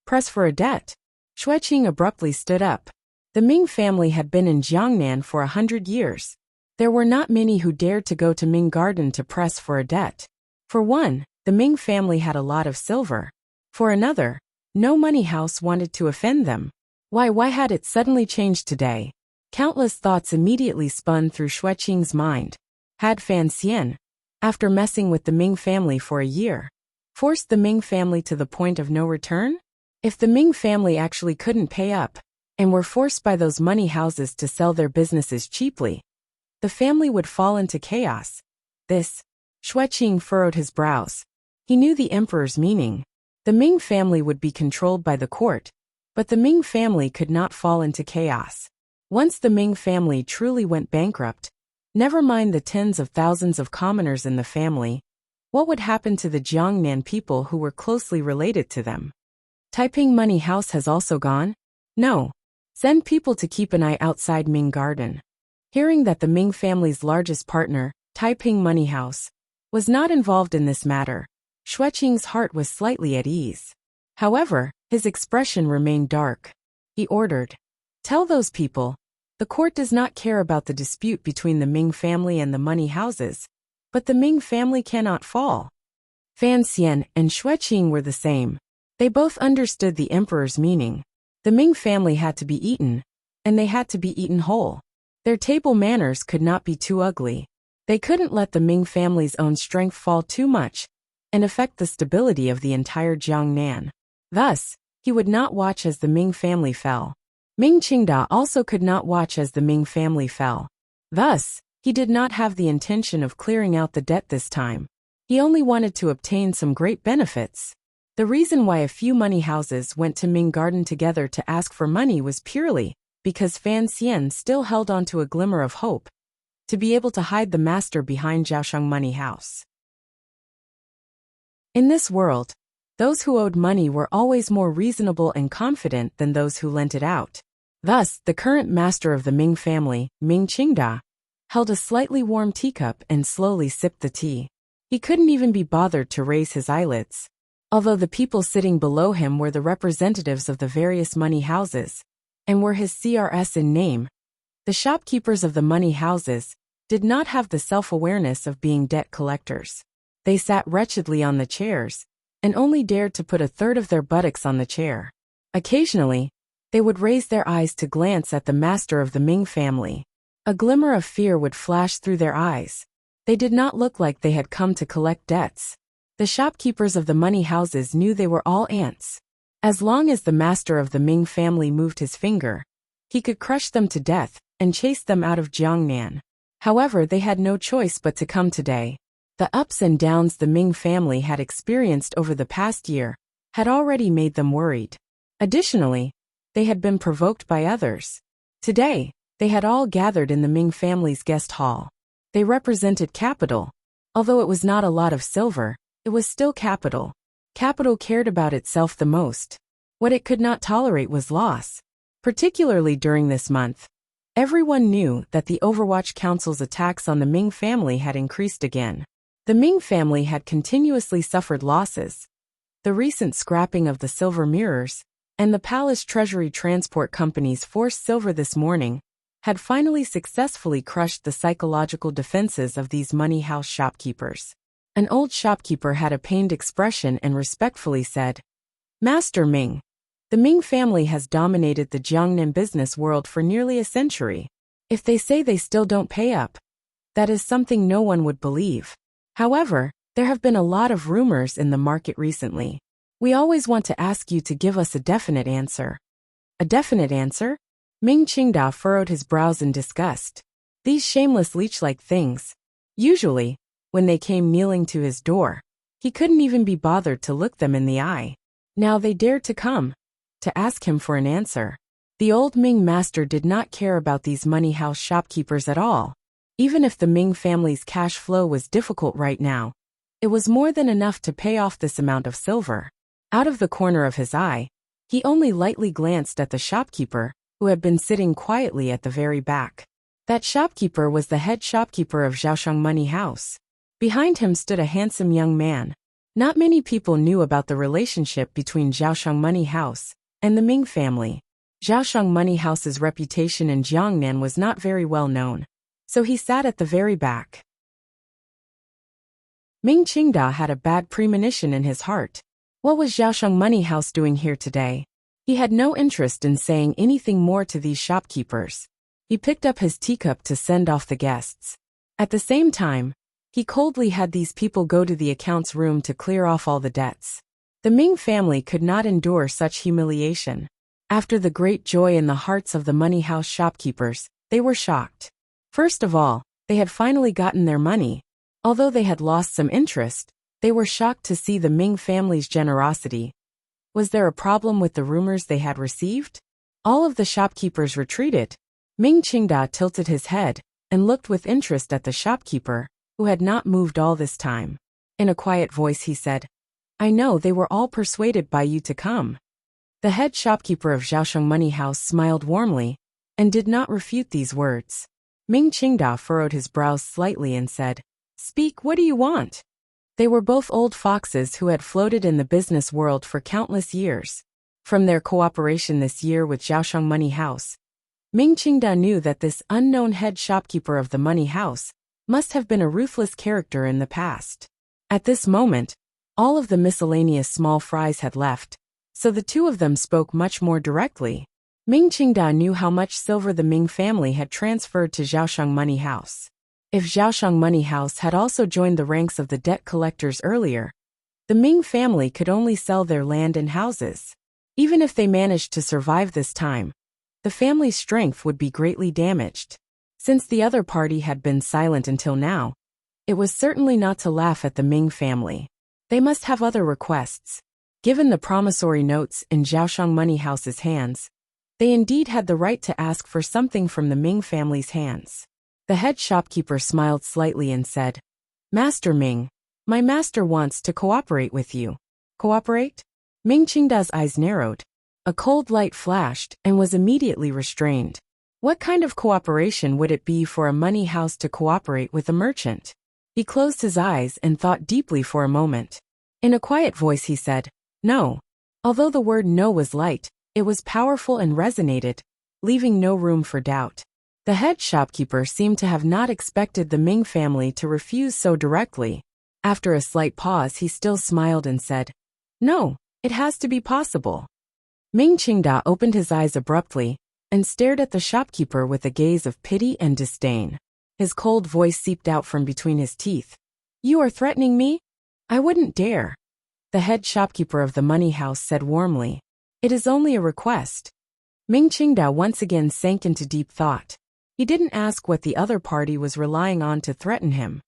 Press for a debt? Xueqing abruptly stood up. The Ming family had been in Jiangnan for 100 years. There were not many who dared to go to Ming Garden to press for a debt. For one, the Ming family had a lot of silver. For another, no money house wanted to offend them. Why had it suddenly changed today? Countless thoughts immediately spun through Xueqing's mind. Had Fan Xian, after messing with the Ming family for a year, forced the Ming family to the point of no return? If the Ming family actually couldn't pay up, and were forced by those money houses to sell their businesses cheaply, the family would fall into chaos. Xueqing furrowed his brows. He knew the emperor's meaning. The Ming family would be controlled by the court, but the Ming family could not fall into chaos. Once the Ming family truly went bankrupt, never mind the tens of thousands of commoners in the family, what would happen to the Jiangnan people who were closely related to them? Taiping Money House has also gone? No. Send people to keep an eye outside Ming Garden. Hearing that the Ming family's largest partner, Taiping Money House, was not involved in this matter, Xueqing's heart was slightly at ease. However, his expression remained dark. He ordered, "Tell those people, the court does not care about the dispute between the Ming family and the money houses, but the Ming family cannot fall." Fan Xian and Xueqing were the same. They both understood the emperor's meaning. The Ming family had to be eaten, and they had to be eaten whole. Their table manners could not be too ugly. They couldn't let the Ming family's own strength fall too much and affect the stability of the entire Jiangnan. Thus, he would not watch as the Ming family fell. Ming Qingda also could not watch as the Ming family fell. Thus, he did not have the intention of clearing out the debt this time. He only wanted to obtain some great benefits. The reason why a few money houses went to Ming Garden together to ask for money was purely because Fan Xian still held on to a glimmer of hope to be able to hide the master behind Zhaoshang Money House. In this world, those who owed money were always more reasonable and confident than those who lent it out. Thus, the current master of the Ming family, Ming Qingda, held a slightly warm teacup and slowly sipped the tea. He couldn't even be bothered to raise his eyelids. Although the people sitting below him were the representatives of the various money houses, and were his CRS in name, the shopkeepers of the money houses did not have the self-awareness of being debt collectors. They sat wretchedly on the chairs, and only dared to put a third of their buttocks on the chair. Occasionally, they would raise their eyes to glance at the master of the Ming family. A glimmer of fear would flash through their eyes. They did not look like they had come to collect debts. The shopkeepers of the money houses knew they were all ants. As long as the master of the Ming family moved his finger, he could crush them to death and chase them out of Jiangnan. However, they had no choice but to come today. The ups and downs the Ming family had experienced over the past year had already made them worried. Additionally, they had been provoked by others. Today, they had all gathered in the Ming family's guest hall. They represented capital. Although it was not a lot of silver, it was still capital. Capital cared about itself the most. What it could not tolerate was loss. Particularly during this month, everyone knew that the Overwatch Council's attacks on the Ming family had increased again. The Ming family had continuously suffered losses. The recent scrapping of the silver mirrors and the palace treasury transport company's forced silver this morning had finally successfully crushed the psychological defenses of these money house shopkeepers. An old shopkeeper had a pained expression and respectfully said, "Master Ming, the Ming family has dominated the Jiangnan business world for nearly a century. If they say they still don't pay up, that is something no one would believe. However, there have been a lot of rumors in the market recently. We always want to ask you to give us a definite answer." A definite answer? Ming Qingda furrowed his brows in disgust. These shameless leech-like things. Usually, when they came kneeling to his door, he couldn't even be bothered to look them in the eye. Now they dared to come to ask him for an answer. The old Ming master did not care about these money house shopkeepers at all. Even if the Ming family's cash flow was difficult right now, it was more than enough to pay off this amount of silver. Out of the corner of his eye, he only lightly glanced at the shopkeeper, who had been sitting quietly at the very back. That shopkeeper was the head shopkeeper of Zhaoshang Money House. Behind him stood a handsome young man. Not many people knew about the relationship between Zhaoshang Money House and the Ming family. Zhaoshang Money House's reputation in Jiangnan was not very well known, so he sat at the very back. Ming Qingda had a bad premonition in his heart. What was Zhaoshang Money House doing here today? He had no interest in saying anything more to these shopkeepers. He picked up his teacup to send off the guests. At the same time, he coldly had these people go to the accounts room to clear off all the debts. The Ming family could not endure such humiliation. After the great joy in the hearts of the money house shopkeepers, they were shocked. First of all, they had finally gotten their money. Although they had lost some interest, they were shocked to see the Ming family's generosity. Was there a problem with the rumors they had received? All of the shopkeepers retreated. Ming Qingda tilted his head and looked with interest at the shopkeeper, who had not moved all this time. In a quiet voice he said, "I know they were all persuaded by you to come." The head shopkeeper of Zhaosheng Money House smiled warmly and did not refute these words. Ming Qingda furrowed his brows slightly and said, "Speak, what do you want?" They were both old foxes who had floated in the business world for countless years. From their cooperation this year with Zhaosheng Money House, Ming Qingda knew that this unknown head shopkeeper of the money house must have been a ruthless character in the past. At this moment, all of the miscellaneous small fries had left, so the two of them spoke much more directly. Ming Qingda knew how much silver the Ming family had transferred to Zhaosheng Money House. If Zhaosheng Money House had also joined the ranks of the debt collectors earlier, the Ming family could only sell their land and houses. Even if they managed to survive this time, the family's strength would be greatly damaged. Since the other party had been silent until now, it was certainly not to laugh at the Ming family. They must have other requests. Given the promissory notes in Zhaosheng Money House's hands, they indeed had the right to ask for something from the Ming family's hands. The head shopkeeper smiled slightly and said, "Master Ming, my master wants to cooperate with you." "Cooperate?" Ming Qingda's eyes narrowed. A cold light flashed and was immediately restrained. What kind of cooperation would it be for a money house to cooperate with a merchant? He closed his eyes and thought deeply for a moment. In a quiet voice he said, "No." Although the word no was light, it was powerful and resonated, leaving no room for doubt. The head shopkeeper seemed to have not expected the Ming family to refuse so directly. After a slight pause he still smiled and said, "No, it has to be possible." Ming Qingda opened his eyes abruptly and stared at the shopkeeper with a gaze of pity and disdain. His cold voice seeped out from between his teeth. "You are threatening me? I wouldn't dare." The head shopkeeper of the money house said warmly, "It is only a request." Ming Qingda once again sank into deep thought. He didn't ask what the other party was relying on to threaten him.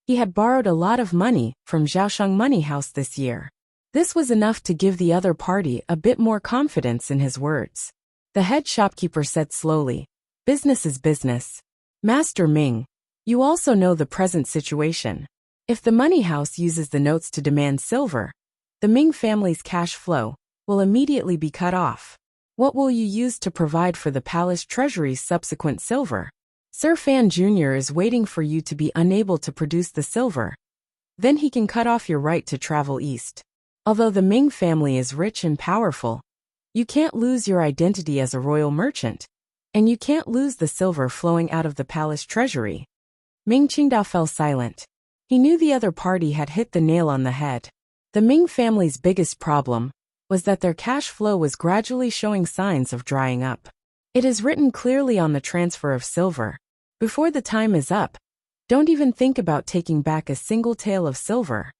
He had borrowed a lot of money from Zhaosheng Money House this year. This was enough to give the other party a bit more confidence in his words. The head shopkeeper said slowly, "Business is business. Master Ming, you also know the present situation. If the money house uses the notes to demand silver, the Ming family's cash flow will immediately be cut off. What will you use to provide for the palace treasury's subsequent silver? Sir Fan Jr. is waiting for you to be unable to produce the silver. Then he can cut off your right to travel east. Although the Ming family is rich and powerful, you can't lose your identity as a royal merchant, and you can't lose the silver flowing out of the palace treasury." Ming Qingda fell silent. He knew the other party had hit the nail on the head. The Ming family's biggest problem was that their cash flow was gradually showing signs of drying up. It is written clearly on the transfer of silver. Before the time is up, don't even think about taking back a single tael of silver.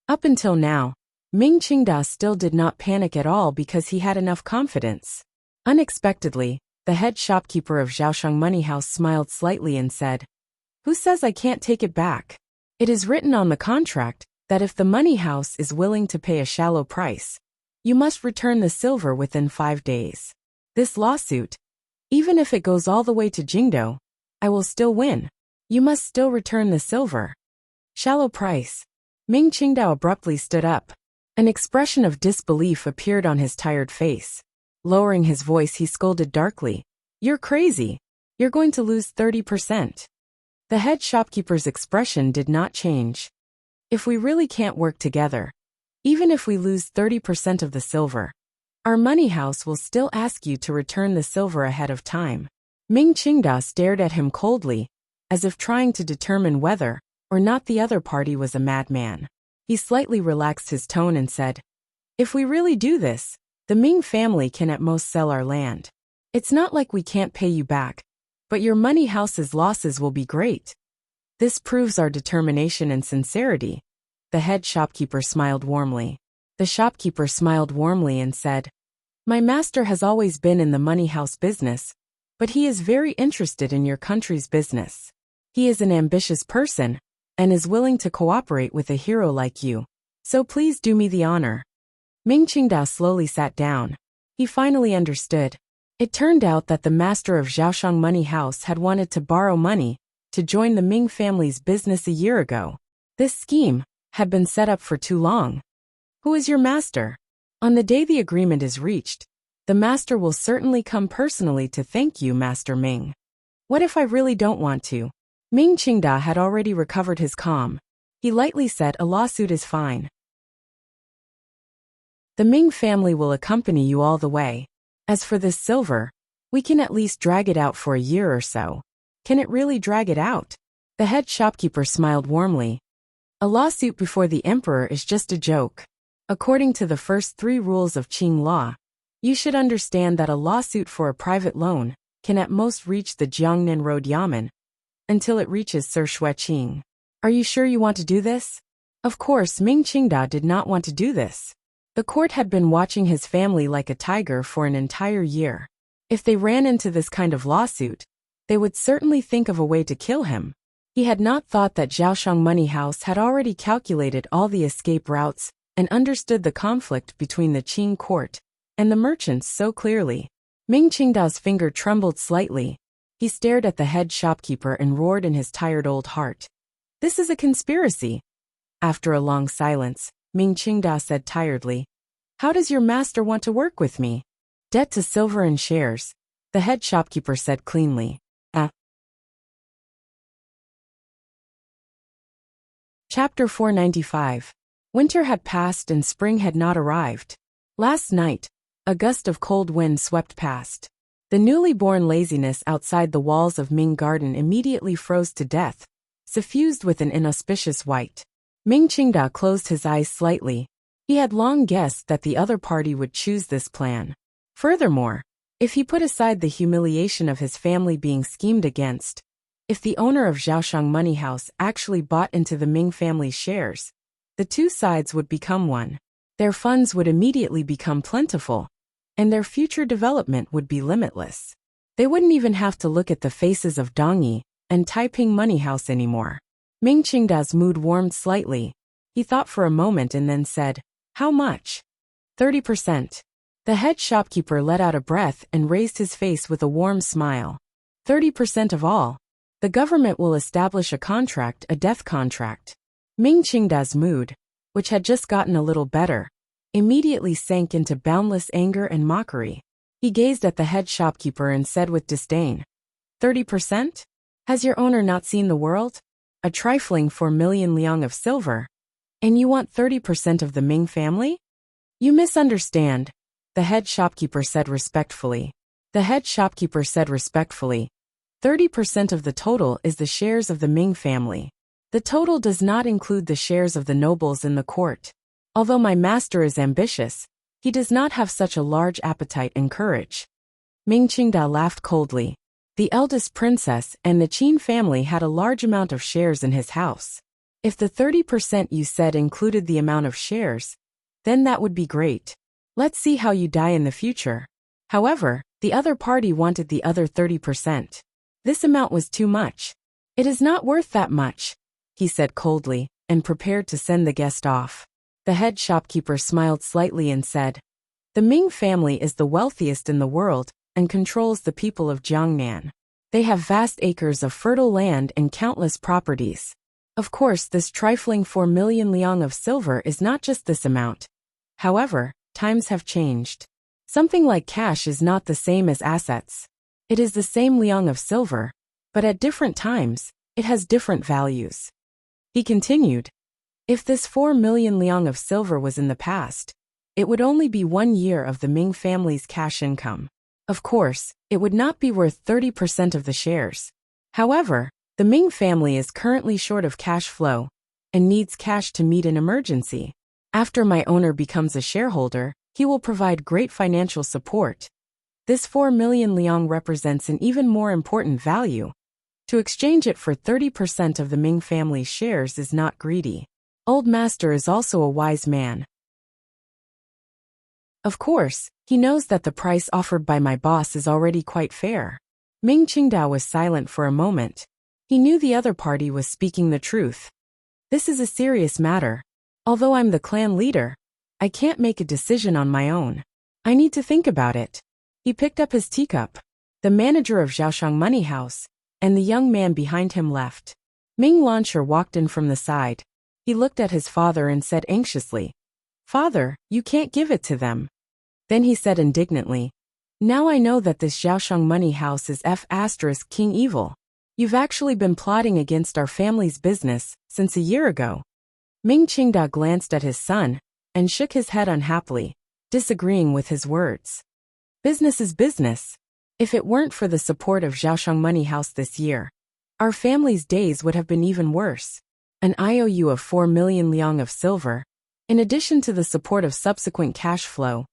Up until now, Ming Qingda still did not panic at all because he had enough confidence. Unexpectedly, the head shopkeeper of Zhaosheng Money House smiled slightly and said, "Who says I can't take it back? It is written on the contract that if the money house is willing to pay a shallow price, you must return the silver within 5 days. This lawsuit, even if it goes all the way to Jingdo, I will still win. You must still return the silver." Shallow price. Ming Qingda abruptly stood up. An expression of disbelief appeared on his tired face. Lowering his voice, he scolded darkly, "You're crazy. You're going to lose 30%. The head shopkeeper's expression did not change. "If we really can't work together, even if we lose 30% of the silver, our money house will still ask you to return the silver ahead of time." Ming Qingda stared at him coldly, as if trying to determine whether or not the other party was a madman. He slightly relaxed his tone and said, "If we really do this, the Ming family can at most sell our land. It's not like we can't pay you back, but your money house's losses will be great. This proves our determination and sincerity. The head shopkeeper smiled warmly. The shopkeeper smiled warmly and said, My master has always been in the money house business, but he is very interested in your country's business. He is an ambitious person and is willing to cooperate with a hero like you. So please do me the honor. Ming Qingdao slowly sat down. He finally understood. It turned out that the master of Zhaoshang Money House had wanted to borrow money to join the Ming family's business a year ago. This scheme had been set up for too long. Who is your master? On the day the agreement is reached, the master will certainly come personally to thank you, Master Ming. What if I really don't want to? Ming Qingda had already recovered his calm. He lightly said a lawsuit is fine. The Ming family will accompany you all the way. As for this silver, we can at least drag it out for a year or so. Can it really drag it out? The head shopkeeper smiled warmly. A lawsuit before the emperor is just a joke. According to the first 3 rules of Qing law, you should understand that a lawsuit for a private loan can at most reach the Jiangnan Road Yamen until it reaches Sir Xueqing. Are you sure you want to do this? Of course, Ming Qingda did not want to do this. The court had been watching his family like a tiger for an entire year. If they ran into this kind of lawsuit, they would certainly think of a way to kill him. He had not thought that Zhaoshang Money House had already calculated all the escape routes and understood the conflict between the Qing court and the merchants so clearly. Ming Qingdao's finger trembled slightly. He stared at the head shopkeeper and roared in his tired old heart. This is a conspiracy. After a long silence, Ming Qingdao said tiredly, How does your master want to work with me? Debt to silver and shares, the head shopkeeper said cleanly. Chapter 495. Winter had passed and spring had not arrived. Last night, a gust of cold wind swept past. The newly born laziness outside the walls of Ming Garden immediately froze to death, suffused with an inauspicious white. Ming Qingda closed his eyes slightly. He had long guessed that the other party would choose this plan. Furthermore, if he put aside the humiliation of his family being schemed against, if the owner of Zhaoshang Money House actually bought into the Ming family's shares, the two sides would become one. Their funds would immediately become plentiful, and their future development would be limitless. They wouldn't even have to look at the faces of Dongyi and Taiping Money House anymore. Ming Qingda's mood warmed slightly. He thought for a moment and then said, How much? 30%. The head shopkeeper let out a breath and raised his face with a warm smile. 30% of all. The government will establish a contract, a death contract. Ming Qingda's mood, which had just gotten a little better, immediately sank into boundless anger and mockery. He gazed at the head shopkeeper and said with disdain, 30%? Has your owner not seen the world? A trifling 4 million liang of silver. And you want 30% of the Ming family? You misunderstand, the head shopkeeper said respectfully. The head shopkeeper said respectfully, 30% of the total is the shares of the Ming family. The total does not include the shares of the nobles in the court. Although my master is ambitious, he does not have such a large appetite and courage. Ming Qingda laughed coldly. The eldest princess and the Qin family had a large amount of shares in his house. If the 30% you said included the amount of shares, then that would be great. Let's see how you die in the future. However, the other party wanted the other 30%. This amount was too much. It is not worth that much, he said coldly, and prepared to send the guest off. The head shopkeeper smiled slightly and said, The Ming family is the wealthiest in the world and controls the people of Jiangnan. They have vast acres of fertile land and countless properties. Of course, this trifling 4 million liang of silver is not just this amount. However, times have changed. Something like cash is not the same as assets. It is the same liang of silver, but at different times, it has different values. He continued, If this 4 million liang of silver was in the past, it would only be 1 year of the Ming family's cash income. Of course, it would not be worth 30% of the shares. However, the Ming family is currently short of cash flow and needs cash to meet an emergency. After my owner becomes a shareholder, he will provide great financial support. This 4 million liang represents an even more important value. To exchange it for 30% of the Ming family's shares is not greedy. Old master is also a wise man. Of course, he knows that the price offered by my boss is already quite fair. Ming Qingdao was silent for a moment. He knew the other party was speaking the truth. This is a serious matter. Although I'm the clan leader, I can't make a decision on my own. I need to think about it. He picked up his teacup. The manager of Zhaoshang Money House and the young man behind him left. Ming Lansher walked in from the side. He looked at his father and said anxiously, "Father, you can't give it to them." Then he said indignantly, "Now I know that this Zhaoshang Money House is King evil. You've actually been plotting against our family's business since a year ago." Ming Qingda glanced at his son and shook his head unhappily, disagreeing with his words. Business is business. If it weren't for the support of Zhaoshang Money House this year, our family's days would have been even worse. An IOU of 4 million liang of silver, in addition to the support of subsequent cash flow,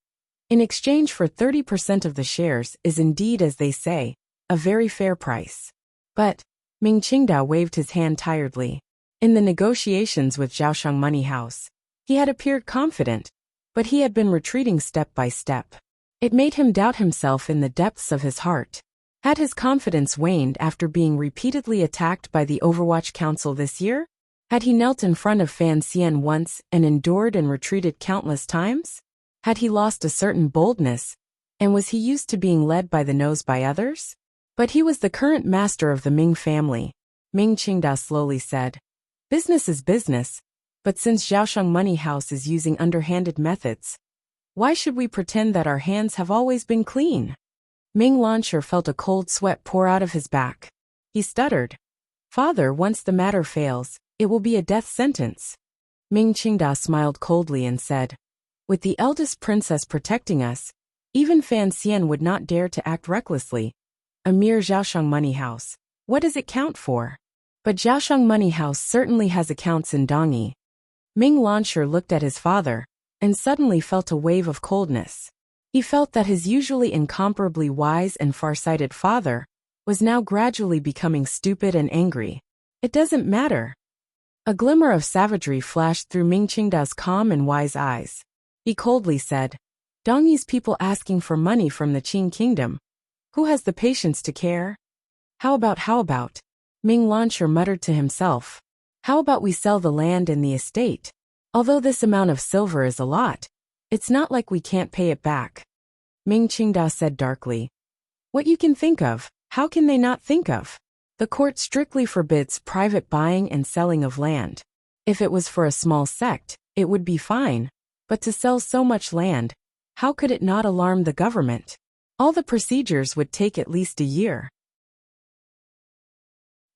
in exchange for 30% of the shares is indeed, as they say, a very fair price. But, Ming Qingda waved his hand tiredly. In the negotiations with Zhaoshang Money House, he had appeared confident, but he had been retreating step by step. It made him doubt himself in the depths of his heart. Had his confidence waned after being repeatedly attacked by the Overwatch Council this year? Had he knelt in front of Fan Xian once and endured and retreated countless times? Had he lost a certain boldness, and was he used to being led by the nose by others? But he was the current master of the Ming family. Ming Qingda slowly said, "Business is business, but since Zhaoshang Money House is using underhanded methods, why should we pretend that our hands have always been clean?" Ming Lansher felt a cold sweat pour out of his back. He stuttered, "Father, once the matter fails, it will be a death sentence." Ming Qingda smiled coldly and said, "With the eldest princess protecting us, even Fan Xian would not dare to act recklessly. A mere Zhaoshang Money House. What does it count for? But Zhaoshang Money House certainly has accounts in Dongyi." Ming Lansher looked at his father, and suddenly felt a wave of coldness. He felt that his usually incomparably wise and far-sighted father was now gradually becoming stupid and angry. "It doesn't matter." A glimmer of savagery flashed through Ming Qingda's calm and wise eyes. He coldly said, "Dongyi's people asking for money from the Qing kingdom. Who has the patience to care? How about? Ming Lansher muttered to himself. "How about we sell the land and the estate? Although this amount of silver is a lot, it's not like we can't pay it back." Ming Qingda said darkly, "What you can think of, how can they not think of? The court strictly forbids private buying and selling of land. If it was for a small sect, it would be fine, but to sell so much land, how could it not alarm the government? All the procedures would take at least a year."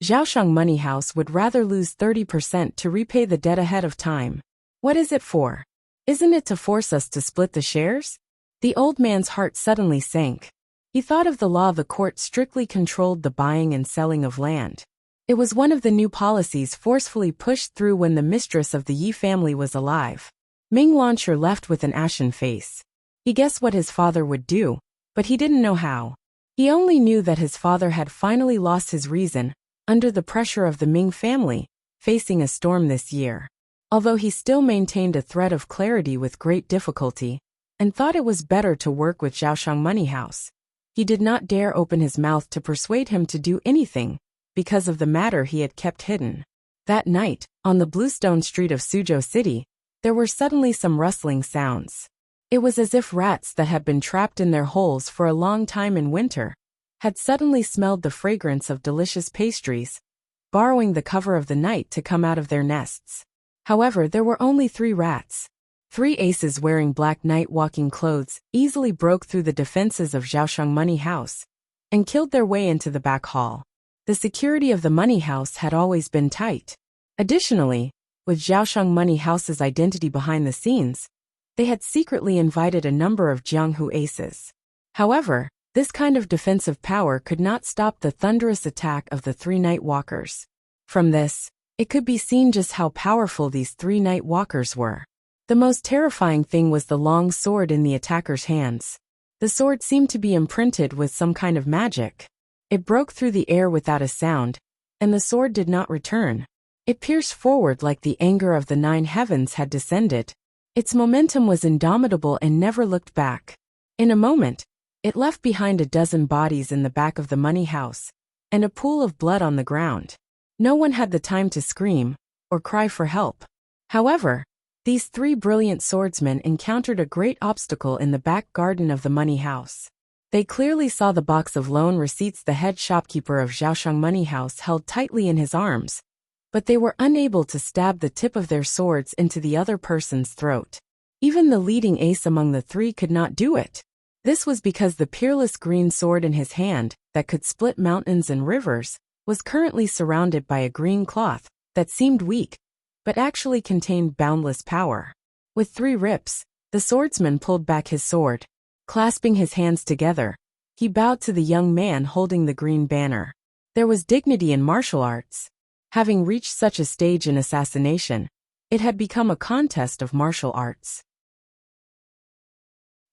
Zhaoshang Money House would rather lose 30% to repay the debt ahead of time. What is it for? Isn't it to force us to split the shares? The old man's heart suddenly sank. He thought of the law the court strictly controlled the buying and selling of land. It was one of the new policies forcefully pushed through when the mistress of the Yi family was alive. Ming Lansher left with an ashen face. He guessed what his father would do, but he didn't know how. He only knew that his father had finally lost his reason, under the pressure of the Ming family, facing a storm this year. Although he still maintained a thread of clarity with great difficulty, and thought it was better to work with Zhaoshang Money House, he did not dare open his mouth to persuade him to do anything, because of the matter he had kept hidden. That night, on the bluestone street of Suzhou City, there were suddenly some rustling sounds. It was as if rats that had been trapped in their holes for a long time in winter had suddenly smelled the fragrance of delicious pastries, borrowing the cover of the night to come out of their nests. However, there were only 3 rats. 3 aces wearing black night-walking clothes easily broke through the defenses of Zhaoshang Money House and killed their way into the back hall. The security of the money house had always been tight. Additionally, with Zhaoshang Money House's identity behind the scenes, they had secretly invited a number of Jianghu aces. However, this kind of defensive power could not stop the thunderous attack of the 3 night walkers. From this, it could be seen just how powerful these 3 night walkers were. The most terrifying thing was the long sword in the attacker's hands. The sword seemed to be imprinted with some kind of magic. It broke through the air without a sound, and the sword did not return. It pierced forward like the anger of the 9 heavens had descended. Its momentum was indomitable and never looked back. In a moment, it left behind a dozen bodies in the back of the money house, and a pool of blood on the ground. No one had the time to scream or cry for help. However, these 3 brilliant swordsmen encountered a great obstacle in the back garden of the money house. They clearly saw the box of loan receipts the head shopkeeper of Zhaoshang Money House held tightly in his arms, but they were unable to stab the tip of their swords into the other person's throat. Even the leading ace among the 3 could not do it. This was because the peerless green sword in his hand, that could split mountains and rivers, was currently surrounded by a green cloth that seemed weak, but actually contained boundless power. With 3 rips, the swordsman pulled back his sword. Clasping his hands together, he bowed to the young man holding the green banner. There was dignity in martial arts. Having reached such a stage in assassination, it had become a contest of martial arts.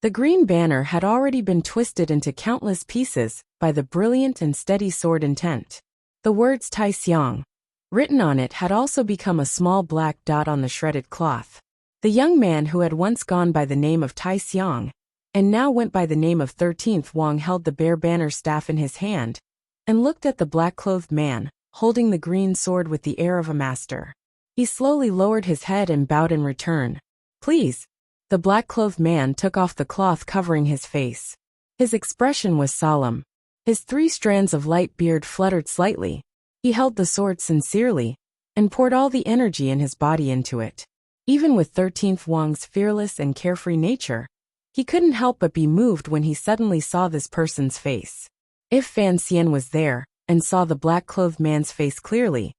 The green banner had already been twisted into countless pieces by the brilliant and steady sword intent. The words Tai Xiang, written on it, had also become a small black dot on the shredded cloth. The young man who had once gone by the name of Tai Xiang, and now went by the name of 13th Wang, held the bare banner staff in his hand, and looked at the black-clothed man, holding the green sword with the air of a master. He slowly lowered his head and bowed in return. "Please." The black-clothed man took off the cloth covering his face. His expression was solemn. His 3 strands of light beard fluttered slightly. He held the sword sincerely, and poured all the energy in his body into it. Even with 13th Wang's fearless and carefree nature, he couldn't help but be moved when he suddenly saw this person's face. If Fan Xian was there, and saw the black-clothed man's face clearly,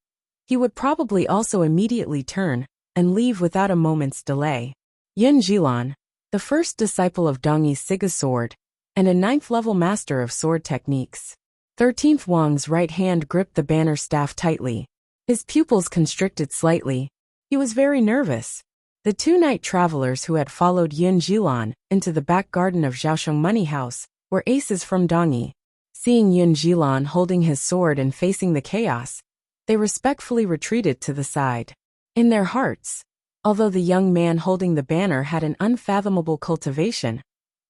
he would probably also immediately turn and leave without a moment's delay. Yin Jilan, the first disciple of Dongyi's Siga sword, and a 9th-level master of sword techniques. 13th Wang's right hand gripped the banner staff tightly. His pupils constricted slightly. He was very nervous. The 2 night travelers who had followed Yin Jilan into the back garden of Zhaoshang Money House were aces from Dongyi. Seeing Yin Jilan holding his sword and facing the chaos, they respectfully retreated to the side. In their hearts, although the young man holding the banner had an unfathomable cultivation,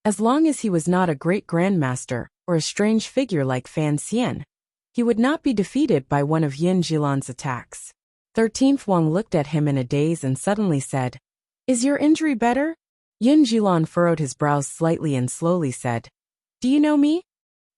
as long as he was not a great grandmaster or a strange figure like Fan Xian, he would not be defeated by one of Yin Jilan's attacks. 13th Wang looked at him in a daze and suddenly said, "Is your injury better?" Yin Jilan furrowed his brows slightly and slowly said, "Do you know me?"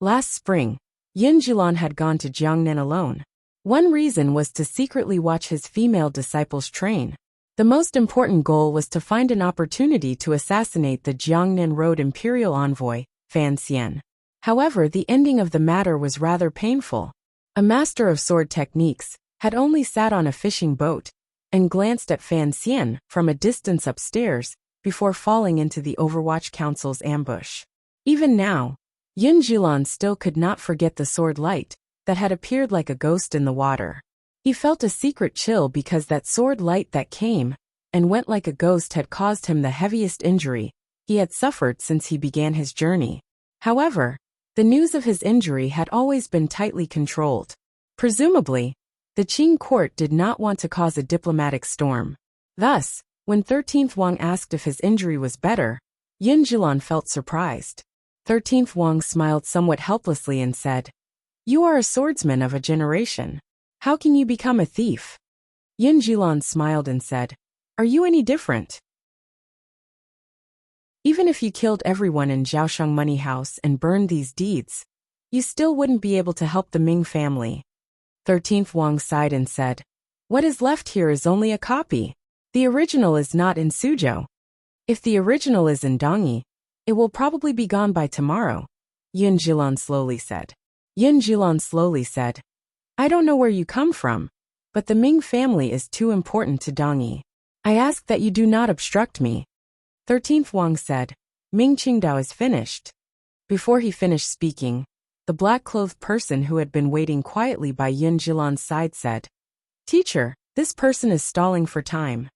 Last spring, Yin Jilan had gone to Jiangnan alone. One reason was to secretly watch his female disciples train. The most important goal was to find an opportunity to assassinate the Jiangnan Road imperial envoy, Fan Xian. However, the ending of the matter was rather painful. A master of sword techniques had only sat on a fishing boat and glanced at Fan Xian from a distance upstairs before falling into the Overwatch Council's ambush. Even now, Yin Jilan still could not forget the sword light that had appeared like a ghost in the water. He felt a secret chill because that sword light that came and went like a ghost had caused him the heaviest injury he had suffered since he began his journey. However, the news of his injury had always been tightly controlled. Presumably, the Qing court did not want to cause a diplomatic storm. Thus, when 13th Wang asked if his injury was better, Yin Jilan felt surprised. 13th Wang smiled somewhat helplessly and said, "You are a swordsman of a generation. How can you become a thief?" Yin Jilan smiled and said, "Are you any different? Even if you killed everyone in Zhaoshang Money House and burned these deeds, you still wouldn't be able to help the Ming family." 13th Wang sighed and said, "What is left here is only a copy. The original is not in Suzhou. If the original is in Dongyi, it will probably be gone by tomorrow," Yin Jilan slowly said. Yin Jilan slowly said, "I don't know where you come from, but the Ming family is too important to Dongyi. I ask that you do not obstruct me." 13th Wang said, "Ming Qingdao is finished." Before he finished speaking, the black-clothed person who had been waiting quietly by Yin Jilan's side said, "Teacher, this person is stalling for time."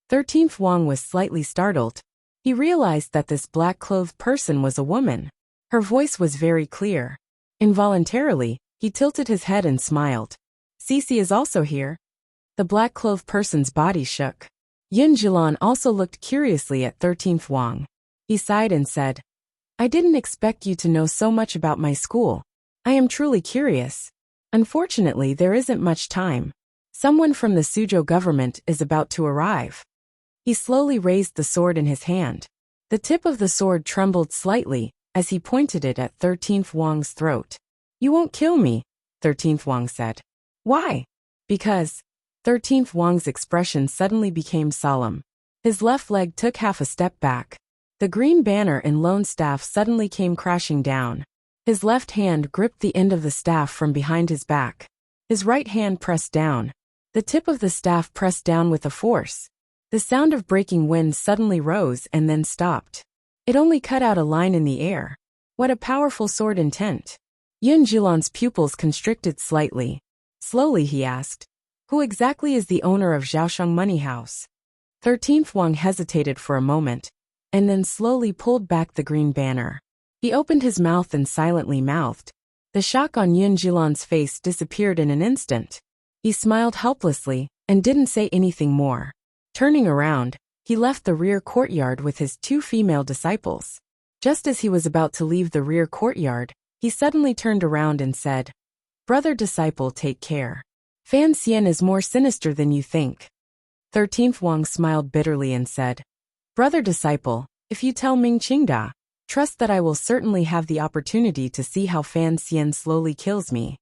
13th Wang was slightly startled. He realized that this black-clothed person was a woman. Her voice was very clear. Involuntarily, he tilted his head and smiled. Cece is also here. The black-clothed person's body shook. Yin Jilan also looked curiously at 13th Wang. He sighed and said, I didn't expect you to know so much about my school. I am truly curious. Unfortunately, there isn't much time. Someone from the Suzhou government is about to arrive. He slowly raised the sword in his hand. The tip of the sword trembled slightly as he pointed it at 13th Wang's throat. You won't kill me, 13th Wang said. Why? Because 13th Wang's expression suddenly became solemn. His left leg took half a step back. The green banner and lone staff suddenly came crashing down. His left hand gripped the end of the staff from behind his back. His right hand pressed down. The tip of the staff pressed down with a force. The sound of breaking wind suddenly rose and then stopped. It only cut out a line in the air. What a powerful sword intent. Yun Jilan's pupils constricted slightly. Slowly he asked, who exactly is the owner of Zhaosheng Money House? 13th Wang hesitated for a moment, and then slowly pulled back the green banner. He opened his mouth and silently mouthed. The shock on Yun Jilan's face disappeared in an instant. He smiled helplessly and didn't say anything more. Turning around, he left the rear courtyard with his 2 female disciples. Just as he was about to leave the rear courtyard, he suddenly turned around and said, Brother disciple, take care. Fan Xian is more sinister than you think. 13th Wang smiled bitterly and said, Brother disciple, if you tell Ming Qingda, trust that I will certainly have the opportunity to see how Fan Xian slowly kills me.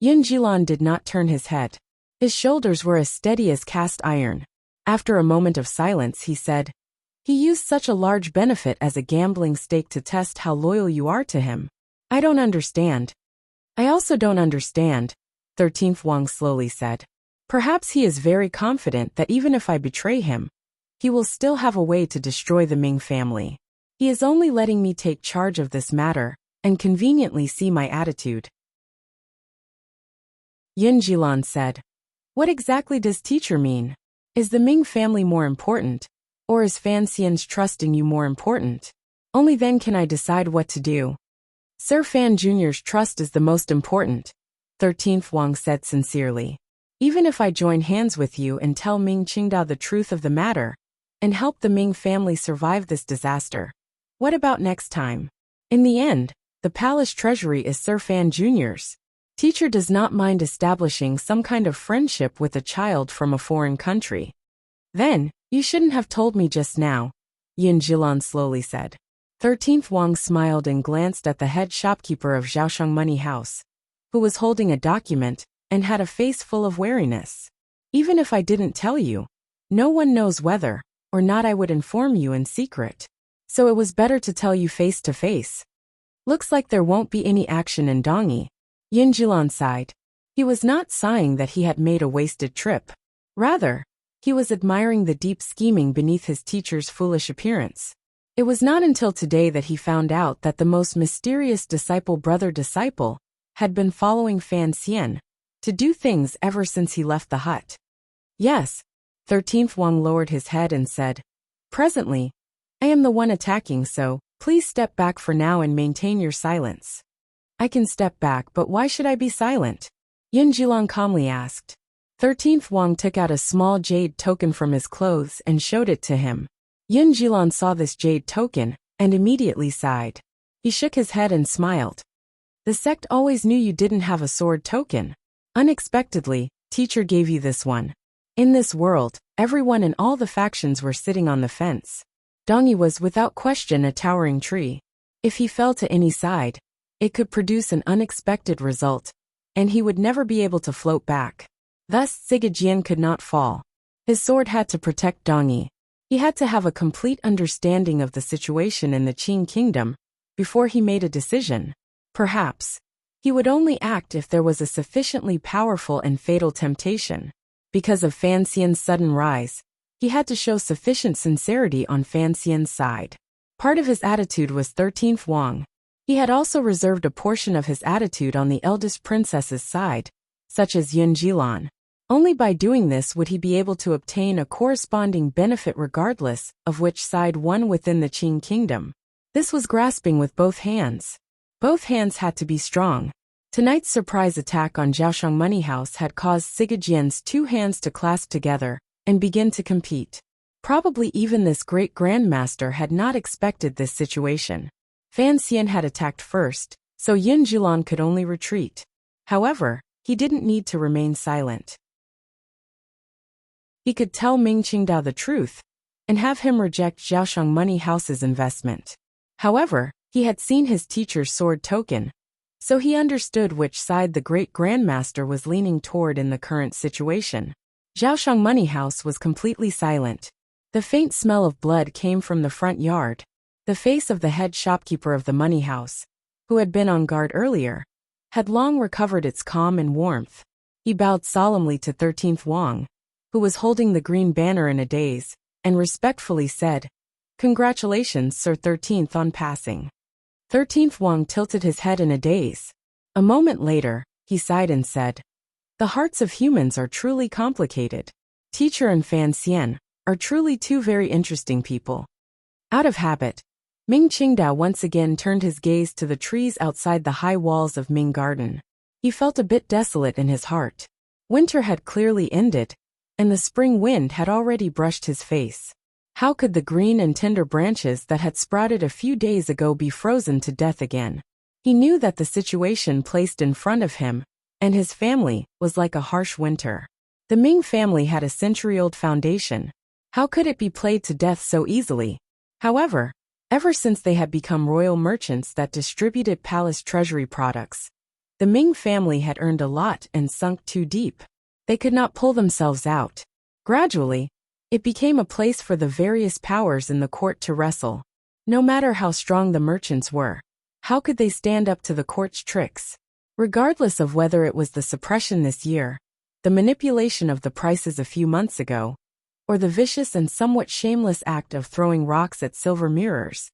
Yin Jilan did not turn his head. His shoulders were as steady as cast iron. After a moment of silence, he said, He used such a large benefit as a gambling stake to test how loyal you are to him. I don't understand. I also don't understand, 13th Wang slowly said. Perhaps he is very confident that even if I betray him, he will still have a way to destroy the Ming family. He is only letting me take charge of this matter and conveniently see my attitude. Yin Jilan said, What exactly does teacher mean? Is the Ming family more important, or is Fan Xian's trusting you more important? Only then can I decide what to do. Sir Fan Jr.'s trust is the most important, 13th Wang said sincerely. Even if I join hands with you and tell Ming Qingda the truth of the matter, and help the Ming family survive this disaster, what about next time? In the end, the palace treasury is Sir Fan Jr.'s. Teacher does not mind establishing some kind of friendship with a child from a foreign country. Then, you shouldn't have told me just now, Yin Jilan slowly said. 13th Wang smiled and glanced at the head shopkeeper of Zhaosheng Money House, who was holding a document and had a face full of wariness. Even if I didn't tell you, no one knows whether or not I would inform you in secret. So it was better to tell you face to face. Looks like there won't be any action in Dongyi. Yin Jilan sighed. He was not sighing that he had made a wasted trip. Rather, he was admiring the deep scheming beneath his teacher's foolish appearance. It was not until today that he found out that the most mysterious brother-disciple, had been following Fan Xian to do things ever since he left the hut. Yes, 13th Wang lowered his head and said, Presently, I am the one attacking, so please step back for now and maintain your silence. I can step back, but why should I be silent? Yin Jilan calmly asked. 13th Wang took out a small jade token from his clothes and showed it to him. Yin Jilan saw this jade token and immediately sighed. He shook his head and smiled. The sect always knew you didn't have a sword token. Unexpectedly, teacher gave you this one. In this world, everyone in all the factions were sitting on the fence. Dongyi was without question a towering tree. If he fell to any side, it could produce an unexpected result, and he would never be able to float back. Thus, Zigejian could not fall. His sword had to protect Dongyi. He had to have a complete understanding of the situation in the Qing kingdom before he made a decision. Perhaps, he would only act if there was a sufficiently powerful and fatal temptation. Because of Fan Xian's sudden rise, he had to show sufficient sincerity on Fan Xian's side. Part of his attitude was 13th Wang. He had also reserved a portion of his attitude on the eldest princess's side, such as Yin Jilan. Only by doing this would he be able to obtain a corresponding benefit regardless of which side won within the Qing kingdom. This was grasping with both hands. Both hands had to be strong. Tonight's surprise attack on Jiaoshang Money House had caused Sigajian's two hands to clasp together and begin to compete. Probably even this great grandmaster had not expected this situation. Fan Xian had attacked first, so Yin Zhulan could only retreat. However, he didn't need to remain silent. He could tell Ming Qingdao the truth and have him reject Jiaoshang Money House's investment. However, he had seen his teacher's sword token, so he understood which side the great grandmaster was leaning toward in the current situation. Jiaoshang Money House was completely silent. The faint smell of blood came from the front yard. The face of the head shopkeeper of the money house, who had been on guard earlier, had long recovered its calm and warmth. He bowed solemnly to 13th Wang, who was holding the green banner in a daze, and respectfully said, "Congratulations, Sir 13th, on passing." 13th Wang tilted his head in a daze. A moment later, he sighed and said, "The hearts of humans are truly complicated. Teacher and Fan Xian are truly two very interesting people." Out of habit, Ming Qingdao once again turned his gaze to the trees outside the high walls of Ming Garden. He felt a bit desolate in his heart. Winter had clearly ended, and the spring wind had already brushed his face. How could the green and tender branches that had sprouted a few days ago be frozen to death again? He knew that the situation placed in front of him and his family was like a harsh winter. The Ming family had a century-old foundation. How could it be played to death so easily? However, ever since they had become royal merchants that distributed palace treasury products, the Ming family had earned a lot and sunk too deep. They could not pull themselves out. Gradually, it became a place for the various powers in the court to wrestle. No matter how strong the merchants were, how could they stand up to the court's tricks? Regardless of whether it was the suppression this year, the manipulation of the prices a few months ago, or the vicious and somewhat shameless act of throwing rocks at silver mirrors,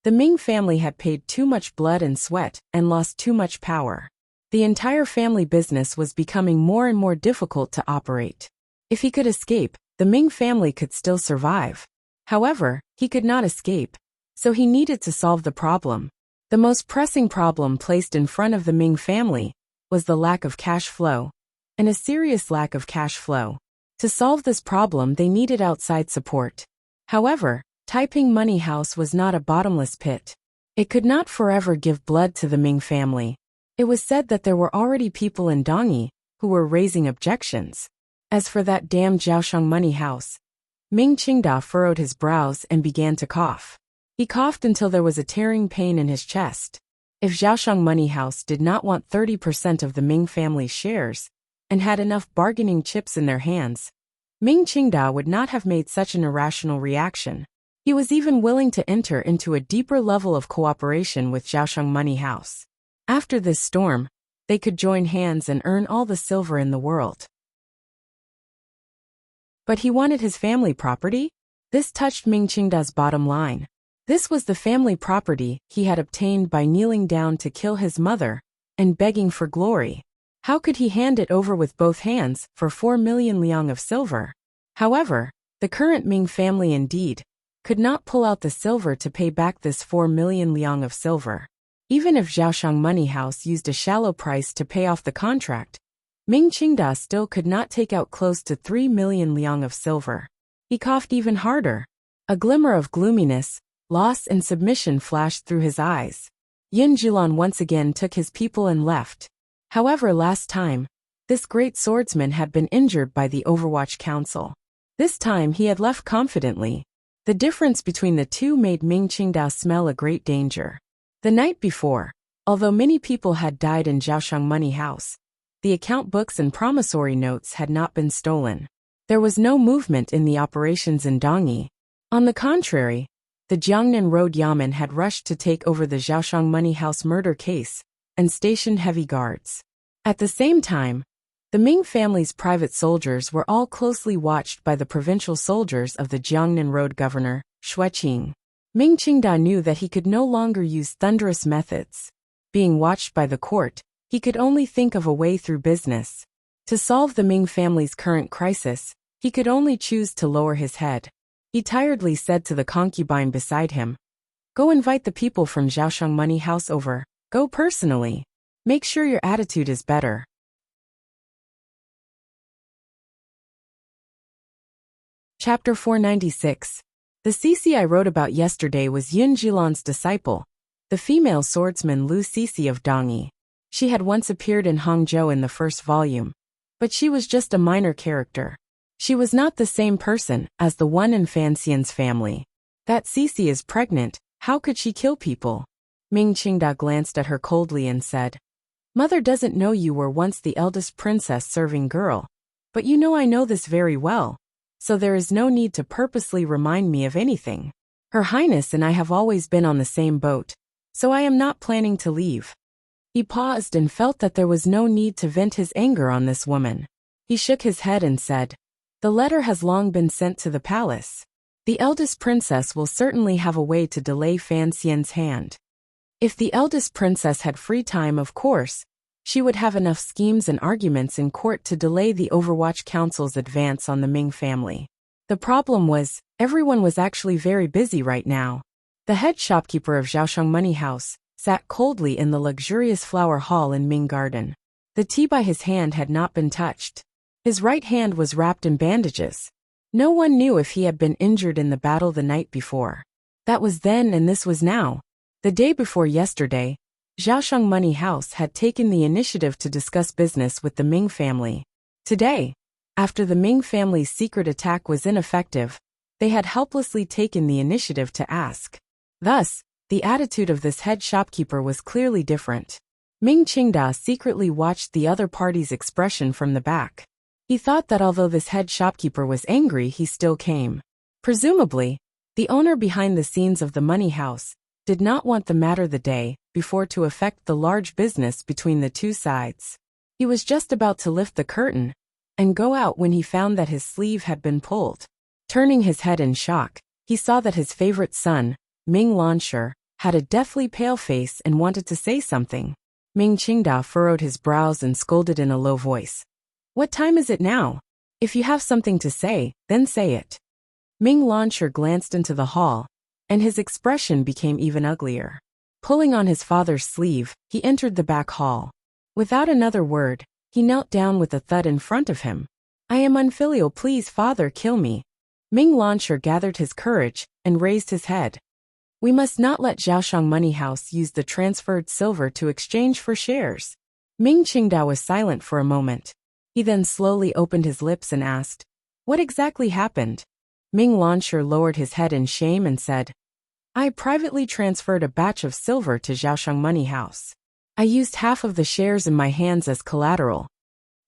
the Ming family had paid too much blood and sweat and lost too much power. The entire family business was becoming more and more difficult to operate. If he could escape, the Ming family could still survive. However, he could not escape, so he needed to solve the problem. The most pressing problem placed in front of the Ming family was the lack of cash flow, and a serious lack of cash flow. To solve this problem, they needed outside support. However, Taiping Money House was not a bottomless pit. It could not forever give blood to the Ming family. It was said that there were already people in Dongyi who were raising objections. As for that damned Jiaoshang Money House, Ming Qingdao furrowed his brows and began to cough. He coughed until there was a tearing pain in his chest. If Jiaoshang Money House did not want 30% of the Ming family's shares, and had enough bargaining chips in their hands, Ming Qingdao would not have made such an irrational reaction. He was even willing to enter into a deeper level of cooperation with Jiaoshang Money House. After this storm, they could join hands and earn all the silver in the world. But he wanted his family property? This touched Ming Qingdao's bottom line. This was the family property he had obtained by kneeling down to kill his mother and begging for glory. How could he hand it over with both hands for 4 million liang of silver? However, the current Ming family indeed could not pull out the silver to pay back this 4 million liang of silver. Even if Jiaoshang Money House used a shallow price to pay off the contract, Ming Qingdao still could not take out close to 3 million liang of silver. He coughed even harder. A glimmer of gloominess, loss and submission flashed through his eyes. Yin Zhulan once again took his people and left. However, last time, this great swordsman had been injured by the Overwatch Council. This time he had left confidently. The difference between the two made Ming Qingdao smell a great danger. The night before, although many people had died in Jiaoshang Money House, the account books and promissory notes had not been stolen. There was no movement in the operations in Dongyi. On the contrary, the Jiangnan Road Yamen had rushed to take over the Jiaoshang Money House murder case and stationed heavy guards. At the same time, the Ming family's private soldiers were all closely watched by the provincial soldiers of the Jiangnan Road governor, Shueqing. Ming Qingdao knew that he could no longer use thunderous methods. Being watched by the court, he could only think of a way through business. To solve the Ming family's current crisis, he could only choose to lower his head. He tiredly said to the concubine beside him, "Go invite the people from Zhaosheng Money House over. Go personally. Make sure your attitude is better." Chapter 496. The Cece I wrote about yesterday was Yun Jilan's disciple, the female swordsman Lu Cece of Dongyi. She had once appeared in Hangzhou in the first volume, but she was just a minor character. She was not the same person as the one in Fan Xian's family. That Cece is pregnant, how could she kill people? Ming Qingda glanced at her coldly and said, "Mother doesn't know you were once the eldest princess serving girl, but you know I know this very well, so there is no need to purposely remind me of anything. Her Highness and I have always been on the same boat, so I am not planning to leave." He paused and felt that there was no need to vent his anger on this woman. He shook his head and said, "The letter has long been sent to the palace. The eldest princess will certainly have a way to delay Fan Xian's hand. If the eldest princess had free time, of course, she would have enough schemes and arguments in court to delay the Overwatch Council's advance on the Ming family. The problem was, everyone was actually very busy right now. The head shopkeeper of Zhaosheng Money House sat coldly in the luxurious flower hall in Ming Garden. The tea by his hand had not been touched. His right hand was wrapped in bandages. No one knew if he had been injured in the battle the night before. That was then and this was now. The day before yesterday, Zhaosheng Money House had taken the initiative to discuss business with the Ming family. Today, after the Ming family's secret attack was ineffective, they had helplessly taken the initiative to ask. Thus, the attitude of this head shopkeeper was clearly different. Ming Qingda secretly watched the other party's expression from the back. He thought that although this head shopkeeper was angry, he still came. Presumably, the owner behind the scenes of the money house did not want the matter the day before to affect the large business between the two sides. He was just about to lift the curtain and go out when he found that his sleeve had been pulled. Turning his head in shock, he saw that his favorite son, Ming Lansher, had a deathly pale face and wanted to say something. Ming Qingda furrowed his brows and scolded in a low voice. "What time is it now? If you have something to say, then say it." Ming Lansher glanced into the hall, and his expression became even uglier. Pulling on his father's sleeve, he entered the back hall. Without another word, he knelt down with a thud in front of him. "I am unfilial, please father, kill me." Ming Lansher gathered his courage and raised his head. "We must not let Zhaosheng Money House use the transferred silver to exchange for shares." Ming Qingda was silent for a moment. He then slowly opened his lips and asked, "What exactly happened?" Ming Lansher lowered his head in shame and said, "I privately transferred a batch of silver to Zhaosheng Money House. I used half of the shares in my hands as collateral."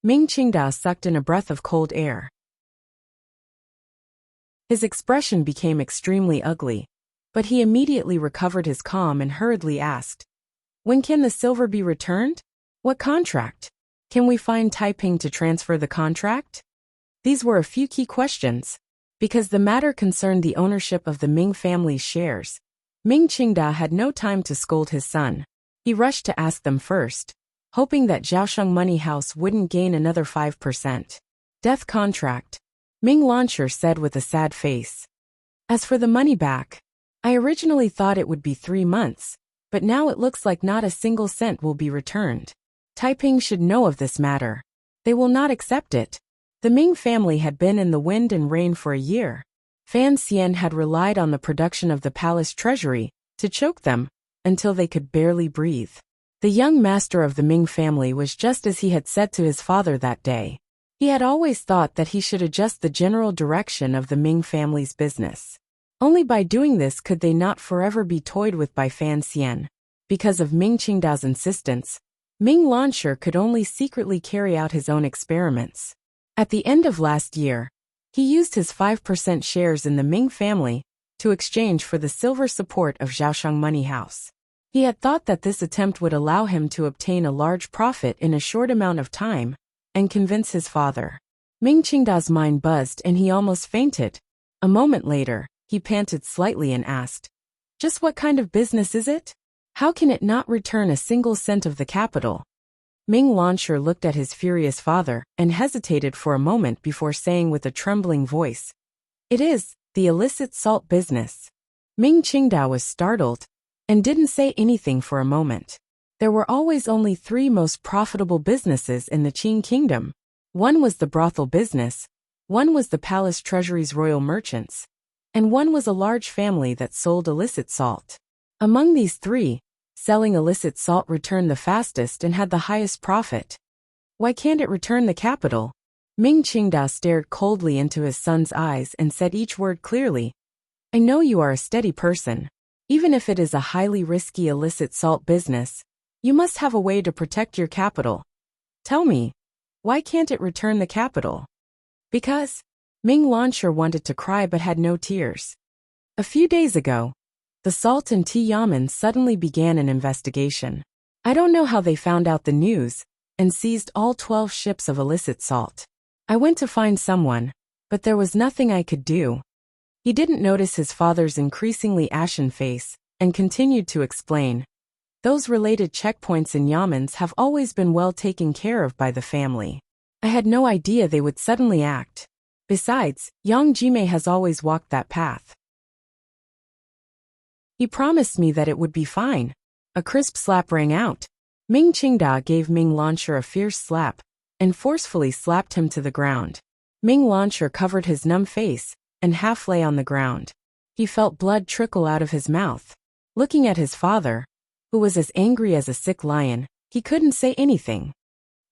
Ming Qingda sucked in a breath of cold air. His expression became extremely ugly, but he immediately recovered his calm and hurriedly asked, "When can the silver be returned? What contract? Can we find Taiping to transfer the contract?" These were a few key questions. Because the matter concerned the ownership of the Ming family's shares, Ming Qingda had no time to scold his son. He rushed to ask them first, hoping that Zhaosheng Money House wouldn't gain another 5%. "Death contract," Ming Lansher said with a sad face. "As for the money back, I originally thought it would be 3 months, but now it looks like not a single cent will be returned. Taiping should know of this matter. They will not accept it." The Ming family had been in the wind and rain for a year. Fan Xian had relied on the production of the palace treasury to choke them until they could barely breathe. The young master of the Ming family was just as he had said to his father that day. He had always thought that he should adjust the general direction of the Ming family's business. Only by doing this could they not forever be toyed with by Fan Xian. Because of Ming Qingda's insistence, Ming Lansher could only secretly carry out his own experiments. At the end of last year, he used his 5% shares in the Ming family to exchange for the silver support of Zhaosheng Money House. He had thought that this attempt would allow him to obtain a large profit in a short amount of time and convince his father. Ming Qingda's mind buzzed and he almost fainted. A moment later, he panted slightly and asked, "Just what kind of business is it? How can it not return a single cent of the capital?" Ming Lansher looked at his furious father and hesitated for a moment before saying with a trembling voice, "It is the illicit salt business." Ming Qingdao was startled and didn't say anything for a moment. There were always only three most profitable businesses in the Qing kingdom. One was the brothel business, one was the palace treasury's royal merchants, and one was a large family that sold illicit salt. Among these three, selling illicit salt returned the fastest and had the highest profit. Why can't it return the capital? Ming Qingdao stared coldly into his son's eyes and said each word clearly. I know you are a steady person. Even if it is a highly risky illicit salt business, you must have a way to protect your capital. Tell me, why can't it return the capital? Because Ming Lansher wanted to cry but had no tears. A few days ago, the Salt and Tea Yamen suddenly began an investigation. I don't know how they found out the news and seized all 12 ships of illicit salt. I went to find someone, but there was nothing I could do. He didn't notice his father's increasingly ashen face and continued to explain. Those related checkpoints in Yamens have always been well taken care of by the family. I had no idea they would suddenly act. Besides, Yang Jimei has always walked that path. He promised me that it would be fine. A crisp slap rang out. Ming Qingdao gave Ming Lansher a fierce slap and forcefully slapped him to the ground. Ming Lansher covered his numb face and half lay on the ground. He felt blood trickle out of his mouth. Looking at his father, who was as angry as a sick lion, he couldn't say anything.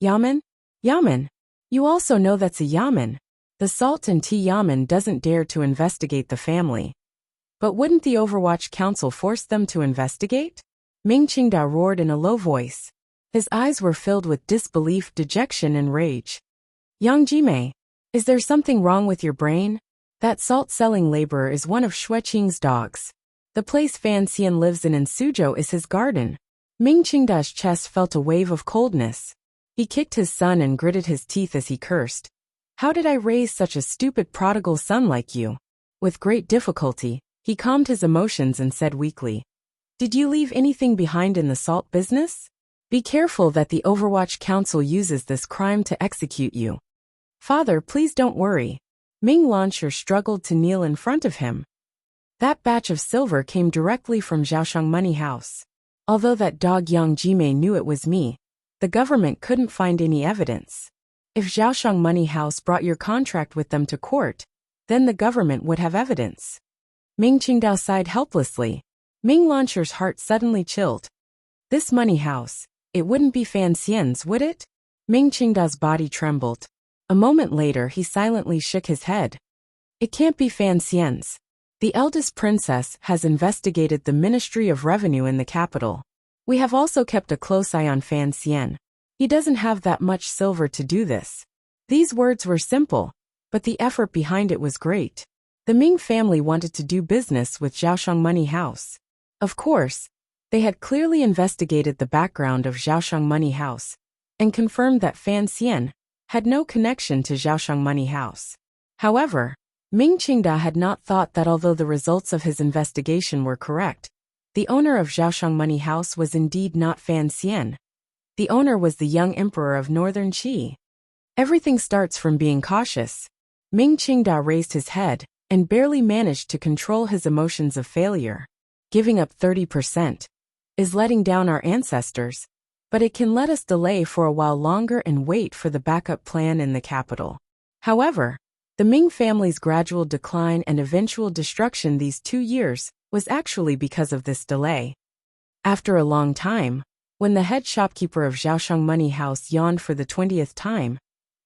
Yamen? Yamen. You also know that's a yamen. The Salt and Tea Yamen doesn't dare to investigate the family. But wouldn't the Overwatch Council force them to investigate? Ming Qingdao roared in a low voice. His eyes were filled with disbelief, dejection, and rage. Yang Jimei, is there something wrong with your brain? That salt-selling laborer is one of Xueqing's dogs. The place Fan Xian lives in Suzhou is his garden. Ming Qingdao's chest felt a wave of coldness. He kicked his son and gritted his teeth as he cursed. How did I raise such a stupid prodigal son like you? With great difficulty, he calmed his emotions and said weakly, Did you leave anything behind in the salt business? Be careful that the Overwatch Council uses this crime to execute you. Father, please don't worry. Ming Lansher struggled to kneel in front of him. That batch of silver came directly from Zhaoshang Money House. Although that dog Yang Jimei knew it was me, the government couldn't find any evidence. If Zhaoshang Money House brought your contract with them to court, then the government would have evidence. Ming Qingdao sighed helplessly. Ming Lansher's heart suddenly chilled. This money house, it wouldn't be Fan Xian's, would it? Ming Qingdao's body trembled. A moment later he silently shook his head. It can't be Fan Xian's. The eldest princess has investigated the Ministry of Revenue in the capital. We have also kept a close eye on Fan Xian. He doesn't have that much silver to do this. These words were simple, but the effort behind it was great. The Ming family wanted to do business with Zhaoshang Money House. Of course, they had clearly investigated the background of Zhaoshang Money House and confirmed that Fan Xian had no connection to Zhaoshang Money House. However, Ming Qingdao had not thought that although the results of his investigation were correct, the owner of Zhaoshang Money House was indeed not Fan Xian. The owner was the young emperor of Northern Qi. Everything starts from being cautious. Ming Qingdao raised his head and barely managed to control his emotions of failure. Giving up 30% is letting down our ancestors, but it can let us delay for a while longer and wait for the backup plan in the capital. However, the Ming family's gradual decline and eventual destruction these 2 years was actually because of this delay. After a long time, when the head shopkeeper of Zhaoshang Money House yawned for the 20th time,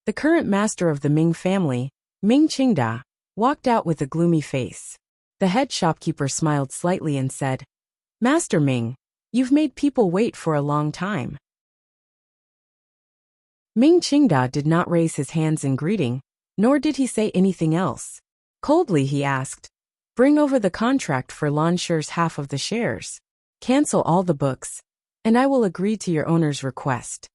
the current master of the Ming family, Ming Qingdao, walked out with a gloomy face. The head shopkeeper smiled slightly and said, Master Ming, you've made people wait for a long time. Ming Qingdao did not raise his hands in greeting, nor did he say anything else. Coldly he asked, Bring over the contract for Lansher's half of the shares. Cancel all the books, and I will agree to your owner's request.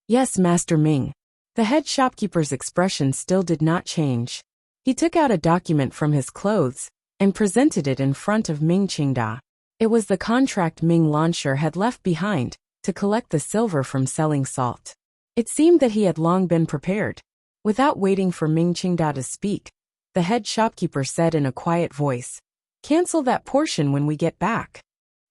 Yes, Master Ming. The head shopkeeper's expression still did not change. He took out a document from his clothes and presented it in front of Ming Qingdao. It was the contract Ming Lansher had left behind to collect the silver from selling salt. It seemed that he had long been prepared. Without waiting for Ming Qingda to speak, the head shopkeeper said in a quiet voice, "Cancel that portion when we get back."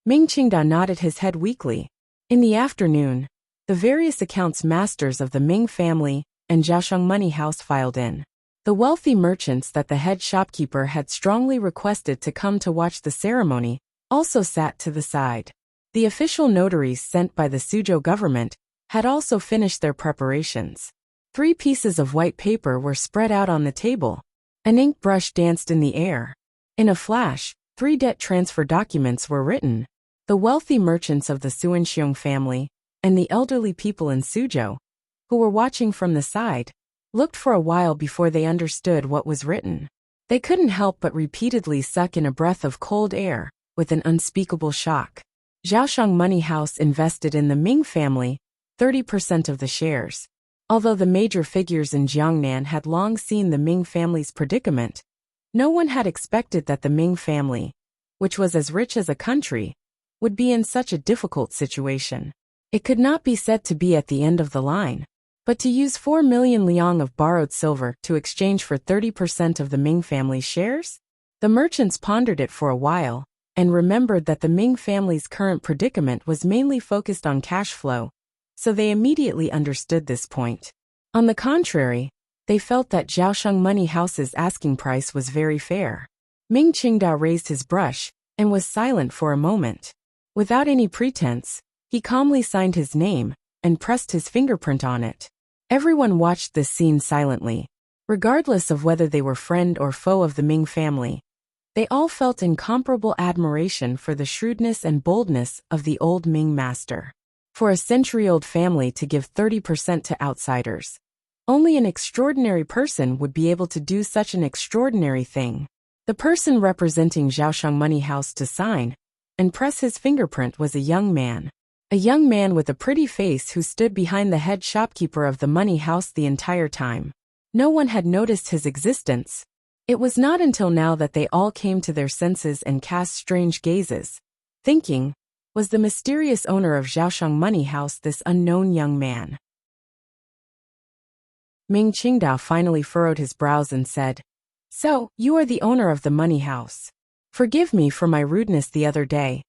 Ming Qingda nodded his head weakly. In the afternoon, the various accounts masters of the Ming family and Jiaosheng Money House filed in. The wealthy merchants that the head shopkeeper had strongly requested to come to watch the ceremony also sat to the side. The official notaries sent by the Suzhou government had also finished their preparations. 3 pieces of white paper were spread out on the table. An ink brush danced in the air. In a flash, 3 debt transfer documents were written. The wealthy merchants of the Suanxiong family and the elderly people in Suzhou, who were watching from the side, looked for a while before they understood what was written. They couldn't help but repeatedly suck in a breath of cold air, with an unspeakable shock. Jiaosheng Money House invested in the Ming family 30% of the shares. Although the major figures in Jiangnan had long seen the Ming family's predicament, no one had expected that the Ming family, which was as rich as a country, would be in such a difficult situation. It could not be said to be at the end of the line, but to use 4 million liang of borrowed silver to exchange for 30% of the Ming family's shares? The merchants pondered it for a while, and remembered that the Ming family's current predicament was mainly focused on cash flow, so they immediately understood this point. On the contrary, they felt that Jiaosheng Money House's asking price was very fair. Ming Qingda raised his brush, and was silent for a moment. Without any pretense, he calmly signed his name, and pressed his fingerprint on it. Everyone watched this scene silently. Regardless of whether they were friend or foe of the Ming family, they all felt incomparable admiration for the shrewdness and boldness of the old Ming master. For a century-old family to give 30% to outsiders, only an extraordinary person would be able to do such an extraordinary thing. The person representing Jiaosheng Money House to sign and press his fingerprint was a young man. A young man with a pretty face who stood behind the head shopkeeper of the money house the entire time. No one had noticed his existence. It was not until now that they all came to their senses and cast strange gazes, thinking, was the mysterious owner of Jiaosheng Money House this unknown young man? Ming Qingda finally furrowed his brows and said, "So, you are the owner of the money house. Forgive me for my rudeness the other day."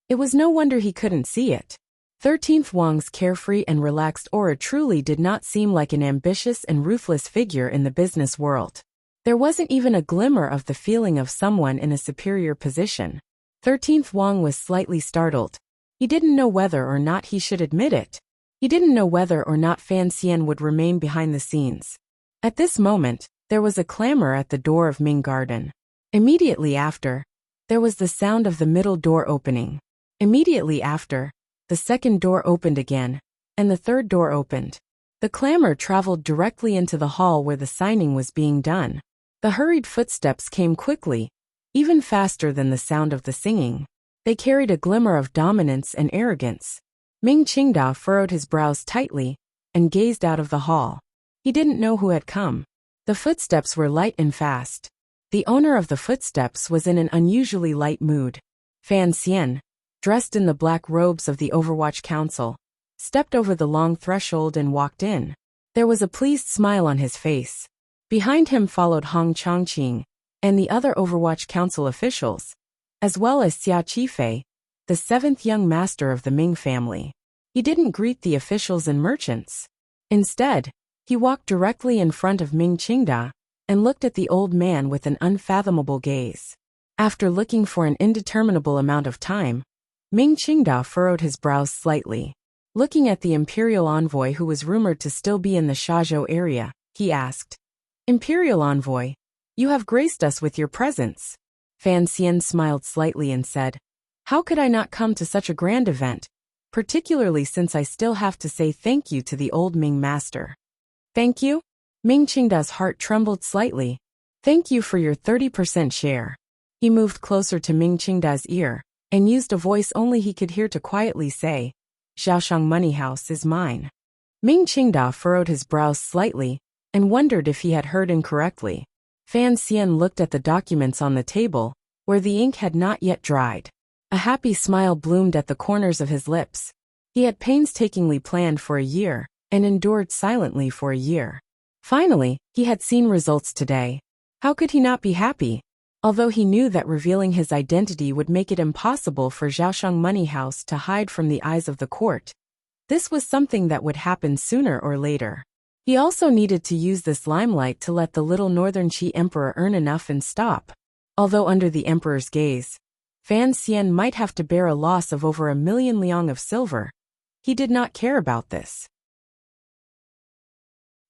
It was no wonder he couldn't see it. 13th Wang's carefree and relaxed aura truly did not seem like an ambitious and ruthless figure in the business world. There wasn't even a glimmer of the feeling of someone in a superior position. 13th Wang was slightly startled. He didn't know whether or not he should admit it. He didn't know whether or not Fan Xian would remain behind the scenes. At this moment, there was a clamor at the door of Ming Garden. Immediately after, there was the sound of the middle door opening. Immediately after, the second door opened again, and the third door opened. The clamor traveled directly into the hall where the signing was being done. The hurried footsteps came quickly, even faster than the sound of the singing. They carried a glimmer of dominance and arrogance. Ming Qingda furrowed his brows tightly and gazed out of the hall. He didn't know who had come. The footsteps were light and fast. The owner of the footsteps was in an unusually light mood. Fan Xian, dressed in the black robes of the Overwatch Council, stepped over the long threshold and walked in. There was a pleased smile on his face. Behind him followed Hong Chongqing and the other Overwatch Council officials, as well as Xia Qifei, the 7th young master of the Ming family. He didn't greet the officials and merchants. Instead, he walked directly in front of Ming Qingda and looked at the old man with an unfathomable gaze. After looking for an indeterminable amount of time, Ming Qingda furrowed his brows slightly. Looking at the imperial envoy who was rumored to still be in the Shazhou area, he asked, "Imperial envoy, you have graced us with your presence." Fan Xian smiled slightly and said, "How could I not come to such a grand event, particularly since I still have to say thank you to the old Ming master." "Thank you?" Ming Qingda's heart trembled slightly. "Thank you for your 30% share." He moved closer to Ming Qingda's ear and used a voice only he could hear to quietly say, "Jiaosheng Money House is mine." Ming Qingda furrowed his brows slightly and wondered if he had heard incorrectly. Fan Xian looked at the documents on the table, where the ink had not yet dried. A happy smile bloomed at the corners of his lips. He had painstakingly planned for a year and endured silently for a year. Finally, he had seen results today. How could he not be happy? Although he knew that revealing his identity would make it impossible for Zhaoshang Money House to hide from the eyes of the court, this was something that would happen sooner or later. He also needed to use this limelight to let the little Northern Qi emperor earn enough and stop. Although under the emperor's gaze, Fan Xian might have to bear a loss of over 1,000,000 liang of silver, he did not care about this.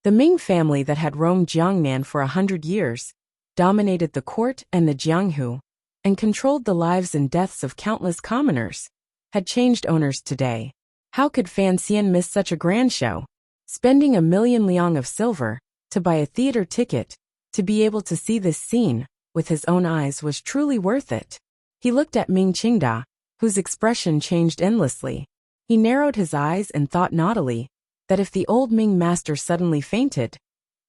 The Ming family that had roamed Jiangnan for 100 years, dominated the court and the Jianghu, and controlled the lives and deaths of countless commoners, had changed owners today. How could Fan Xian miss such a grand show? Spending 1,000,000 liang of silver to buy a theater ticket, to be able to see this scene with his own eyes was truly worth it. He looked at Ming Qingda, whose expression changed endlessly. He narrowed his eyes and thought naughtily that if the old Ming master suddenly fainted,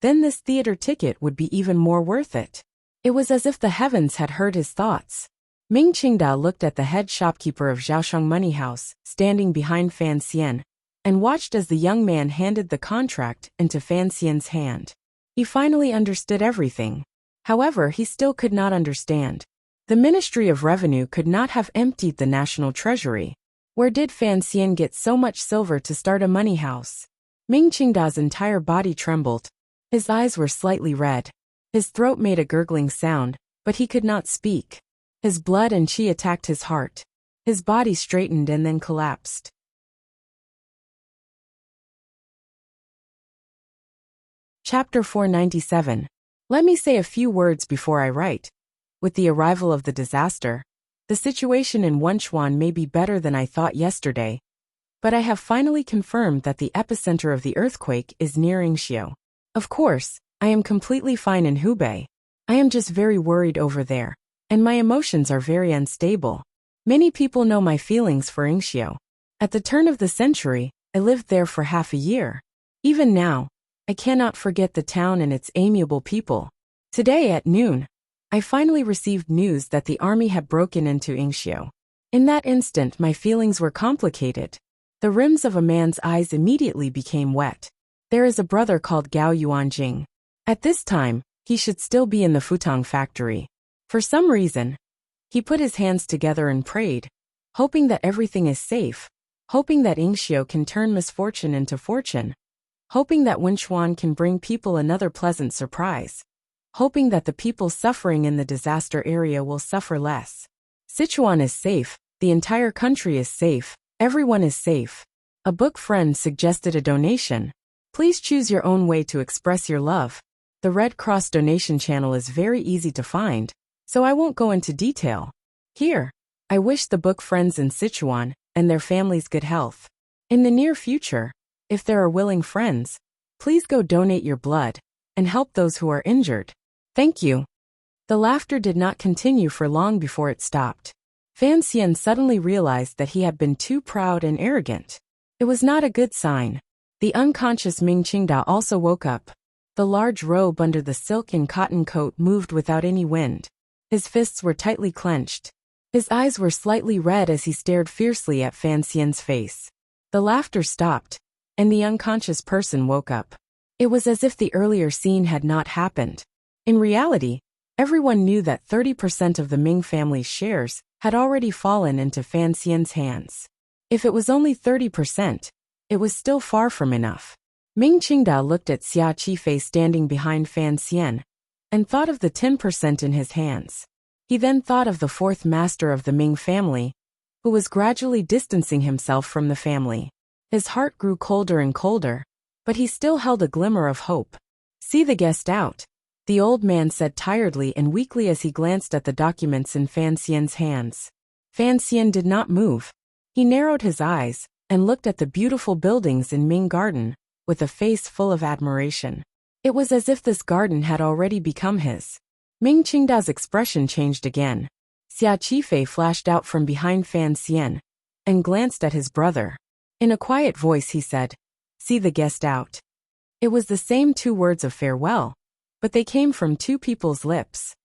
then this theater ticket would be even more worth it. It was as if the heavens had heard his thoughts. Ming Qingda looked at the head shopkeeper of Zhaoshang Money House, standing behind Fan Xian, and watched as the young man handed the contract into Fan Xian's hand. He finally understood everything. However, he still could not understand. The Ministry of Revenue could not have emptied the national treasury. Where did Fan Xian get so much silver to start a money house? Ming Qingda's entire body trembled. His eyes were slightly red. His throat made a gurgling sound, but he could not speak. His blood and qi attacked his heart. His body straightened and then collapsed. Chapter 497. Let me say a few words before I write. With the arrival of the disaster, the situation in Wenchuan may be better than I thought yesterday, but I have finally confirmed that the epicenter of the earthquake is near Yingxiu. Of course, I am completely fine in Hubei. I am just very worried over there, and my emotions are very unstable. Many people know my feelings for Yingxiu. At the turn of the century, I lived there for half a year. Even now, I cannot forget the town and its amiable people. Today at noon, I finally received news that the army had broken into Yingxiu. In that instant, my feelings were complicated. The rims of a man's eyes immediately became wet. There is a brother called Gao Yuanjing. At this time, he should still be in the futong factory. For some reason, he put his hands together and prayed, hoping that everything is safe, hoping that Yingxiu can turn misfortune into fortune, hoping that Wenchuan can bring people another pleasant surprise, hoping that the people suffering in the disaster area will suffer less. Sichuan is safe, the entire country is safe, everyone is safe. A book friend suggested a donation. Please choose your own way to express your love. The Red Cross donation channel is very easy to find, so I won't go into detail. Here, I wish the book friends in Sichuan and their families good health. In the near future, if there are willing friends, please go donate your blood and help those who are injured. Thank you. The laughter did not continue for long before it stopped. Fan Xian suddenly realized that he had been too proud and arrogant. It was not a good sign. The unconscious Ming Qingda also woke up. The large robe under the silk and cotton coat moved without any wind. His fists were tightly clenched. His eyes were slightly red as he stared fiercely at Fan Xian's face. The laughter stopped, and the unconscious person woke up. It was as if the earlier scene had not happened. In reality, everyone knew that 30% of the Ming family's shares had already fallen into Fan Xian's hands. If it was only 30%, it was still far from enough. Ming Qingda looked at Xia Qifei standing behind Fan Xian, and thought of the 10% in his hands. He then thought of the fourth master of the Ming family, who was gradually distancing himself from the family. His heart grew colder and colder, but he still held a glimmer of hope. See the guest out, the old man said tiredly and weakly as he glanced at the documents in Fan Xian's hands. Fan Xian did not move. He narrowed his eyes and looked at the beautiful buildings in Ming Garden with a face full of admiration. It was as if this garden had already become his. Ming Qingda's expression changed again. Xia Qifei flashed out from behind Fan Xian and glanced at his brother. In a quiet voice he said, "See the guest out." It was the same two words of farewell, but they came from two people's lips.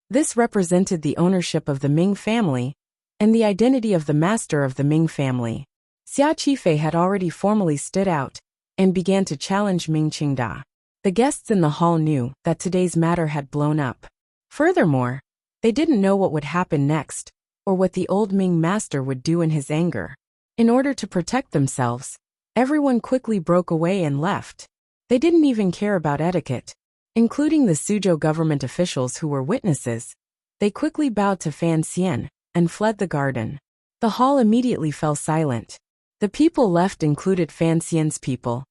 This represented the ownership of the Ming family and the identity of the master of the Ming family. Xia Qifei had already formally stood out and began to challenge Ming Qingda. The guests in the hall knew that today's matter had blown up. Furthermore, they didn't know what would happen next, or what the old Ming master would do in his anger. In order to protect themselves, everyone quickly broke away and left. They didn't even care about etiquette, including the Suzhou government officials who were witnesses. They quickly bowed to Fan Xian and fled the garden. The hall immediately fell silent. The people left included Fan Xian's people,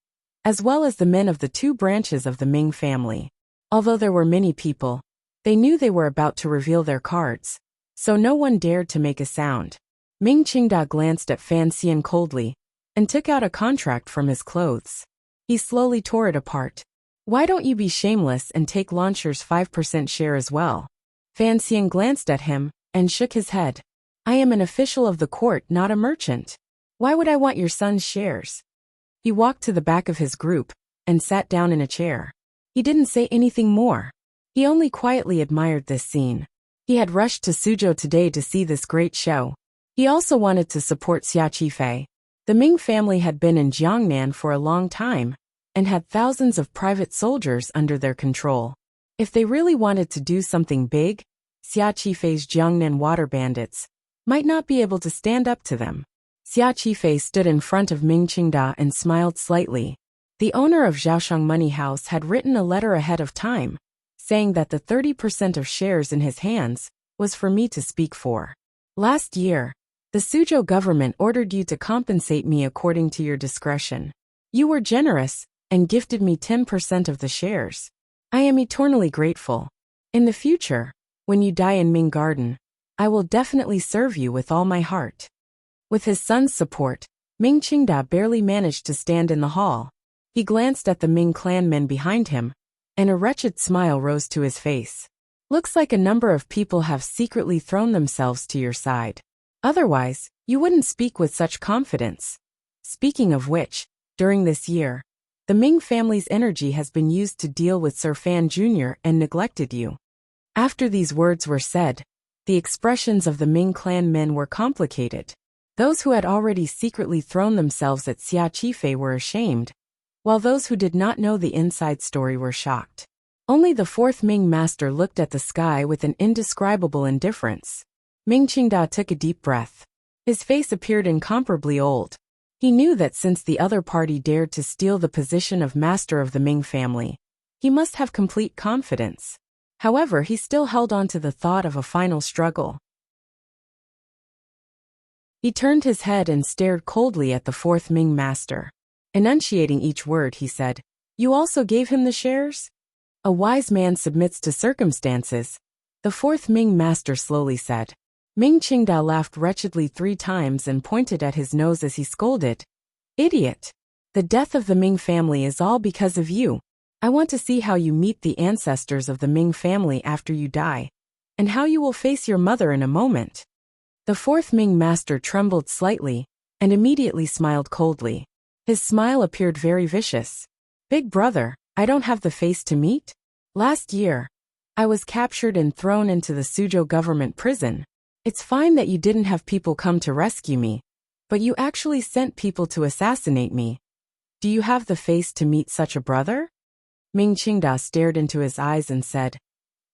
as well as the men of the two branches of the Ming family. Although there were many people, they knew they were about to reveal their cards, so no one dared to make a sound. Ming Qingda glanced at Fan Xian coldly and took out a contract from his clothes. He slowly tore it apart. "Why don't you be shameless and take Launcher's 5% share as well?" Fan Xian glanced at him and shook his head. "I am an official of the court, not a merchant. Why would I want your son's shares?" He walked to the back of his group and sat down in a chair. He didn't say anything more. He only quietly admired this scene. He had rushed to Suzhou today to see this great show. He also wanted to support Xia Qifei. The Ming family had been in Jiangnan for a long time and had thousands of private soldiers under their control. If they really wanted to do something big, Xia Qifei's Jiangnan water bandits might not be able to stand up to them. Xia Qifei stood in front of Ming Qingda and smiled slightly. The owner of Zhaoshang Money House had written a letter ahead of time, saying that the 30% of shares in his hands was for me to speak for. Last year, the Suzhou government ordered you to compensate me according to your discretion. You were generous and gifted me 10% of the shares. I am eternally grateful. In the future, when you die in Ming Garden, I will definitely serve you with all my heart. With his son's support, Ming Qingda barely managed to stand in the hall. He glanced at the Ming clan men behind him, and a wretched smile rose to his face. Looks like a number of people have secretly thrown themselves to your side. Otherwise, you wouldn't speak with such confidence. Speaking of which, during this year, the Ming family's energy has been used to deal with Sir Fan Jr. and neglected you. After these words were said, the expressions of the Ming clan men were complicated. Those who had already secretly thrown themselves at Xia Qifei were ashamed, while those who did not know the inside story were shocked. Only the fourth Ming master looked at the sky with an indescribable indifference. Ming Qingda took a deep breath. His face appeared incomparably old. He knew that since the other party dared to steal the position of master of the Ming family, he must have complete confidence. However, he still held on to the thought of a final struggle. He turned his head and stared coldly at the fourth Ming master. Enunciating each word, he said, "You also gave him the shares?" "A wise man submits to circumstances," the fourth Ming master slowly said. Ming Qingda laughed wretchedly 3 times and pointed at his nose as he scolded. "Idiot! The death of the Ming family is all because of you. I want to see how you meet the ancestors of the Ming family after you die, and how you will face your mother in a moment." The fourth Ming master trembled slightly and immediately smiled coldly. His smile appeared very vicious. "Big brother, I don't have the face to meet? Last year, I was captured and thrown into the Suzhou government prison. It's fine that you didn't have people come to rescue me, but you actually sent people to assassinate me. Do you have the face to meet such a brother?" Ming Qingda stared into his eyes and said,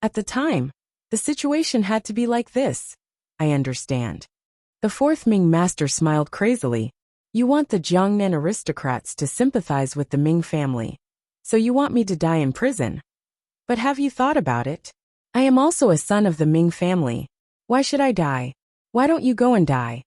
"At the time, the situation had to be like this. I understand." The fourth Ming master smiled crazily. "You want the Jiangnan aristocrats to sympathize with the Ming family, so you want me to die in prison. But have you thought about it? I am also a son of the Ming family. Why should I die? Why don't you go and die?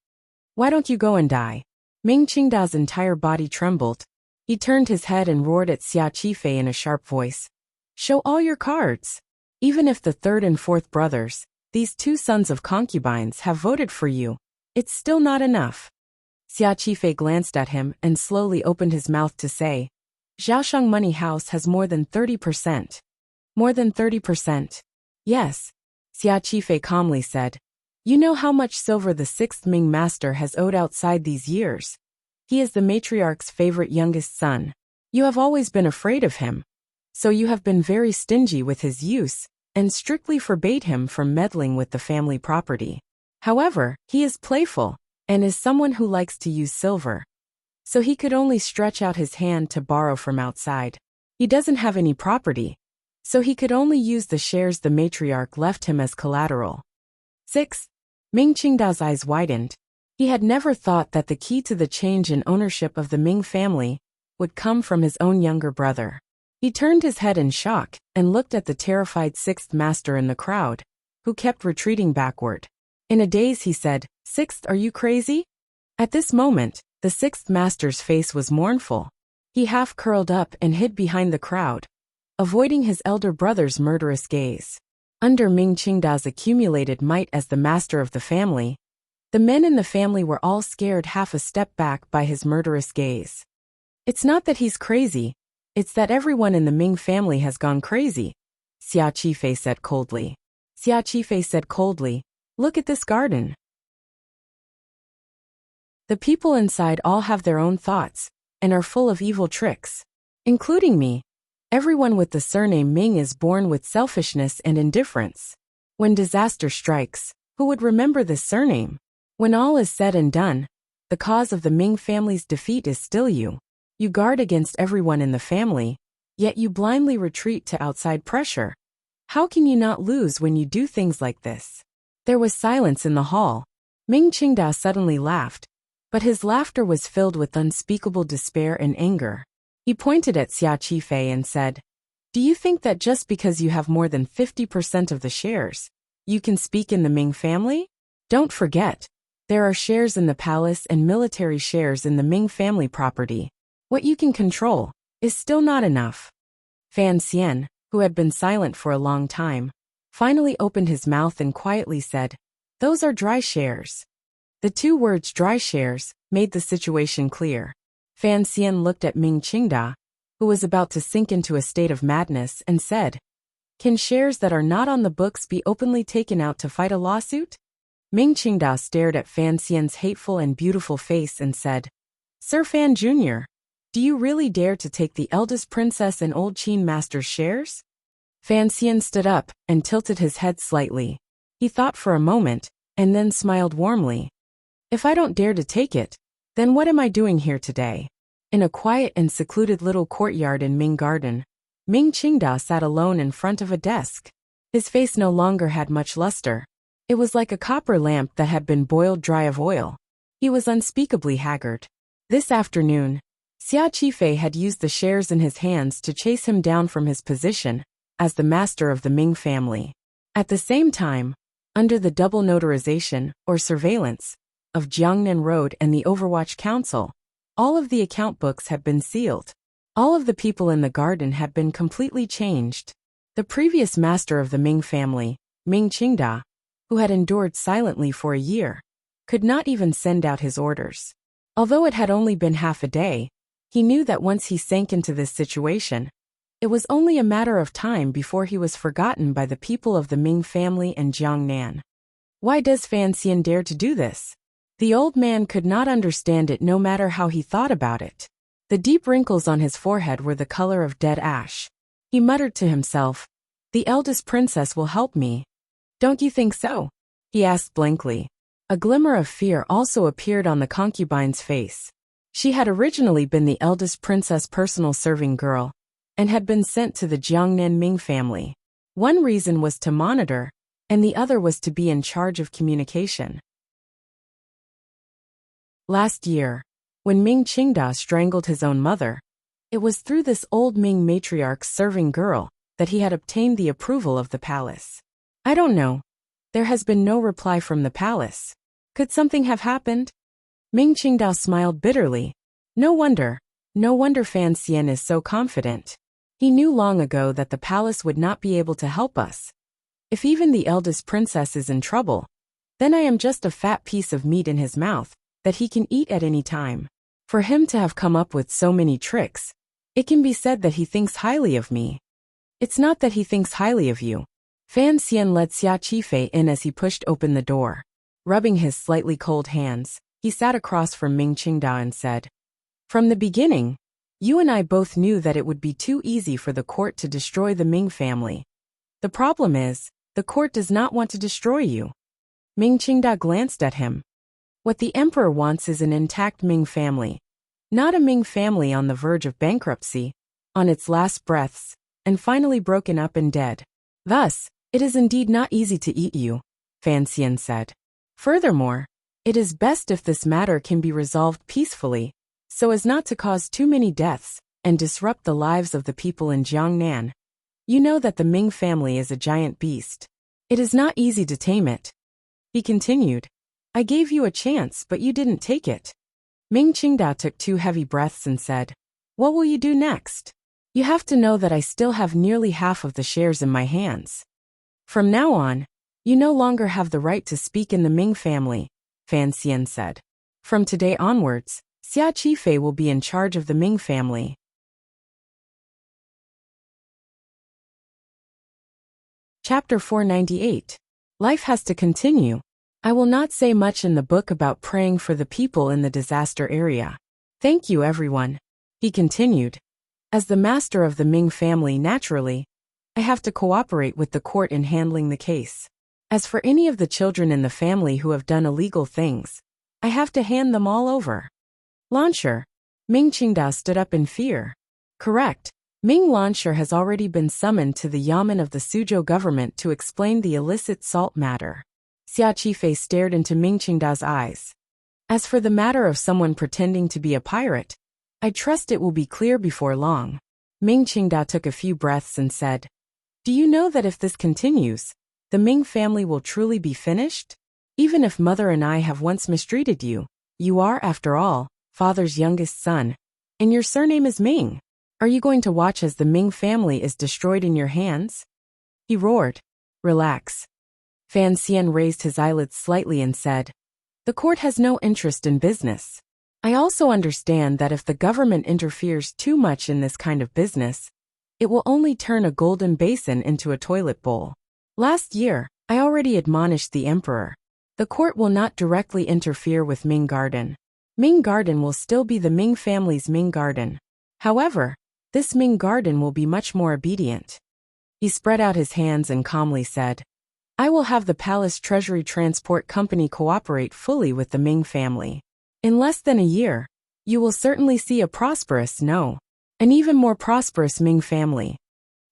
Why don't you go and die?" Ming Qingda's entire body trembled. He turned his head and roared at Xia Qifei in a sharp voice. "Show all your cards. Even if the third and fourth brothers, these 2 sons of concubines, have voted for you, it's still not enough." Xia Qifei glanced at him and slowly opened his mouth to say, "Zhaoshang Money House has more than 30%. More than 30%. Yes," Xia Qifei calmly said. "You know how much silver the 6th Ming master has owed outside these years. He is the matriarch's favorite youngest son. You have always been afraid of him, so you have been very stingy with his use and strictly forbade him from meddling with the family property. However, he is playful, and is someone who likes to use silver. So he could only stretch out his hand to borrow from outside. He doesn't have any property, so he could only use the shares the matriarch left him as collateral. 6. Ming Qingdao's eyes widened. He had never thought that the key to the change in ownership of the Ming family would come from his own younger brother. He turned his head in shock and looked at the terrified sixth master in the crowd, who kept retreating backward. In a daze he said, "Sixth, are you crazy?" At this moment, the sixth master's face was mournful. He half curled up and hid behind the crowd, avoiding his elder brother's murderous gaze. Under Ming Qingda's accumulated might as the master of the family, the men in the family were all scared half a step back by his murderous gaze. It's not that he's crazy, it's that everyone in the Ming family has gone crazy, Xia Qifei said coldly. Xia Qifei said coldly, "Look at this garden. The people inside all have their own thoughts, and are full of evil tricks. Including me. Everyone with the surname Ming is born with selfishness and indifference. When disaster strikes, who would remember this surname? When all is said and done, the cause of the Ming family's defeat is still you. You guard against everyone in the family, yet you blindly retreat to outside pressure. How can you not lose when you do things like this?" There was silence in the hall. Ming Qingdao suddenly laughed, but his laughter was filled with unspeakable despair and anger. He pointed at Xia Qifei and said, "Do you think that just because you have more than 50% of the shares, you can speak in the Ming family? Don't forget, there are shares in the palace and military shares in the Ming family property. What you can control is still not enough." Fan Xian, who had been silent for a long time, finally opened his mouth and quietly said, "Those are dry shares." The two words "dry shares" made the situation clear. Fan Xian looked at Ming Qingda, who was about to sink into a state of madness, and said, "Can shares that are not on the books be openly taken out to fight a lawsuit?" Ming Qingda stared at Fan Xian's hateful and beautiful face and said, "Sir Fan Jr., do you really dare to take the eldest princess and old Qin master's shares?" Fan Xian stood up and tilted his head slightly. He thought for a moment, and then smiled warmly. "If I don't dare to take it, then what am I doing here today?" In a quiet and secluded little courtyard in Ming Garden, Ming Qingda sat alone in front of a desk. His face no longer had much luster. It was like a copper lamp that had been boiled dry of oil. He was unspeakably haggard. This afternoon, Xia Qifei had used the shares in his hands to chase him down from his position as the master of the Ming family. At the same time, under the double notarization, or surveillance, of Jiangnan Road and the Overwatch Council, all of the account books had been sealed. All of the people in the garden had been completely changed. The previous master of the Ming family, Ming Qingda, who had endured silently for a year, could not even send out his orders. Although it had only been half a day, he knew that once he sank into this situation, it was only a matter of time before he was forgotten by the people of the Ming family and Jiangnan. Why does Fan Xian dare to do this? The old man could not understand it no matter how he thought about it. The deep wrinkles on his forehead were the color of dead ash. He muttered to himself, "The eldest princess will help me." "Don't you think so?" he asked blankly. A glimmer of fear also appeared on the concubine's face. She had originally been the eldest princess' personal serving girl, and had been sent to the Jiangnan Ming family. One reason was to monitor, and the other was to be in charge of communication. Last year, when Ming Qingda strangled his own mother, it was through this old Ming matriarch's serving girl that he had obtained the approval of the palace. "I don't know. There has been no reply from the palace. Could something have happened?" Ming Qingda smiled bitterly. No wonder Fan Xian is so confident. He knew long ago that the palace would not be able to help us. If even the eldest princess is in trouble, then I am just a fat piece of meat in his mouth that he can eat at any time. For him to have come up with so many tricks, it can be said that he thinks highly of me. It's not that he thinks highly of you. Fan Xian led Xia Qifei in as he pushed open the door. Rubbing his slightly cold hands, he sat across from Ming Qingda and said, "From the beginning, you and I both knew that it would be too easy for the court to destroy the Ming family. The problem is, the court does not want to destroy you." Ming Qingda glanced at him. What the emperor wants is an intact Ming family, not a Ming family on the verge of bankruptcy, on its last breaths, and finally broken up and dead. Thus, it is indeed not easy to eat you, Fan Xian said. Furthermore, it is best if this matter can be resolved peacefully, so as not to cause too many deaths and disrupt the lives of the people in Jiangnan. You know that the Ming family is a giant beast. It is not easy to tame it. He continued. I gave you a chance, but you didn't take it. Ming Qingdao took 2 heavy breaths and said, What will you do next? You have to know that I still have nearly half of the shares in my hands. From now on, you no longer have the right to speak in the Ming family, Fan Xian said. From today onwards, Xia Qifei will be in charge of the Ming family. Chapter 498. Life has to continue. I will not say much in the book about praying for the people in the disaster area. Thank you, everyone. He continued. As the master of the Ming family, naturally, I have to cooperate with the court in handling the case. As for any of the children in the family who have done illegal things, I have to hand them all over. Launcher. Ming Qingdao stood up in fear. Correct. Ming Launcher has already been summoned to the yamen of the Suzhou government to explain the illicit salt matter. Xia Qifei stared into Ming Qingdao's eyes. As for the matter of someone pretending to be a pirate, I trust it will be clear before long. Ming Qingdao took a few breaths and said, Do you know that if this continues, the Ming family will truly be finished? Even if mother and I have once mistreated you, you are, after all, father's youngest son, and your surname is Ming. Are you going to watch as the Ming family is destroyed in your hands? He roared. Relax. Fan Xian raised his eyelids slightly and said, The court has no interest in business. I also understand that if the government interferes too much in this kind of business, it will only turn a golden basin into a toilet bowl. Last year, I already admonished the emperor. The court will not directly interfere with Ming Garden. Ming Garden will still be the Ming family's Ming Garden. However, this Ming Garden will be much more obedient. He spread out his hands and calmly said, I will have the Palace Treasury Transport Company cooperate fully with the Ming family. In less than a year, you will certainly see a prosperous, no, an even more prosperous Ming family.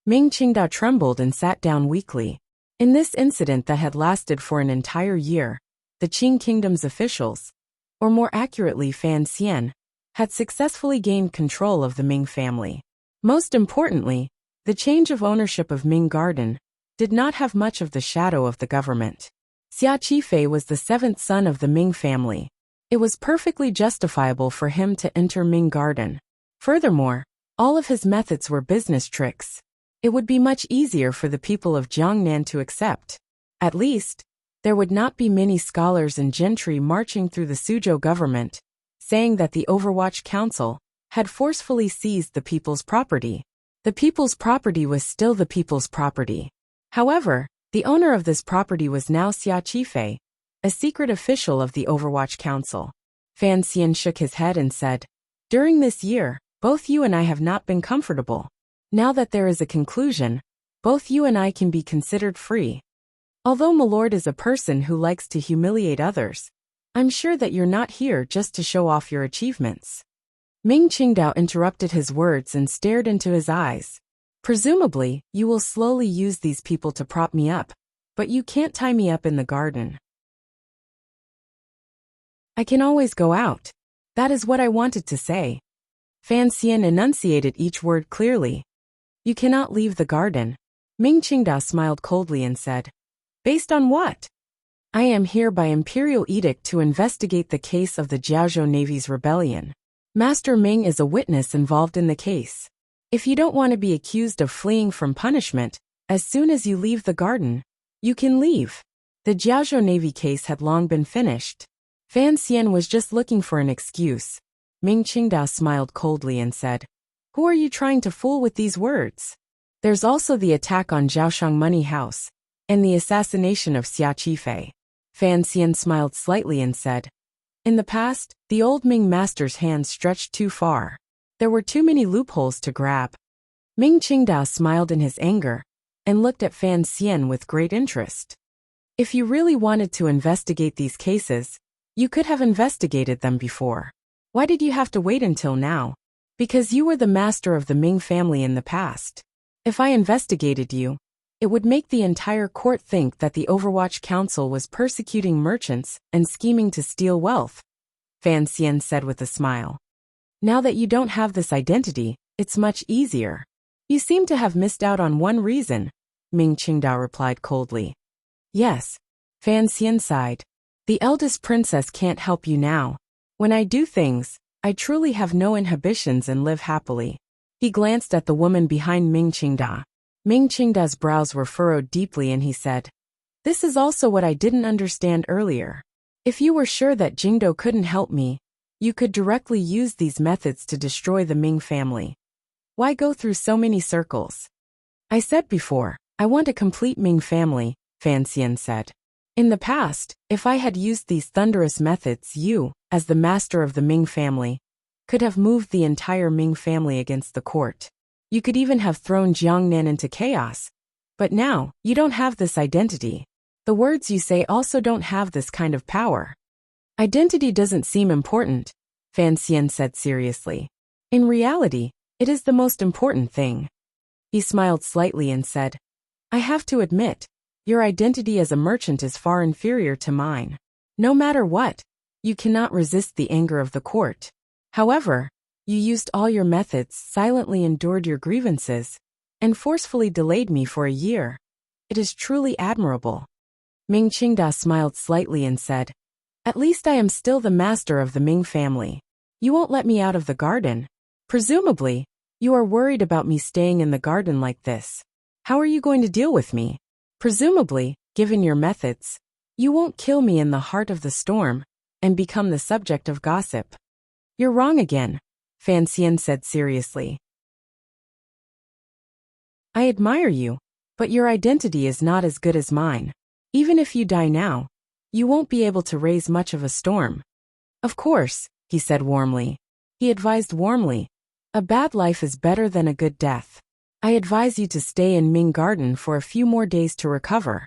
Ming Qingdao trembled and sat down weakly. In this incident that had lasted for an entire year, the Qing Kingdom's officials, or more accurately Fan Xian, had successfully gained control of the Ming family. Most importantly, the change of ownership of Ming Garden did not have much of the shadow of the government. Xia Qifei was the 7th son of the Ming family. It was perfectly justifiable for him to enter Ming Garden. Furthermore, all of his methods were business tricks. It would be much easier for the people of Jiangnan to accept. At least, there would not be many scholars and gentry marching through the Suzhou government, saying that the Overwatch Council had forcefully seized the people's property. The people's property was still the people's property. However, the owner of this property was now Xia Qifei, a secret official of the Overwatch Council. Fan Xian shook his head and said, During this year, both you and I have not been comfortable. Now that there is a conclusion, both you and I can be considered free. Although Milord is a person who likes to humiliate others, I'm sure that you're not here just to show off your achievements. Ming Qingdao interrupted his words and stared into his eyes. Presumably, you will slowly use these people to prop me up, but you can't tie me up in the garden. I can always go out. That is what I wanted to say. Fan Xian enunciated each word clearly. You cannot leave the garden. Ming Qingdao smiled coldly and said, Based on what? I am here by imperial edict to investigate the case of the Jiaozhou Navy's rebellion. Master Ming is a witness involved in the case. If you don't want to be accused of fleeing from punishment, as soon as you leave the garden, you can leave. The Jiaozhou Navy case had long been finished. Fan Xian was just looking for an excuse. Ming Qingdao smiled coldly and said, Who are you trying to fool with these words? There's also the attack on Jiaoshang Money House, and the assassination of Xia Qifei. Fan Xian smiled slightly and said, In the past, the old Ming master's hands stretched too far. There were too many loopholes to grab. Ming Qingdao smiled in his anger, and looked at Fan Xian with great interest. If you really wanted to investigate these cases, You could have investigated them before. Why did you have to wait until now? Because you were the master of the Ming family in the past. If I investigated you, it would make the entire court think that the Overwatch Council was persecuting merchants and scheming to steal wealth, Fan Xian said with a smile. Now that you don't have this identity, it's much easier. You seem to have missed out on one reason, Ming Qingda replied coldly. Yes, Fan Xian sighed. The eldest princess can't help you now. When I do things, I truly have no inhibitions and live happily. He glanced at the woman behind Ming Qingda. Ming Qingda's brows were furrowed deeply and he said, This is also what I didn't understand earlier. If you were sure that Jingdo couldn't help me, you could directly use these methods to destroy the Ming family. Why go through so many circles? I said before, I want a complete Ming family, Fan Xian said. In the past, if I had used these thunderous methods, you, as the master of the Ming family, could have moved the entire Ming family against the court. You could even have thrown Jiangnan into chaos. But now, you don't have this identity. The words you say also don't have this kind of power. Identity doesn't seem important, Fan Xian said seriously. In reality, it is the most important thing. He smiled slightly and said, I have to admit, your identity as a merchant is far inferior to mine. No matter what, you cannot resist the anger of the court. However, you used all your methods, silently endured your grievances, and forcefully delayed me for a year. It is truly admirable. Ming Qingda smiled slightly and said, At least I am still the master of the Ming family. You won't let me out of the garden. Presumably, you are worried about me staying in the garden like this. How are you going to deal with me? Presumably, given your methods, you won't kill me in the heart of the storm and become the subject of gossip. You're wrong again, Fan Xian said seriously. I admire you, but your identity is not as good as mine. Even if you die now, you won't be able to raise much of a storm. Of course, he said warmly. He advised warmly, a bad life is better than a good death. I advise you to stay in Ming Garden for a few more days to recover.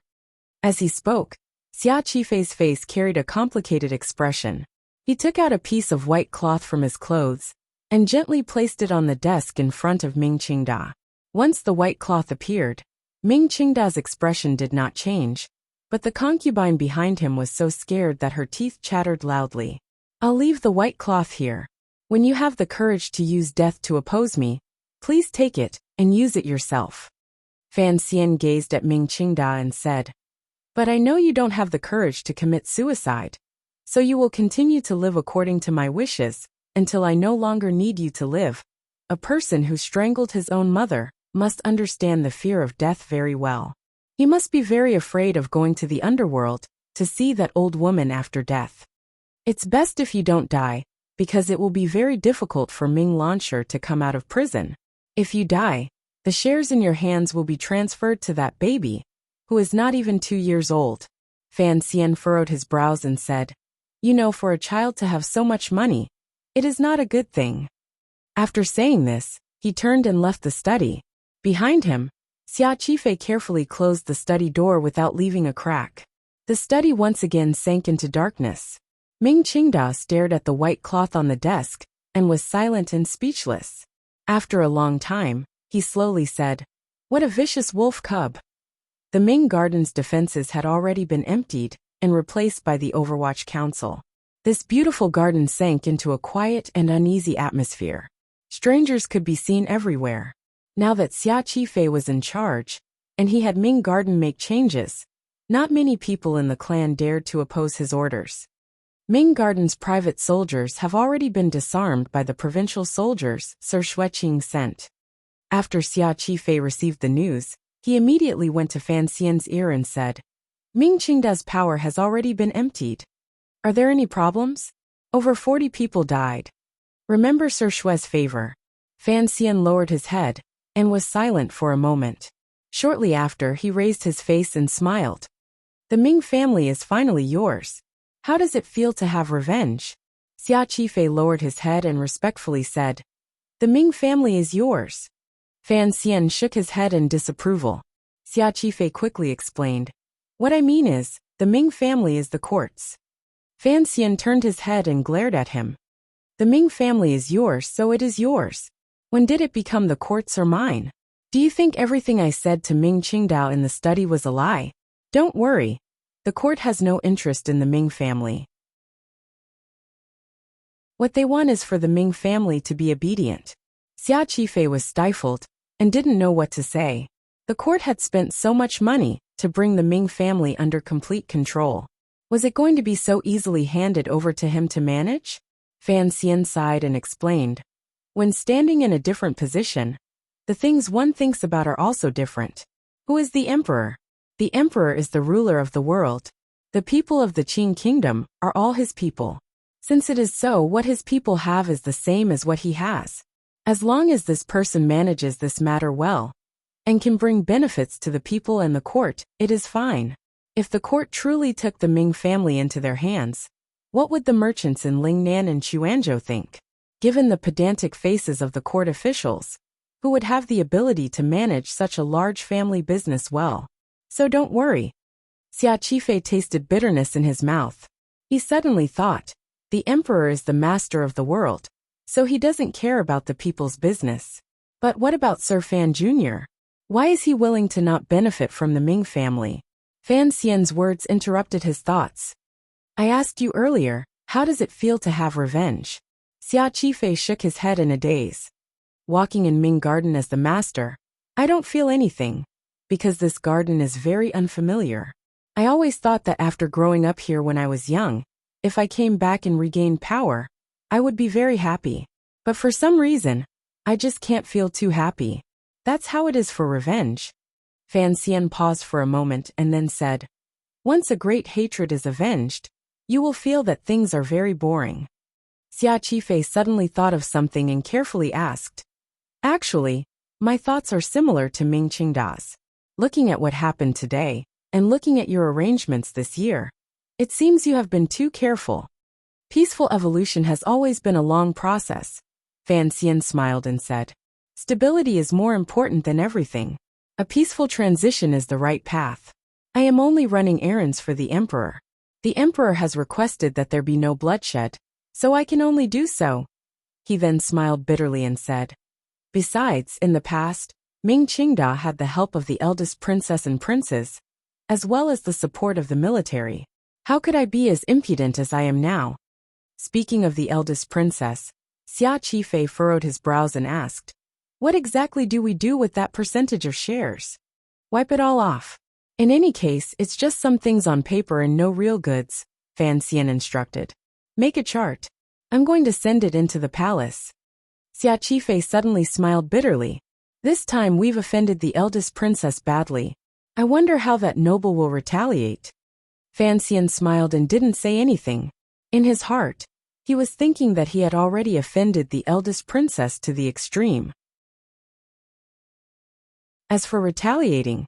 As he spoke, Xia Qifei's face carried a complicated expression. He took out a piece of white cloth from his clothes and gently placed it on the desk in front of Ming Qingda. Once the white cloth appeared, Ming Qingda's expression did not change, but the concubine behind him was so scared that her teeth chattered loudly. I'll leave the white cloth here. When you have the courage to use death to oppose me, please take it and use it yourself. Fan Xian gazed at Ming Qingda and said, But I know you don't have the courage to commit suicide, so you will continue to live according to my wishes until I no longer need you to live. A person who strangled his own mother must understand the fear of death very well. He must be very afraid of going to the underworld to see that old woman after death. It's best if you don't die, because it will be very difficult for Ming Launcher to come out of prison. If you die, the shares in your hands will be transferred to that baby, who is not even 2 years old. Fan Xian furrowed his brows and said, You know, for a child to have so much money, it is not a good thing. After saying this, he turned and left the study. Behind him, Xia Qifei carefully closed the study door without leaving a crack. The study once again sank into darkness. Ming Qingda stared at the white cloth on the desk and was silent and speechless. After a long time, he slowly said, What a vicious wolf cub. The Ming Garden's defenses had already been emptied and replaced by the Overwatch Council. This beautiful garden sank into a quiet and uneasy atmosphere. Strangers could be seen everywhere. Now that Xia Qifei was in charge, and he had Ming Garden make changes, not many people in the clan dared to oppose his orders. Ming Garden's private soldiers have already been disarmed by the provincial soldiers Sir Xueqing sent. After Xia Qifei received the news, he immediately went to Fan Xian's ear and said, Ming Qingda's power has already been emptied. Are there any problems? Over 40 people died. Remember Sir Xue's favor. Fan Xian lowered his head and was silent for a moment. Shortly after, he raised his face and smiled. The Ming family is finally yours. How does it feel to have revenge? Xia Qifei lowered his head and respectfully said, The Ming family is yours. Fan Xian shook his head in disapproval. Xia Qifei quickly explained, What I mean is, the Ming family is the court's. Fan Xian turned his head and glared at him. The Ming family is yours, so it is yours. When did it become the court's or mine? Do you think everything I said to Ming Qingdao in the study was a lie? Don't worry. The court has no interest in the Ming family. What they want is for the Ming family to be obedient. Xia Qifei was stifled and didn't know what to say. The court had spent so much money to bring the Ming family under complete control. Was it going to be so easily handed over to him to manage? Fan Xian sighed and explained. When standing in a different position, the things one thinks about are also different. Who is the emperor? The emperor is the ruler of the world. The people of the Qing kingdom are all his people. Since it is so, what his people have is the same as what he has. As long as this person manages this matter well and can bring benefits to the people and the court, it is fine. If the court truly took the Ming family into their hands, what would the merchants in Lingnan and Quanzhou think? Given the pedantic faces of the court officials, who would have the ability to manage such a large family business well? So don't worry. Xia Qifei tasted bitterness in his mouth. He suddenly thought, the emperor is the master of the world, so he doesn't care about the people's business. But what about Sir Fan Jr.? Why is he willing to not benefit from the Ming family? Fan Xian's words interrupted his thoughts. I asked you earlier, how does it feel to have revenge? Xia Qifei shook his head in a daze. Walking in Ming Garden as the master, I don't feel anything, because this garden is very unfamiliar. I always thought that after growing up here when I was young, if I came back and regained power, I would be very happy. But for some reason, I just can't feel too happy. That's how it is for revenge. Fan Xian paused for a moment and then said, once a great hatred is avenged, you will feel that things are very boring. Xia Qifei suddenly thought of something and carefully asked, actually, my thoughts are similar to Ming Qingdao's. Looking at what happened today, and looking at your arrangements this year, it seems you have been too careful. Peaceful evolution has always been a long process. Fan Xian smiled and said, stability is more important than everything. A peaceful transition is the right path. I am only running errands for the emperor. The emperor has requested that there be no bloodshed, so I can only do so. He then smiled bitterly and said, besides, in the past, Ming Qingdao had the help of the eldest princess and princes, as well as the support of the military. How could I be as impudent as I am now? Speaking of the eldest princess, Xia Qifei furrowed his brows and asked, what exactly do we do with that percentage of shares? Wipe it all off. In any case, it's just some things on paper and no real goods, Fan Xian instructed. Make a chart. I'm going to send it into the palace. Xia Qifei suddenly smiled bitterly. This time we've offended the eldest princess badly. I wonder how that noble will retaliate. Fan Xian smiled and didn't say anything. In his heart, he was thinking that he had already offended the eldest princess to the extreme. As for retaliating,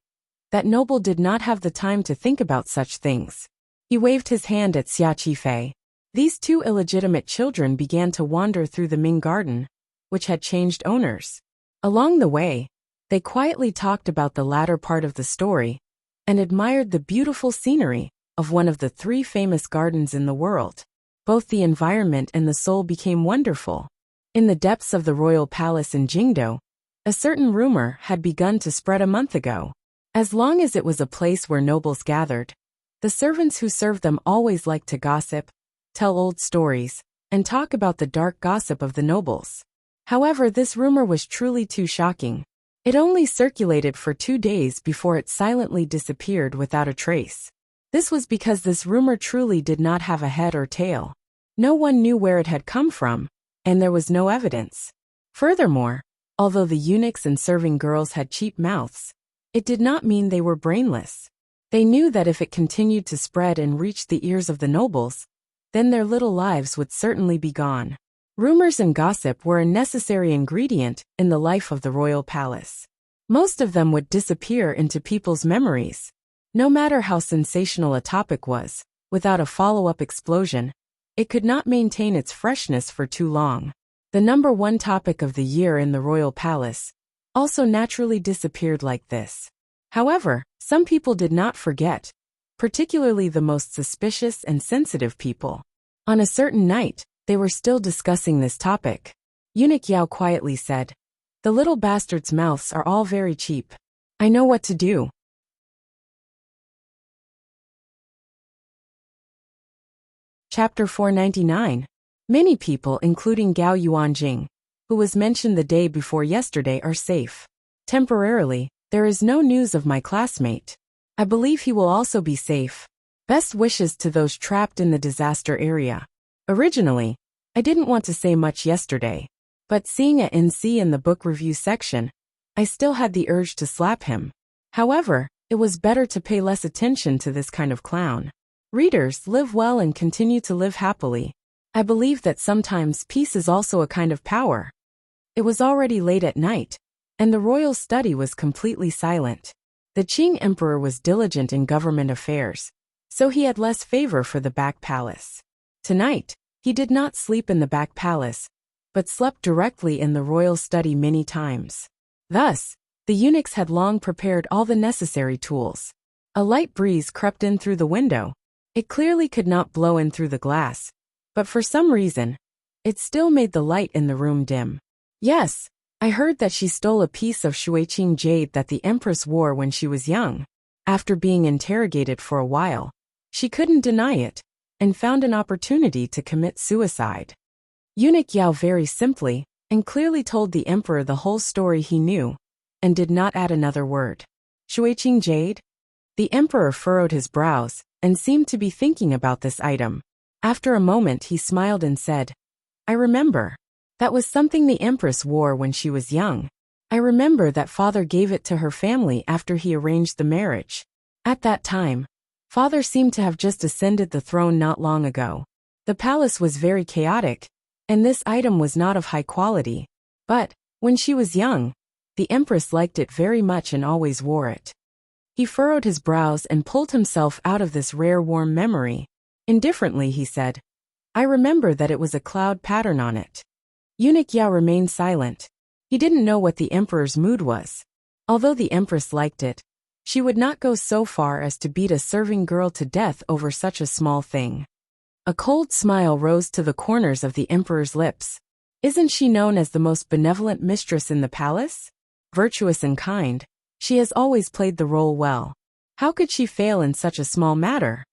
that noble did not have the time to think about such things. He waved his hand at Xia Qifei. These two illegitimate children began to wander through the Ming Garden, which had changed owners. Along the way, they quietly talked about the latter part of the story and admired the beautiful scenery of one of the 3 famous gardens in the world. Both the environment and the soul became wonderful. In the depths of the royal palace in Jingdou, a certain rumor had begun to spread a month ago. As long as it was a place where nobles gathered, the servants who served them always liked to gossip, tell old stories, and talk about the dark gossip of the nobles. However, this rumor was truly too shocking. It only circulated for 2 days before it silently disappeared without a trace. This was because this rumor truly did not have a head or tail. No one knew where it had come from, and there was no evidence. Furthermore, although the eunuchs and serving girls had cheap mouths, it did not mean they were brainless. They knew that if it continued to spread and reach the ears of the nobles, then their little lives would certainly be gone. Rumors and gossip were a necessary ingredient in the life of the royal palace. Most of them would disappear into people's memories. No matter how sensational a topic was, without a follow-up explosion, it could not maintain its freshness for too long. The number 1 topic of the year in the royal palace also naturally disappeared like this. However, some people did not forget. particularly the most suspicious and sensitive people. On a certain night, they were still discussing this topic. Eunuch Yao quietly said, "The little bastards' mouths are all very cheap. I know what to do." Chapter 499. Many people, including Gao Yuanjing, who was mentioned the day before yesterday, are safe. Temporarily, there is no news of my classmate. I believe he will also be safe. Best wishes to those trapped in the disaster area. Originally, I didn't want to say much yesterday, but seeing a NC in the book review section, I still had the urge to slap him. However, it was better to pay less attention to this kind of clown. Readers, live well and continue to live happily. I believe that sometimes peace is also a kind of power. It was already late at night, and the royal study was completely silent. The Qing emperor was diligent in government affairs, so he had less favor for the back palace. Tonight, he did not sleep in the back palace, but slept directly in the royal study many times. Thus, the eunuchs had long prepared all the necessary tools. A light breeze crept in through the window. It clearly could not blow in through the glass, but for some reason, it still made the light in the room dim. Yes, I heard that she stole a piece of Shuiqing jade that the empress wore when she was young. After being interrogated for a while, she couldn't deny it, and found an opportunity to commit suicide. Eunuch Yao very simply and clearly told the emperor the whole story he knew, and did not add another word. Shuiqing jade? The emperor furrowed his brows, and seemed to be thinking about this item. After a moment he smiled and said, "I remember. That was something the empress wore when she was young. I remember that father gave it to her family after he arranged the marriage. At that time, father seemed to have just ascended the throne not long ago. The palace was very chaotic, and this item was not of high quality. But, when she was young, the empress liked it very much and always wore it." He furrowed his brows and pulled himself out of this rare warm memory. Indifferently he said, "I remember that it was a cloud pattern on it." Eunuch Yao remained silent. He didn't know what the emperor's mood was. Although the empress liked it, she would not go so far as to beat a serving girl to death over such a small thing. A cold smile rose to the corners of the emperor's lips. Isn't she known as the most benevolent mistress in the palace? Virtuous and kind, she has always played the role well. How could she fail in such a small matter?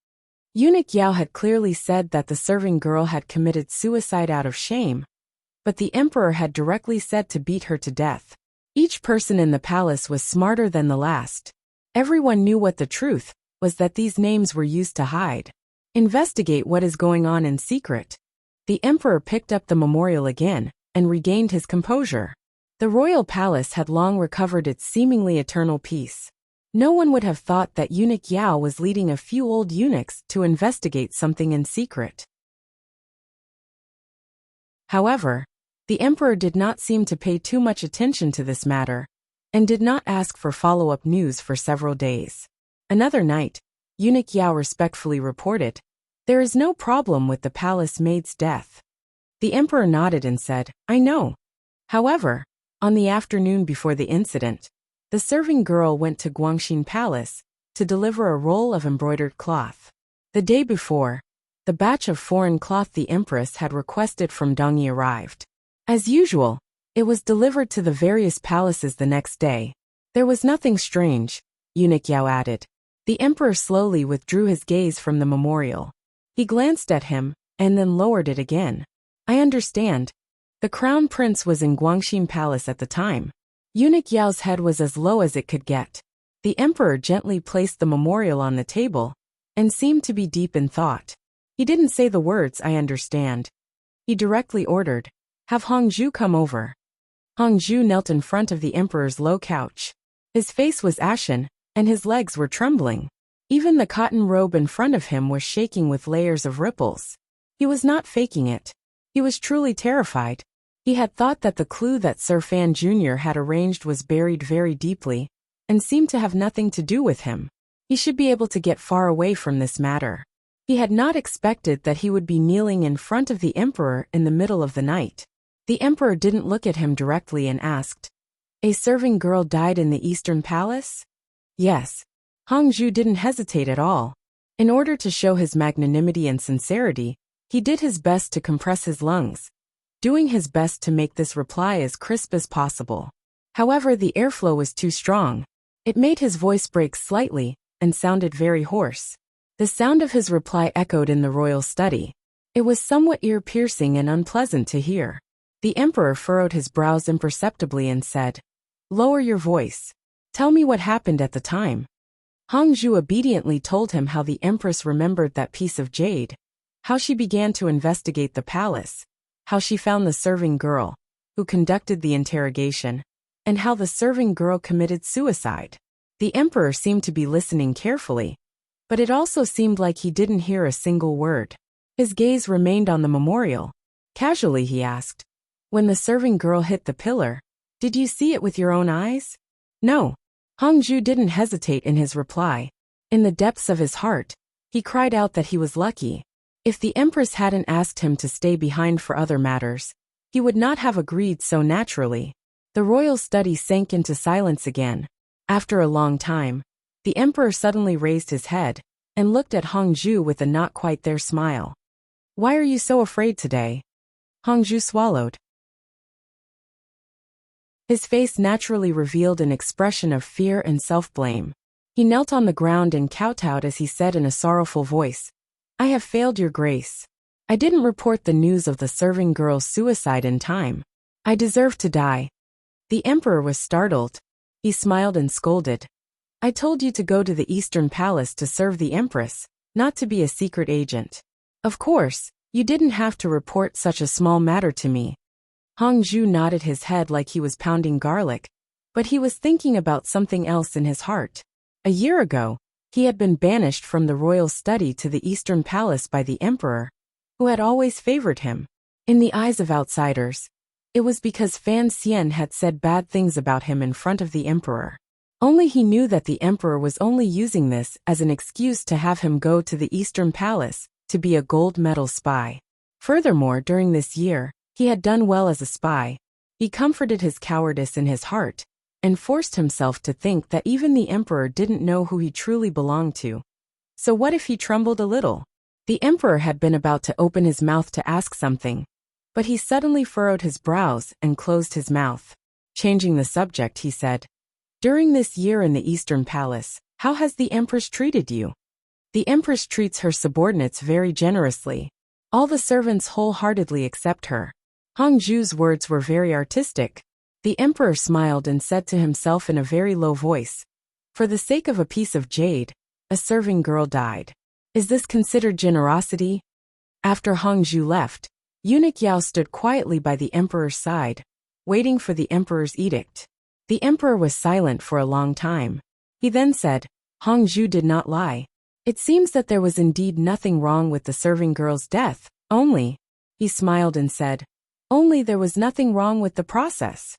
Eunuch Yao had clearly said that the serving girl had committed suicide out of shame, but the emperor had directly said to beat her to death. Each person in the palace was smarter than the last. Everyone knew what the truth was, that these names were used to hide. Investigate what is going on in secret. The emperor picked up the memorial again and regained his composure. The royal palace had long recovered its seemingly eternal peace. No one would have thought that Eunuch Yao was leading a few old eunuchs to investigate something in secret. However, the emperor did not seem to pay too much attention to this matter, and did not ask for follow-up news for several days. Another night, Eunuch Yao respectfully reported, "There is no problem with the palace maid's death." The emperor nodded and said, "I know." However, on the afternoon before the incident, the serving girl went to Guangxin Palace to deliver a roll of embroidered cloth. The day before, the batch of foreign cloth the empress had requested from Dongyi arrived. As usual, it was delivered to the various palaces the next day. There was nothing strange, Eunuch Yao added. The emperor slowly withdrew his gaze from the memorial. He glanced at him, and then lowered it again. "I understand. The crown prince was in Guangxin Palace at the time." Eunuch Yao's head was as low as it could get. The emperor gently placed the memorial on the table, and seemed to be deep in thought. He didn't say the words, "I understand." He directly ordered, "Have Hongzhu come over." Hongzhu knelt in front of the emperor's low couch. His face was ashen, and his legs were trembling. Even the cotton robe in front of him was shaking with layers of ripples. He was not faking it. He was truly terrified. He had thought that the clue that Sir Fan Jr. had arranged was buried very deeply, and seemed to have nothing to do with him. He should be able to get far away from this matter. He had not expected that he would be kneeling in front of the emperor in the middle of the night. The emperor didn't look at him directly and asked, "A serving girl died in the Eastern Palace?" "Yes." Hongzhu didn't hesitate at all. In order to show his magnanimity and sincerity, he did his best to compress his lungs, doing his best to make this reply as crisp as possible. However, the airflow was too strong. It made his voice break slightly and sounded very hoarse. The sound of his reply echoed in the royal study. It was somewhat ear-piercing and unpleasant to hear. The emperor furrowed his brows imperceptibly and said, "Lower your voice. Tell me what happened at the time." Hongzhu obediently told him how the empress remembered that piece of jade, how she began to investigate the palace, how she found the serving girl, who conducted the interrogation, and how the serving girl committed suicide. The emperor seemed to be listening carefully, but it also seemed like he didn't hear a single word. His gaze remained on the memorial. Casually he asked, "When the serving girl hit the pillar, did you see it with your own eyes?" "No." Hongzhu didn't hesitate in his reply. In the depths of his heart, he cried out that he was lucky. If the empress hadn't asked him to stay behind for other matters, he would not have agreed so naturally. The royal study sank into silence again. After a long time, the emperor suddenly raised his head and looked at Hongzhu with a not quite there smile. "Why are you so afraid today?" Hongzhu swallowed. His face naturally revealed an expression of fear and self-blame. He knelt on the ground and kowtowed as he said in a sorrowful voice, "I have failed your grace. I didn't report the news of the serving girl's suicide in time. I deserve to die." The emperor was startled. He smiled and scolded. "I told you to go to the Eastern Palace to serve the empress, not to be a secret agent. Of course, you didn't have to report such a small matter to me." Hongzhu nodded his head like he was pounding garlic, but he was thinking about something else in his heart. A year ago, he had been banished from the royal study to the Eastern Palace by the emperor, who had always favored him. In the eyes of outsiders, it was because Fan Xian had said bad things about him in front of the emperor. Only he knew that the emperor was only using this as an excuse to have him go to the Eastern Palace to be a gold medal spy. Furthermore, during this year, he had done well as a spy. He comforted his cowardice in his heart and forced himself to think that even the emperor didn't know who he truly belonged to. So what if he trembled a little? The emperor had been about to open his mouth to ask something, but he suddenly furrowed his brows and closed his mouth. Changing the subject, he said, "During this year in the Eastern Palace, how has the empress treated you?" "The empress treats her subordinates very generously. All the servants wholeheartedly accept her." Hongzhu's words were very artistic. The emperor smiled and said to himself in a very low voice, "For the sake of a piece of jade, a serving girl died. Is this considered generosity?" After Hongzhu left, Eunuch Yao stood quietly by the emperor's side, waiting for the emperor's edict. The emperor was silent for a long time. He then said, "Hongzhu did not lie. It seems that there was indeed nothing wrong with the serving girl's death, only," he smiled and said, "only there was nothing wrong with the process."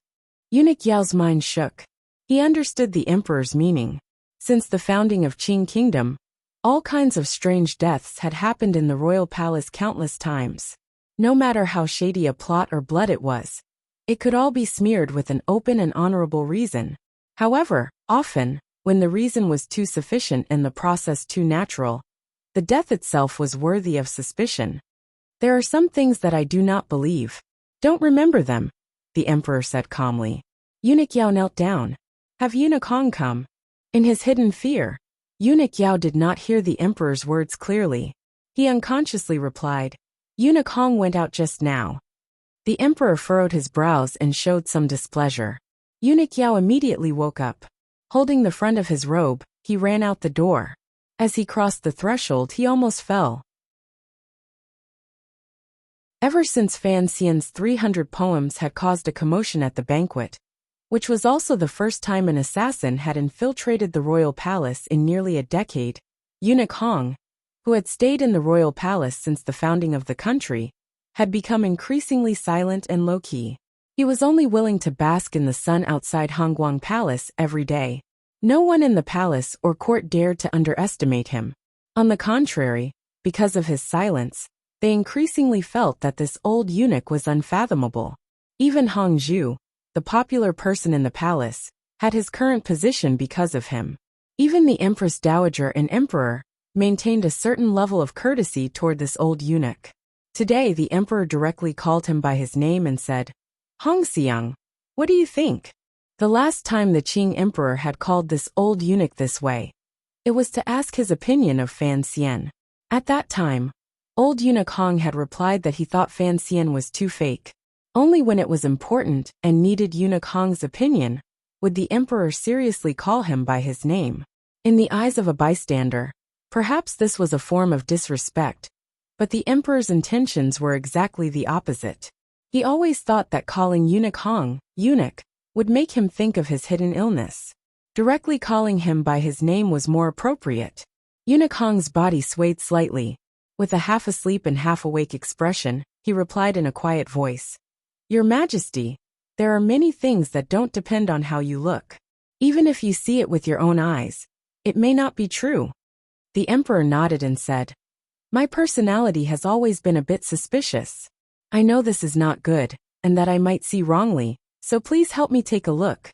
Eunuch Yao's mind shook. He understood the emperor's meaning. Since the founding of Qing Kingdom, all kinds of strange deaths had happened in the royal palace countless times. No matter how shady a plot or blood it was, it could all be smeared with an open and honorable reason. However, often, when the reason was too sufficient and the process too natural, the death itself was worthy of suspicion. "There are some things that I do not believe. Don't remember them," the emperor said calmly. Eunuch Yao knelt down. "Have Eunuch Hong come?" In his hidden fear, Eunuch Yao did not hear the emperor's words clearly. He unconsciously replied, "Eunuch Hong went out just now." The emperor furrowed his brows and showed some displeasure. Eunuch Yao immediately woke up. Holding the front of his robe, he ran out the door. As he crossed the threshold, he almost fell. Ever since Fan Xian's 300 poems had caused a commotion at the banquet, which was also the first time an assassin had infiltrated the royal palace in nearly a decade, Eunuch Hong, who had stayed in the royal palace since the founding of the country, had become increasingly silent and low-key. He was only willing to bask in the sun outside Hongguang Palace every day. No one in the palace or court dared to underestimate him. On the contrary, because of his silence, they increasingly felt that this old eunuch was unfathomable. Even Hongzhu, the popular person in the palace, had his current position because of him. Even the Empress Dowager and Emperor, maintained a certain level of courtesy toward this old eunuch. Today the emperor directly called him by his name and said, "Hong Xiang, what do you think?" The last time the Qing emperor had called this old eunuch this way, it was to ask his opinion of Fan Xian. At that time, old eunuch Hong had replied that he thought Fan Xian was too fake. Only when it was important and needed eunuch Hong's opinion would the emperor seriously call him by his name. In the eyes of a bystander, perhaps this was a form of disrespect, but the emperor's intentions were exactly the opposite. He always thought that calling eunuch Hong, eunuch, would make him think of his hidden illness. Directly calling him by his name was more appropriate. Eunuch Hong's body swayed slightly. With a half-asleep and half-awake expression, he replied in a quiet voice, "Your Majesty, there are many things that don't depend on how you look. Even if you see it with your own eyes, it may not be true." The emperor nodded and said, "My personality has always been a bit suspicious. I know this is not good, and that I might see wrongly, so please help me take a look."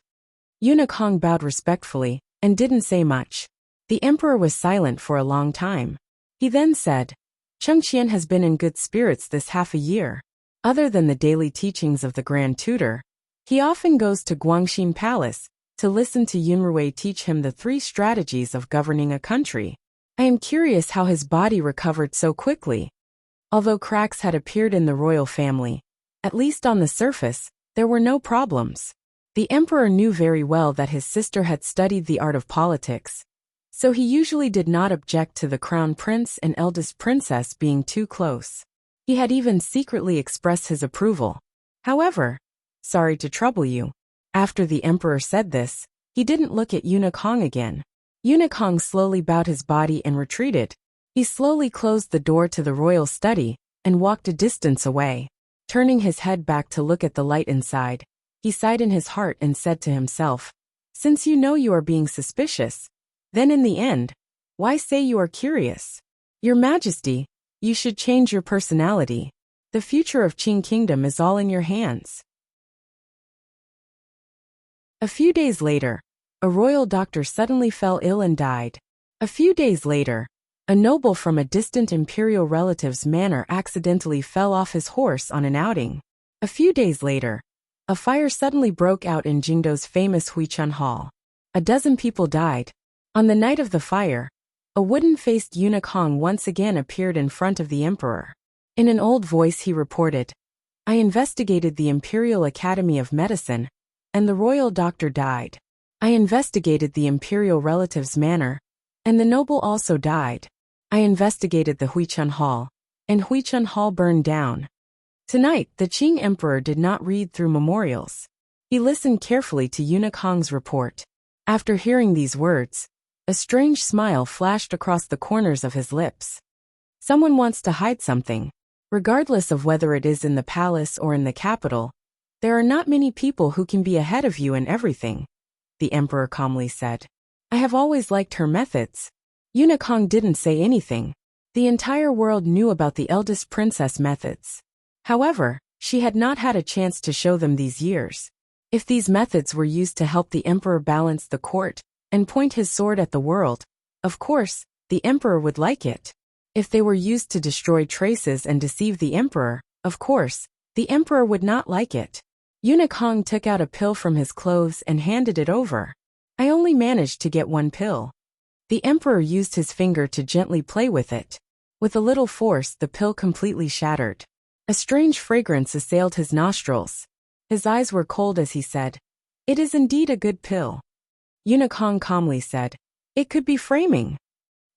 Eunuch Hong bowed respectfully and didn't say much. The emperor was silent for a long time. He then said, "Chengqian has been in good spirits this half a year. Other than the daily teachings of the Grand Tutor, he often goes to Guangxin Palace to listen to Yunrui teach him the 3 strategies of governing a country. I am curious how his body recovered so quickly." Although cracks had appeared in the royal family, at least on the surface, there were no problems. The emperor knew very well that his sister had studied the art of politics, so he usually did not object to the crown prince and eldest princess being too close. He had even secretly expressed his approval. However, "Sorry to trouble you." After the emperor said this, he didn't look at eunuch Hong again. Eunuch Hong slowly bowed his body and retreated. He slowly closed the door to the royal study and walked a distance away. Turning his head back to look at the light inside, he sighed in his heart and said to himself, "Since you know you are being suspicious, then in the end, why say you are curious? Your Majesty, you should change your personality. The future of Qing Kingdom is all in your hands." A few days later, a royal doctor suddenly fell ill and died. A few days later, a noble from a distant imperial relative's manor accidentally fell off his horse on an outing. A few days later, a fire suddenly broke out in Jingdo's famous Huichun Hall. A dozen people died. On the night of the fire, a wooden-faced eunuch Hong once again appeared in front of the emperor. In an old voice he reported, "I investigated the Imperial Academy of Medicine, and the royal doctor died. I investigated the imperial relative's manor, and the noble also died. I investigated the Huichun Hall, and Huichun Hall burned down." Tonight, the Qing emperor did not read through memorials. He listened carefully to eunuch Hong's report. After hearing these words, a strange smile flashed across the corners of his lips. Someone wants to hide something. Regardless of whether it is in the palace or in the capital, there are not many people who can be ahead of you in everything, the emperor calmly said. "I have always liked her methods." Eunuch Hong didn't say anything. The entire world knew about the eldest princess methods. However, she had not had a chance to show them these years. If these methods were used to help the emperor balance the court and point his sword at the world, of course, the emperor would like it. If they were used to destroy traces and deceive the emperor, of course, the emperor would not like it. Eunuch Hong took out a pill from his clothes and handed it over. "I only managed to get 1 pill." The emperor used his finger to gently play with it. With a little force, the pill completely shattered. A strange fragrance assailed his nostrils. His eyes were cold as he said, "It is indeed a good pill." Eunuch Hong calmly said, "It could be framing."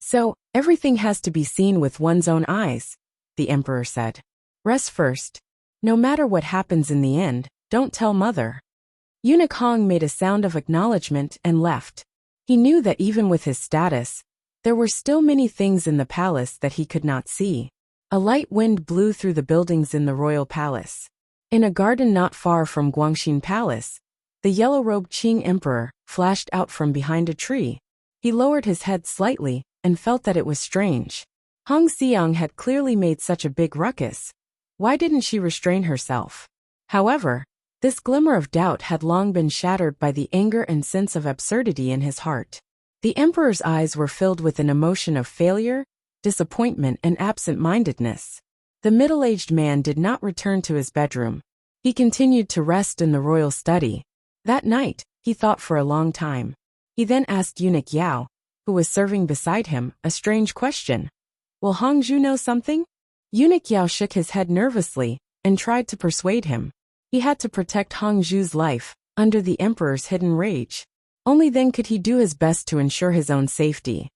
"So, everything has to be seen with one's own eyes," the emperor said. "Rest first. No matter what happens in the end, don't tell mother." Eunuch Hong made a sound of acknowledgement and left. He knew that even with his status, there were still many things in the palace that he could not see. A light wind blew through the buildings in the royal palace. In a garden not far from Guangxin Palace, the yellow-robed Qing emperor flashed out from behind a tree. He lowered his head slightly and felt that it was strange. Hong Xiang had clearly made such a big ruckus. Why didn't she restrain herself? However, this glimmer of doubt had long been shattered by the anger and sense of absurdity in his heart. The emperor's eyes were filled with an emotion of failure, disappointment, and absent-mindedness. The middle-aged man did not return to his bedroom. He continued to rest in the royal study. That night, he thought for a long time. He then asked eunuch Yao, who was serving beside him, a strange question. Will Hongzhu know something? Eunuch Yao shook his head nervously and tried to persuade him. He had to protect Hongzhu's life under the emperor's hidden rage. Only then could he do his best to ensure his own safety.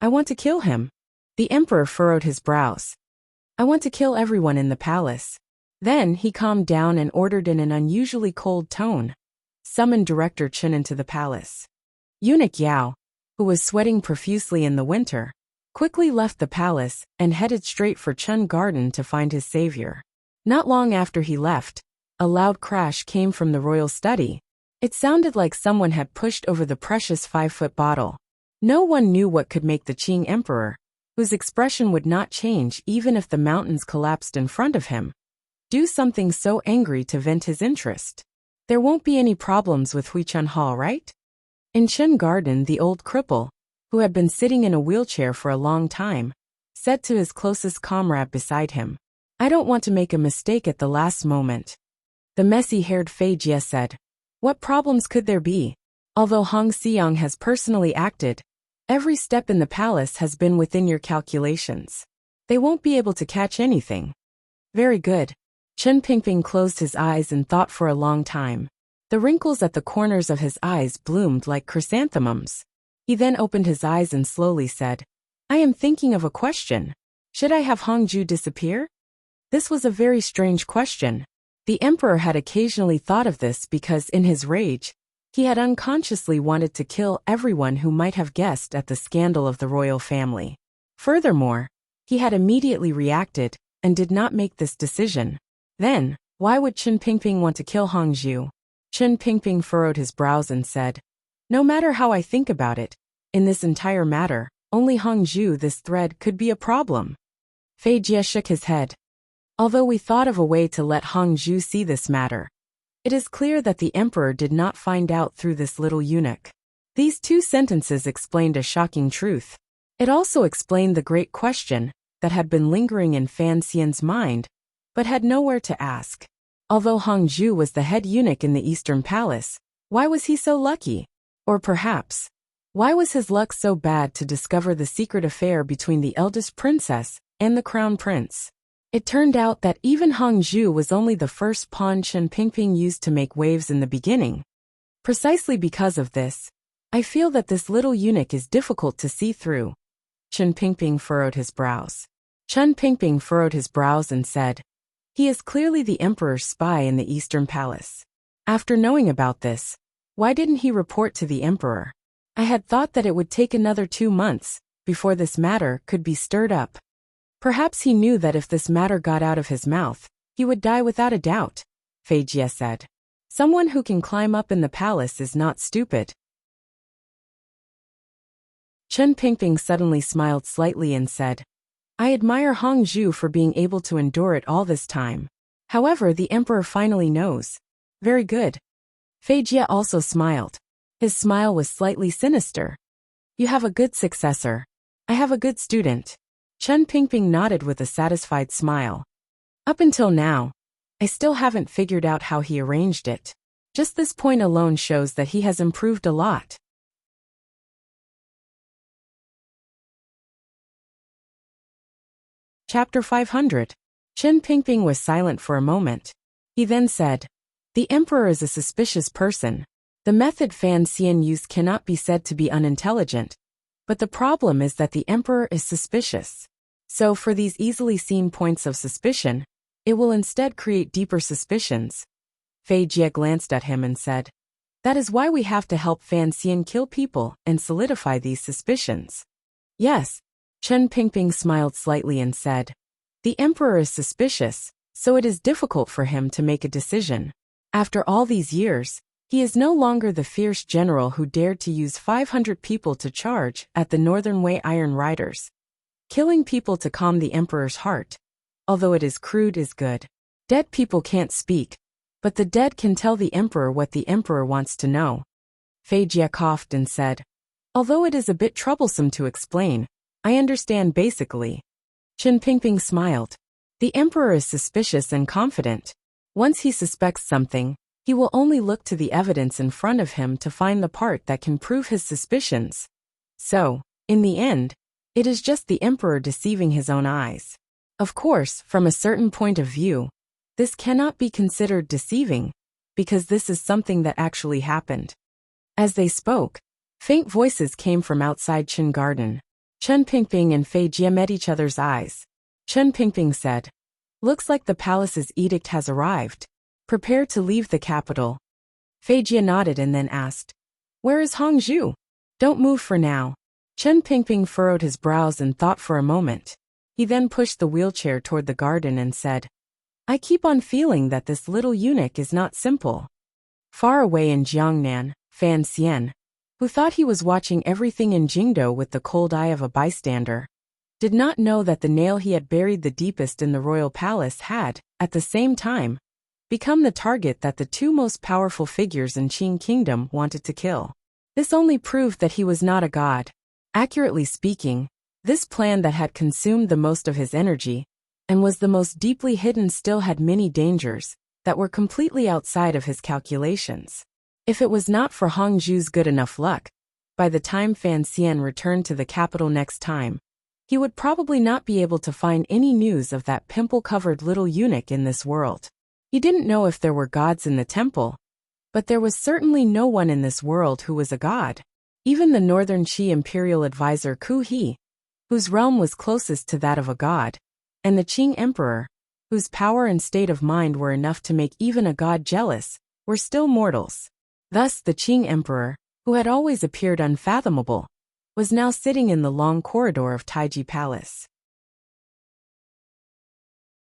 I want to kill him. The emperor furrowed his brows. I want to kill everyone in the palace. Then he calmed down and ordered in an unusually cold tone. Summon Director Chen into the palace. Eunuch Yao, who was sweating profusely in the winter, quickly left the palace and headed straight for Chen Garden to find his savior. Not long after he left, a loud crash came from the royal study. It sounded like someone had pushed over the precious 5-foot bottle. No one knew what could make the Qing emperor, whose expression would not change even if the mountains collapsed in front of him, do something so angry to vent his interest. There won't be any problems with Huichun Hall, right? In Chen Garden, the old cripple, who had been sitting in a wheelchair for a long time, said to his closest comrade beside him, I don't want to make a mistake at the last moment. The messy-haired Fei Jie said, what problems could there be? Although Hong Xiang has personally acted, every step in the palace has been within your calculations. They won't be able to catch anything. Very good. Chen Pingping closed his eyes and thought for a long time. The wrinkles at the corners of his eyes bloomed like chrysanthemums. He then opened his eyes and slowly said, I am thinking of a question. Should I have Hongzhu disappear? This was a very strange question. The emperor had occasionally thought of this because in his rage, he had unconsciously wanted to kill everyone who might have guessed at the scandal of the royal family. Furthermore, he had immediately reacted and did not make this decision. Then, why would Chen Pingping want to kill Hongzhu? Chen Pingping furrowed his brows and said, no matter how I think about it, in this entire matter, only Hongzhu this thread could be a problem. Fei Jie shook his head. Although we thought of a way to let Hongzhu see this matter, it is clear that the emperor did not find out through this little eunuch. These two sentences explained a shocking truth. It also explained the great question that had been lingering in Fan Xian's mind, but had nowhere to ask. Although Hongzhu was the head eunuch in the Eastern Palace, why was he so lucky? Or perhaps, why was his luck so bad to discover the secret affair between the eldest princess and the crown prince? It turned out that even Hongzhu was only the first pawn Chen Pingping used to make waves in the beginning. Precisely because of this, I feel that this little eunuch is difficult to see through. Chen Pingping furrowed his brows. Chen Pingping furrowed his brows and said, he is clearly the emperor's spy in the Eastern Palace. After knowing about this, why didn't he report to the emperor? I had thought that it would take another 2 months before this matter could be stirred up. Perhaps he knew that if this matter got out of his mouth, he would die without a doubt, Fei Jie said. Someone who can climb up in the palace is not stupid. Chen Pingping suddenly smiled slightly and said, I admire Hongzhu for being able to endure it all this time. However, the emperor finally knows. Very good. Fei Jie also smiled. His smile was slightly sinister. You have a good successor. I have a good student. Chen Pingping nodded with a satisfied smile. Up until now, I still haven't figured out how he arranged it. Just this point alone shows that he has improved a lot. Chapter 500. Chen Pingping was silent for a moment. He then said, the emperor is a suspicious person. The method Fan Xian used cannot be said to be unintelligent, but the problem is that the emperor is suspicious. So for these easily seen points of suspicion, it will instead create deeper suspicions. Fei Jie glanced at him and said, that is why we have to help Fan Xian kill people and solidify these suspicions. Yes. Chen Pingping smiled slightly and said, the emperor is suspicious, so it is difficult for him to make a decision. After all these years, he is no longer the fierce general who dared to use 500 people to charge at the Northern Wei Iron Riders. Killing people to calm the emperor's heart, although it is crude, is good. Dead people can't speak, but the dead can tell the emperor what the emperor wants to know. Fei Jie coughed and said, "Although it is a bit troublesome to explain, I understand basically." Chen Pingping smiled. The emperor is suspicious and confident. Once he suspects something, he will only look to the evidence in front of him to find the part that can prove his suspicions. So, in the end, it is just the emperor deceiving his own eyes. Of course, from a certain point of view, this cannot be considered deceiving, because this is something that actually happened. As they spoke, faint voices came from outside Qin Garden. Chen Pingping and Fei Jie met each other's eyes. Chen Pingping said, "Looks like the palace's edict has arrived. Prepare to leave the capital." Fei Jie nodded and then asked, "Where is Hongzhu?" "Don't move for now." Chen Pingping furrowed his brows and thought for a moment. He then pushed the wheelchair toward the garden and said, "I keep on feeling that this little eunuch is not simple." Far away in Jiangnan, Fan Xian, who thought he was watching everything in Jingdo with the cold eye of a bystander, did not know that the nail he had buried the deepest in the royal palace had, at the same time, become the target that the two most powerful figures in Qing Kingdom wanted to kill. This only proved that he was not a god. Accurately speaking, this plan that had consumed the most of his energy, and was the most deeply hidden, still had many dangers that were completely outside of his calculations. If it was not for Hongzhu's good enough luck, by the time Fan Xian returned to the capital next time, he would probably not be able to find any news of that pimple-covered little eunuch in this world. He didn't know if there were gods in the temple, but there was certainly no one in this world who was a god. Even the northern Qi imperial advisor Ku He, whose realm was closest to that of a god, and the Qing emperor, whose power and state of mind were enough to make even a god jealous, were still mortals. Thus the Qing emperor, who had always appeared unfathomable, was now sitting in the long corridor of Taiji Palace.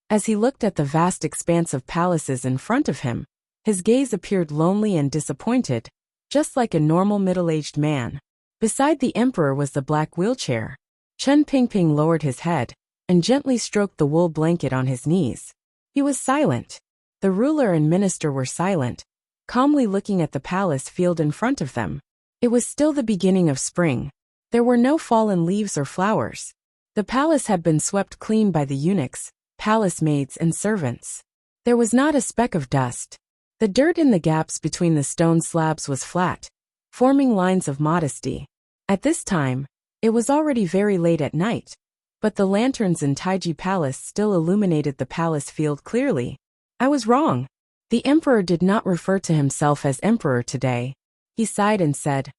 As he looked at the vast expanse of palaces in front of him, his gaze appeared lonely and disappointed, just like a normal middle-aged man. Beside the emperor was the black wheelchair. Chen Pingping lowered his head and gently stroked the wool blanket on his knees. He was silent. The ruler and minister were silent, calmly looking at the palace field in front of them. It was still the beginning of spring. There were no fallen leaves or flowers. The palace had been swept clean by the eunuchs, palace maids and servants. There was not a speck of dust. The dirt in the gaps between the stone slabs was flat, forming lines of modesty. At this time, it was already very late at night, but the lanterns in Taiji Palace still illuminated the palace field clearly. I was wrong. The emperor did not refer to himself as emperor today. He sighed and said,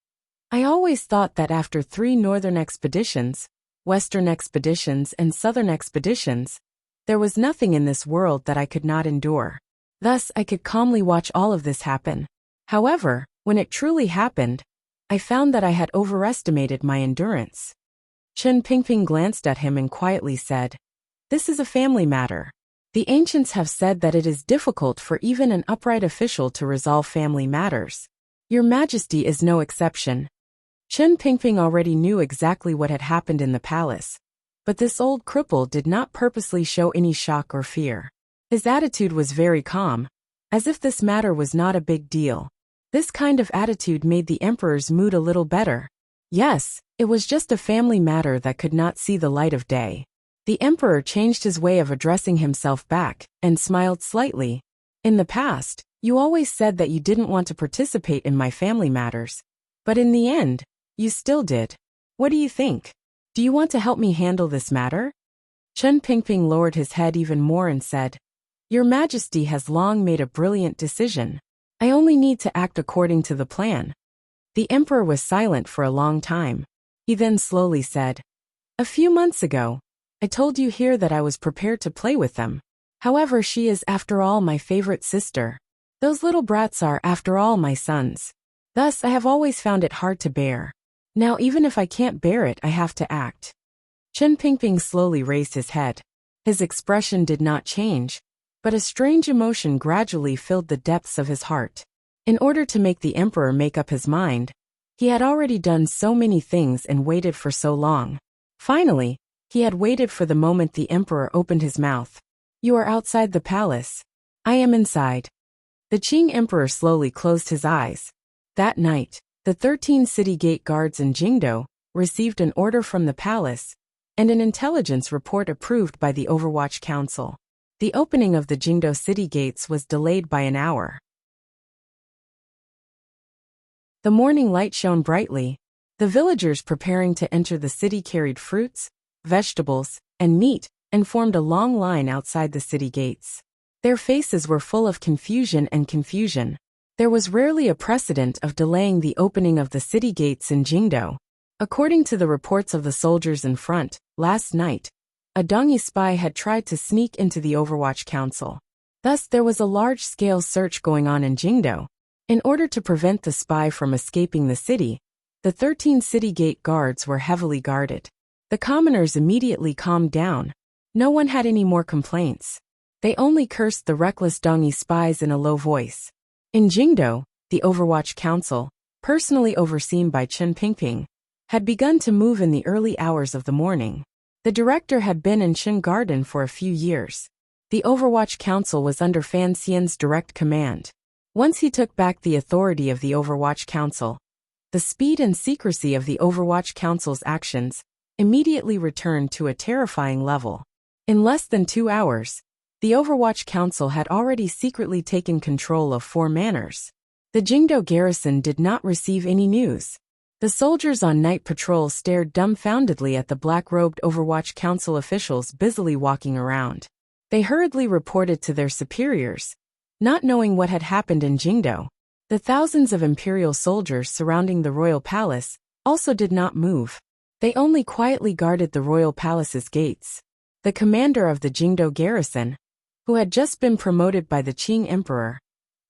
"I always thought that after 3 northern expeditions, western expeditions and southern expeditions, there was nothing in this world that I could not endure. Thus I could calmly watch all of this happen. However, when it truly happened, I found that I had overestimated my endurance." Chen Pingping glanced at him and quietly said, "This is a family matter. The ancients have said that it is difficult for even an upright official to resolve family matters. Your Majesty is no exception." Chen Pingping already knew exactly what had happened in the palace, but this old cripple did not purposely show any shock or fear. His attitude was very calm, as if this matter was not a big deal. This kind of attitude made the emperor's mood a little better. Yes, it was just a family matter that could not see the light of day. The emperor changed his way of addressing himself back, and smiled slightly. "In the past, you always said that you didn't want to participate in my family matters. But in the end, you still did. What do you think? Do you want to help me handle this matter?" Chen Pingping lowered his head even more and said, "Your Majesty has long made a brilliant decision. I only need to act according to the plan." The emperor was silent for a long time. He then slowly said, "A few months ago, I told you here that I was prepared to play with them. However, she is after all my favorite sister. Those little brats are after all my sons. Thus I have always found it hard to bear. Now even if I can't bear it, I have to act." Chen Pingping slowly raised his head. His expression did not change, but a strange emotion gradually filled the depths of his heart. In order to make the emperor make up his mind, he had already done so many things and waited for so long. Finally, he had waited for the moment the emperor opened his mouth. "You are outside the palace. I am inside." The Qing emperor slowly closed his eyes. That night, The 13 city gate guards in Jingdo received an order from the palace and an intelligence report approved by the Overwatch Council. The opening of the Jingdo city gates was delayed by an hour. The morning light shone brightly. The villagers preparing to enter the city carried fruits, vegetables, and meat, and formed a long line outside the city gates. Their faces were full of confusion. There was rarely a precedent of delaying the opening of the city gates in Jingdo. According to the reports of the soldiers in front, last night, a Dongi spy had tried to sneak into the Overwatch Council. Thus there was a large-scale search going on in Jingdo. In order to prevent the spy from escaping the city, the 13 city gate guards were heavily guarded. The commoners immediately calmed down. No one had any more complaints. They only cursed the reckless Dongi spies in a low voice. In Jingdo, the Overwatch Council, personally overseen by Chen Pingping, had begun to move in the early hours of the morning. The director had been in Qin Garden for a few years. The Overwatch Council was under Fan Xian's direct command. Once he took back the authority of the Overwatch Council, the speed and secrecy of the Overwatch Council's actions immediately returned to a terrifying level. In less than 2 hours, the Overwatch Council had already secretly taken control of 4 manors. The Jingdo garrison did not receive any news. The soldiers on night patrol stared dumbfoundedly at the black-robed Overwatch Council officials busily walking around. They hurriedly reported to their superiors, not knowing what had happened in Jingdo. The thousands of imperial soldiers surrounding the royal palace also did not move. They only quietly guarded the royal palace's gates. The commander of the Jingdo garrison, who had just been promoted by the Qing emperor,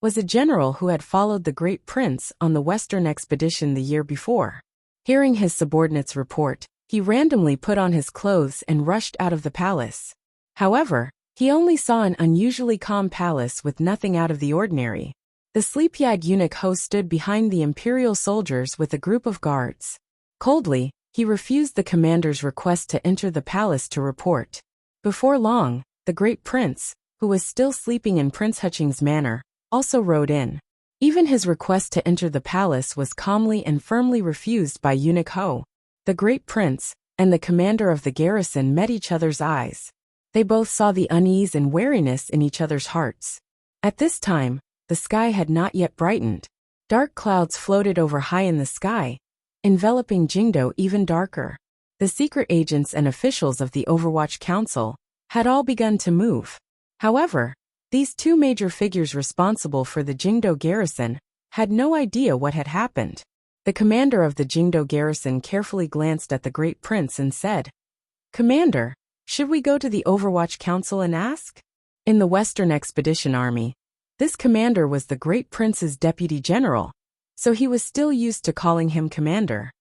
was a general who had followed the great prince on the western expedition the year before. Hearing his subordinates report, he randomly put on his clothes and rushed out of the palace. However, he only saw an unusually calm palace with nothing out of the ordinary. The sleepy-eyed eunuch Ho stood behind the imperial soldiers with a group of guards. Coldly, he refused the commander's request to enter the palace to report. Before long, the great prince, who was still sleeping in Prince Huqing's manor, also rode in. Even his request to enter the palace was calmly and firmly refused by eunuch Ho. The great prince and the commander of the garrison met each other's eyes. They both saw the unease and wariness in each other's hearts. At this time, the sky had not yet brightened. Dark clouds floated over high in the sky, enveloping Jingdo even darker. The secret agents and officials of the Overwatch Council had all begun to move. However, these 2 major figures responsible for the Jingdo garrison had no idea what had happened. The commander of the Jingdo garrison carefully glanced at the great prince and said, "Commander, should we go to the Overwatch Council and ask?" In the Western Expedition Army, this commander was the great prince's deputy general, so he was still used to calling him commander.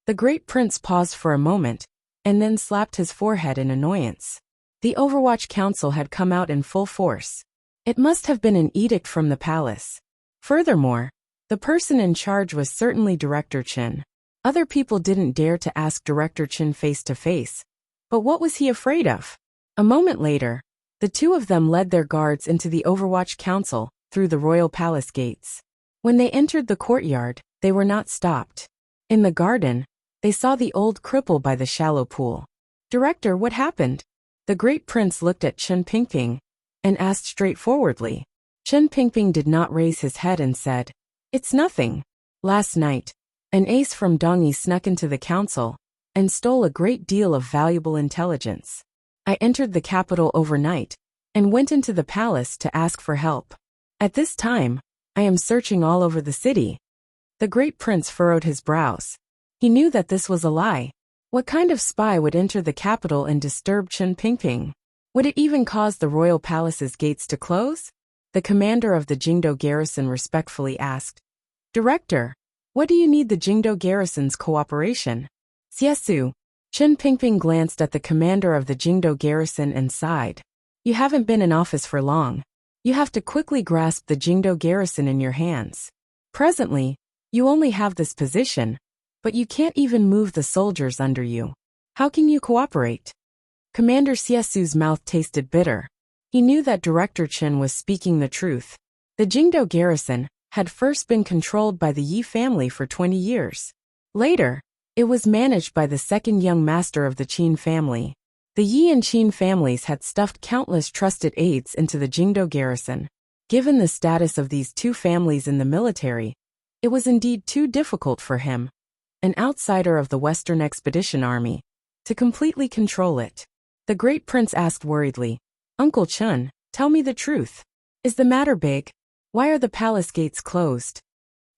The great prince paused for a moment, and then slapped his forehead in annoyance. The Overwatch Council had come out in full force. It must have been an edict from the palace. Furthermore, the person in charge was certainly Director Chen. Other people didn't dare to ask Director Chen face to face. But what was he afraid of? A moment later, the 2 of them led their guards into the Overwatch Council through the royal palace gates. When they entered the courtyard, they were not stopped. In the garden, they saw the old cripple by the shallow pool. "Director, what happened?" The great prince looked at Chen Pingping and asked straightforwardly. Chen Pingping did not raise his head and said, "It's nothing. Last night, an ace from Dongi snuck into the council and stole a great deal of valuable intelligence. I entered the capital overnight and went into the palace to ask for help. At this time, I am searching all over the city." The great prince furrowed his brows. He knew that this was a lie. What kind of spy would enter the capital and disturb Chen Pingping? Would it even cause the royal palace's gates to close? The commander of the Jingdo garrison respectfully asked, "Director, what do you need the Jingdo garrison's cooperation?" "Xiesu." Chen Pingping glanced at the commander of the Jingdo garrison and sighed. "You haven't been in office for long. You have to quickly grasp the Jingdo garrison in your hands. Presently, you only have this position, but you can't even move the soldiers under you. How can you cooperate?" Commander Xiesu's mouth tasted bitter. He knew that Director Chen was speaking the truth. The Jingdo garrison, had first been controlled by the Yi family for 20 years. Later, it was managed by the second young master of the Qin family. The Yi and Qin families had stuffed countless trusted aides into the Jingdo garrison. Given the status of these two families in the military, it was indeed too difficult for him, an outsider of the Western Expedition Army, to completely control it. The great prince asked worriedly, "Uncle Chun, tell me the truth. Is the matter big? Why are the palace gates closed?"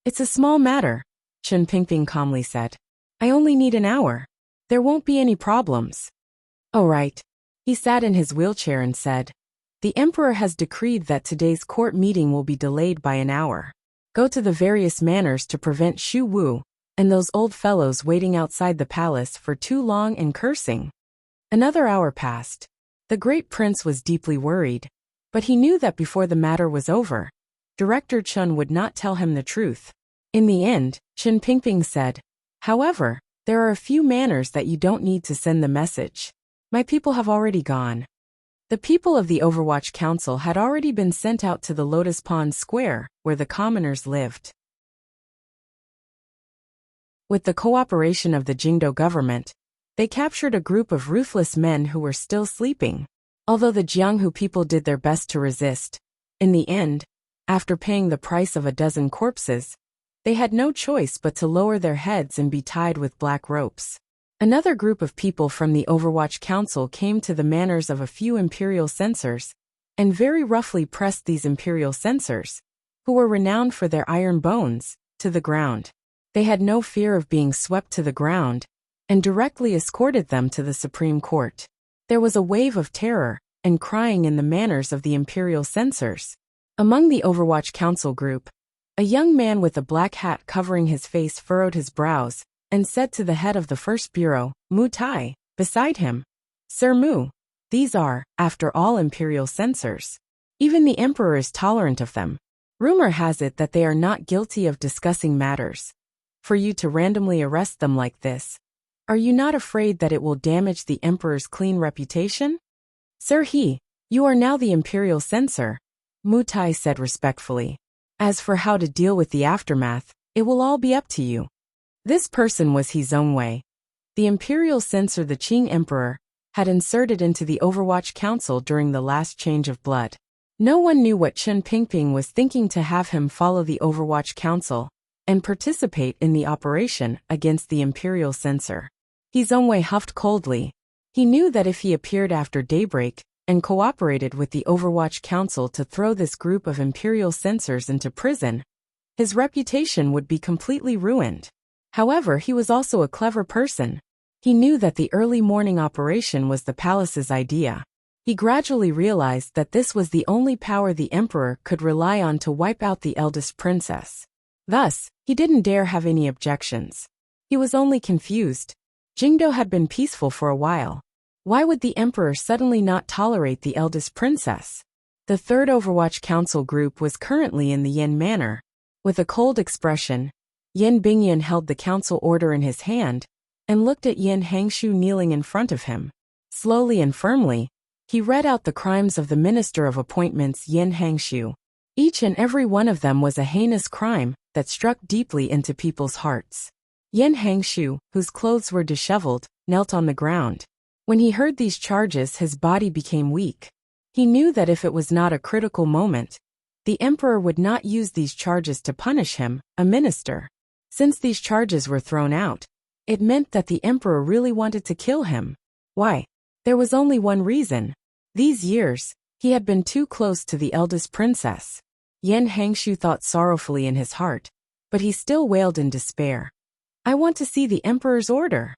"It's a small matter," Chun Pingping calmly said. "I only need an hour. There won't be any problems." "Oh right." He sat in his wheelchair and said, "The emperor has decreed that today's court meeting will be delayed by an hour. Go to the various manors to prevent Shu Wu and those old fellows waiting outside the palace for too long and cursing." Another hour passed. The great prince was deeply worried, but he knew that before the matter was over, Director Chun would not tell him the truth. In the end, Chun Pingping said, "However, there are a few manors that you don't need to send the message. My people have already gone." The people of the Overwatch Council had already been sent out to the Lotus Pond Square, where the commoners lived. With the cooperation of the Jingdo government, they captured a group of ruthless men who were still sleeping. Although the Jianghu people did their best to resist, in the end, after paying the price of a dozen corpses, they had no choice but to lower their heads and be tied with black ropes. Another group of people from the Overwatch Council came to the manors of a few imperial censors, and very roughly pressed these imperial censors, who were renowned for their iron bones, to the ground. They had no fear of being swept to the ground, and directly escorted them to the Supreme Court. There was a wave of terror and crying in the manors of the imperial censors. Among the Overwatch Council group, a young man with a black hat covering his face furrowed his brows and said to the head of the first bureau, Mu Tai, beside him, "Sir Mu, these are, after all, imperial censors. Even the emperor is tolerant of them. Rumor has it that they are not guilty of discussing matters. For you to randomly arrest them like this, are you not afraid that it will damage the emperor's clean reputation?" "Sir He, you are now the imperial censor," Mu Tai said respectfully. "As for how to deal with the aftermath, it will all be up to you." This person was He Zhongwei, the imperial censor the Qing emperor had inserted into the Overwatch Council during the last change of blood. No one knew what Chun Pingping was thinking to have him follow the Overwatch Council and participate in the operation against the imperial censor. He Zhongwei huffed coldly. He knew that if he appeared after daybreak and cooperated with the Overwatch Council to throw this group of imperial censors into prison, his reputation would be completely ruined. However, he was also a clever person. He knew that the early morning operation was the palace's idea. He gradually realized that this was the only power the emperor could rely on to wipe out the eldest princess. Thus, he didn't dare have any objections. He was only confused. Jingdo had been peaceful for a while. Why would the emperor suddenly not tolerate the eldest princess? The third Overwatch Council group was currently in the Yin Manor. With a cold expression, Yin Bingyan held the council order in his hand and looked at Yin Hangshu kneeling in front of him. Slowly and firmly, he read out the crimes of the Minister of Appointments Yin Hangshu. Each and every one of them was a heinous crime that struck deeply into people's hearts. Yin Hangshu, whose clothes were disheveled, knelt on the ground. When he heard these charges, his body became weak. He knew that if it was not a critical moment, the emperor would not use these charges to punish him, a minister. Since these charges were thrown out, it meant that the emperor really wanted to kill him. Why? There was only one reason. These years, he had been too close to the eldest princess. Yin Hangshu thought sorrowfully in his heart, but he still wailed in despair. "I want to see the emperor's order.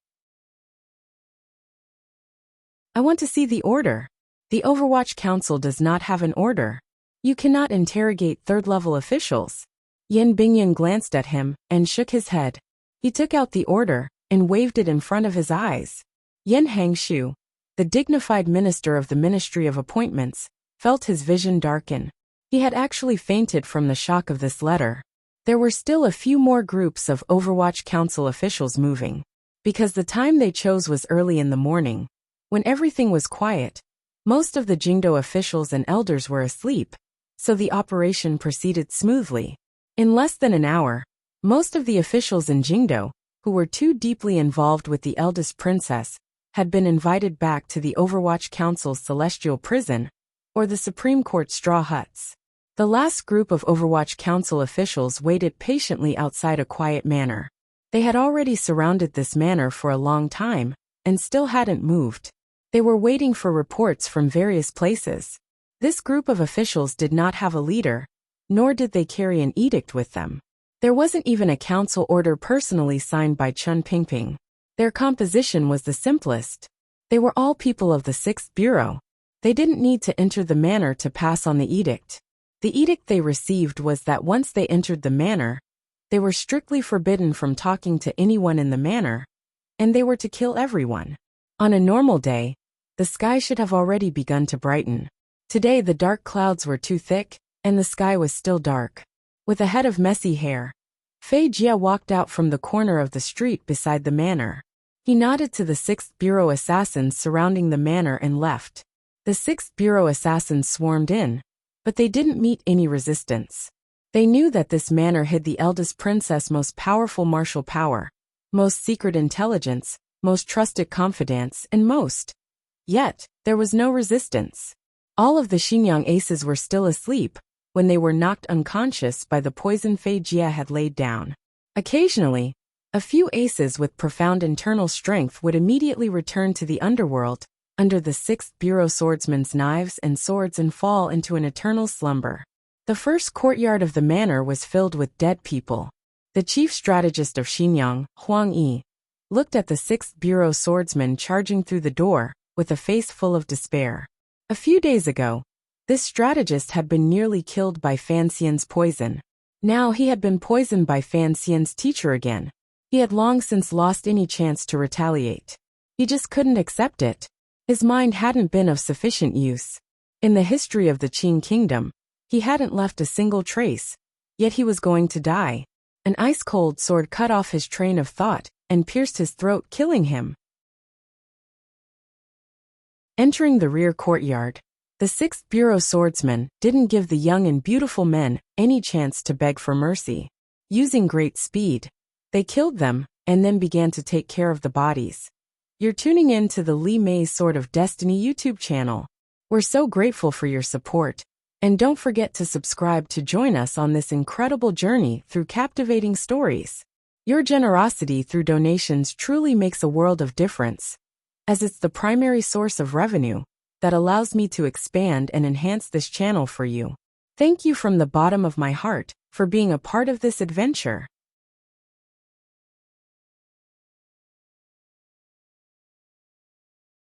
I want to see the order. The Overwatch Council does not have an order. You cannot interrogate third-level officials." Yin Bingyan glanced at him and shook his head. He took out the order and waved it in front of his eyes. Yin Hangshu, the dignified minister of the Ministry of Appointments, felt his vision darken. He had actually fainted from the shock of this letter. There were still a few more groups of Overwatch Council officials moving. Because the time they chose was early in the morning, when everything was quiet, most of the Jingdo officials and elders were asleep, so the operation proceeded smoothly. In less than an hour, most of the officials in Jingdo, who were too deeply involved with the eldest princess, had been invited back to the Overwatch Council's celestial prison, or the Supreme Court straw huts. The last group of Overwatch Council officials waited patiently outside a quiet manor. They had already surrounded this manor for a long time, and still hadn't moved. They were waiting for reports from various places. This group of officials did not have a leader, nor did they carry an edict with them. There wasn't even a council order personally signed by Chun Pingping. Their composition was the simplest. They were all people of the 6th Bureau. They didn't need to enter the manor to pass on the edict. The edict they received was that once they entered the manor, they were strictly forbidden from talking to anyone in the manor, and they were to kill everyone. On a normal day, the sky should have already begun to brighten. Today the dark clouds were too thick, and the sky was still dark. With a head of messy hair, Fei Jia walked out from the corner of the street beside the manor. He nodded to the 6th Bureau assassins surrounding the manor and left. The 6th Bureau assassins swarmed in, but they didn't meet any resistance. They knew that this manor hid the eldest princess' most powerful martial power, most secret intelligence, most trusted confidants, and most. Yet, there was no resistance. All of the Xinjiang aces were still asleep when they were knocked unconscious by the poison Fei Jia had laid down. Occasionally, a few aces with profound internal strength would immediately return to the underworld, under the 6th Bureau swordsmen's knives and swords, and fall into an eternal slumber. The first courtyard of the manor was filled with dead people. The chief strategist of Xinjiang, Huang Yi, looked at the 6th Bureau swordsman charging through the door, with a face full of despair. A few days ago, this strategist had been nearly killed by Fan Xian's poison. Now he had been poisoned by Fan Xian's teacher again. He had long since lost any chance to retaliate. He just couldn't accept it. His mind hadn't been of sufficient use. In the history of the Qing kingdom, he hadn't left a single trace, yet he was going to die. An ice-cold sword cut off his train of thought and pierced his throat, killing him. Entering the rear courtyard, the 6th Bureau swordsman didn't give the young and beautiful men any chance to beg for mercy. Using great speed, they killed them and then began to take care of the bodies. You're tuning in to the Li Mei's Sword of Destiny YouTube channel. We're so grateful for your support, and don't forget to subscribe to join us on this incredible journey through captivating stories. Your generosity through donations truly makes a world of difference, as it's the primary source of revenue that allows me to expand and enhance this channel for you. Thank you from the bottom of my heart for being a part of this adventure.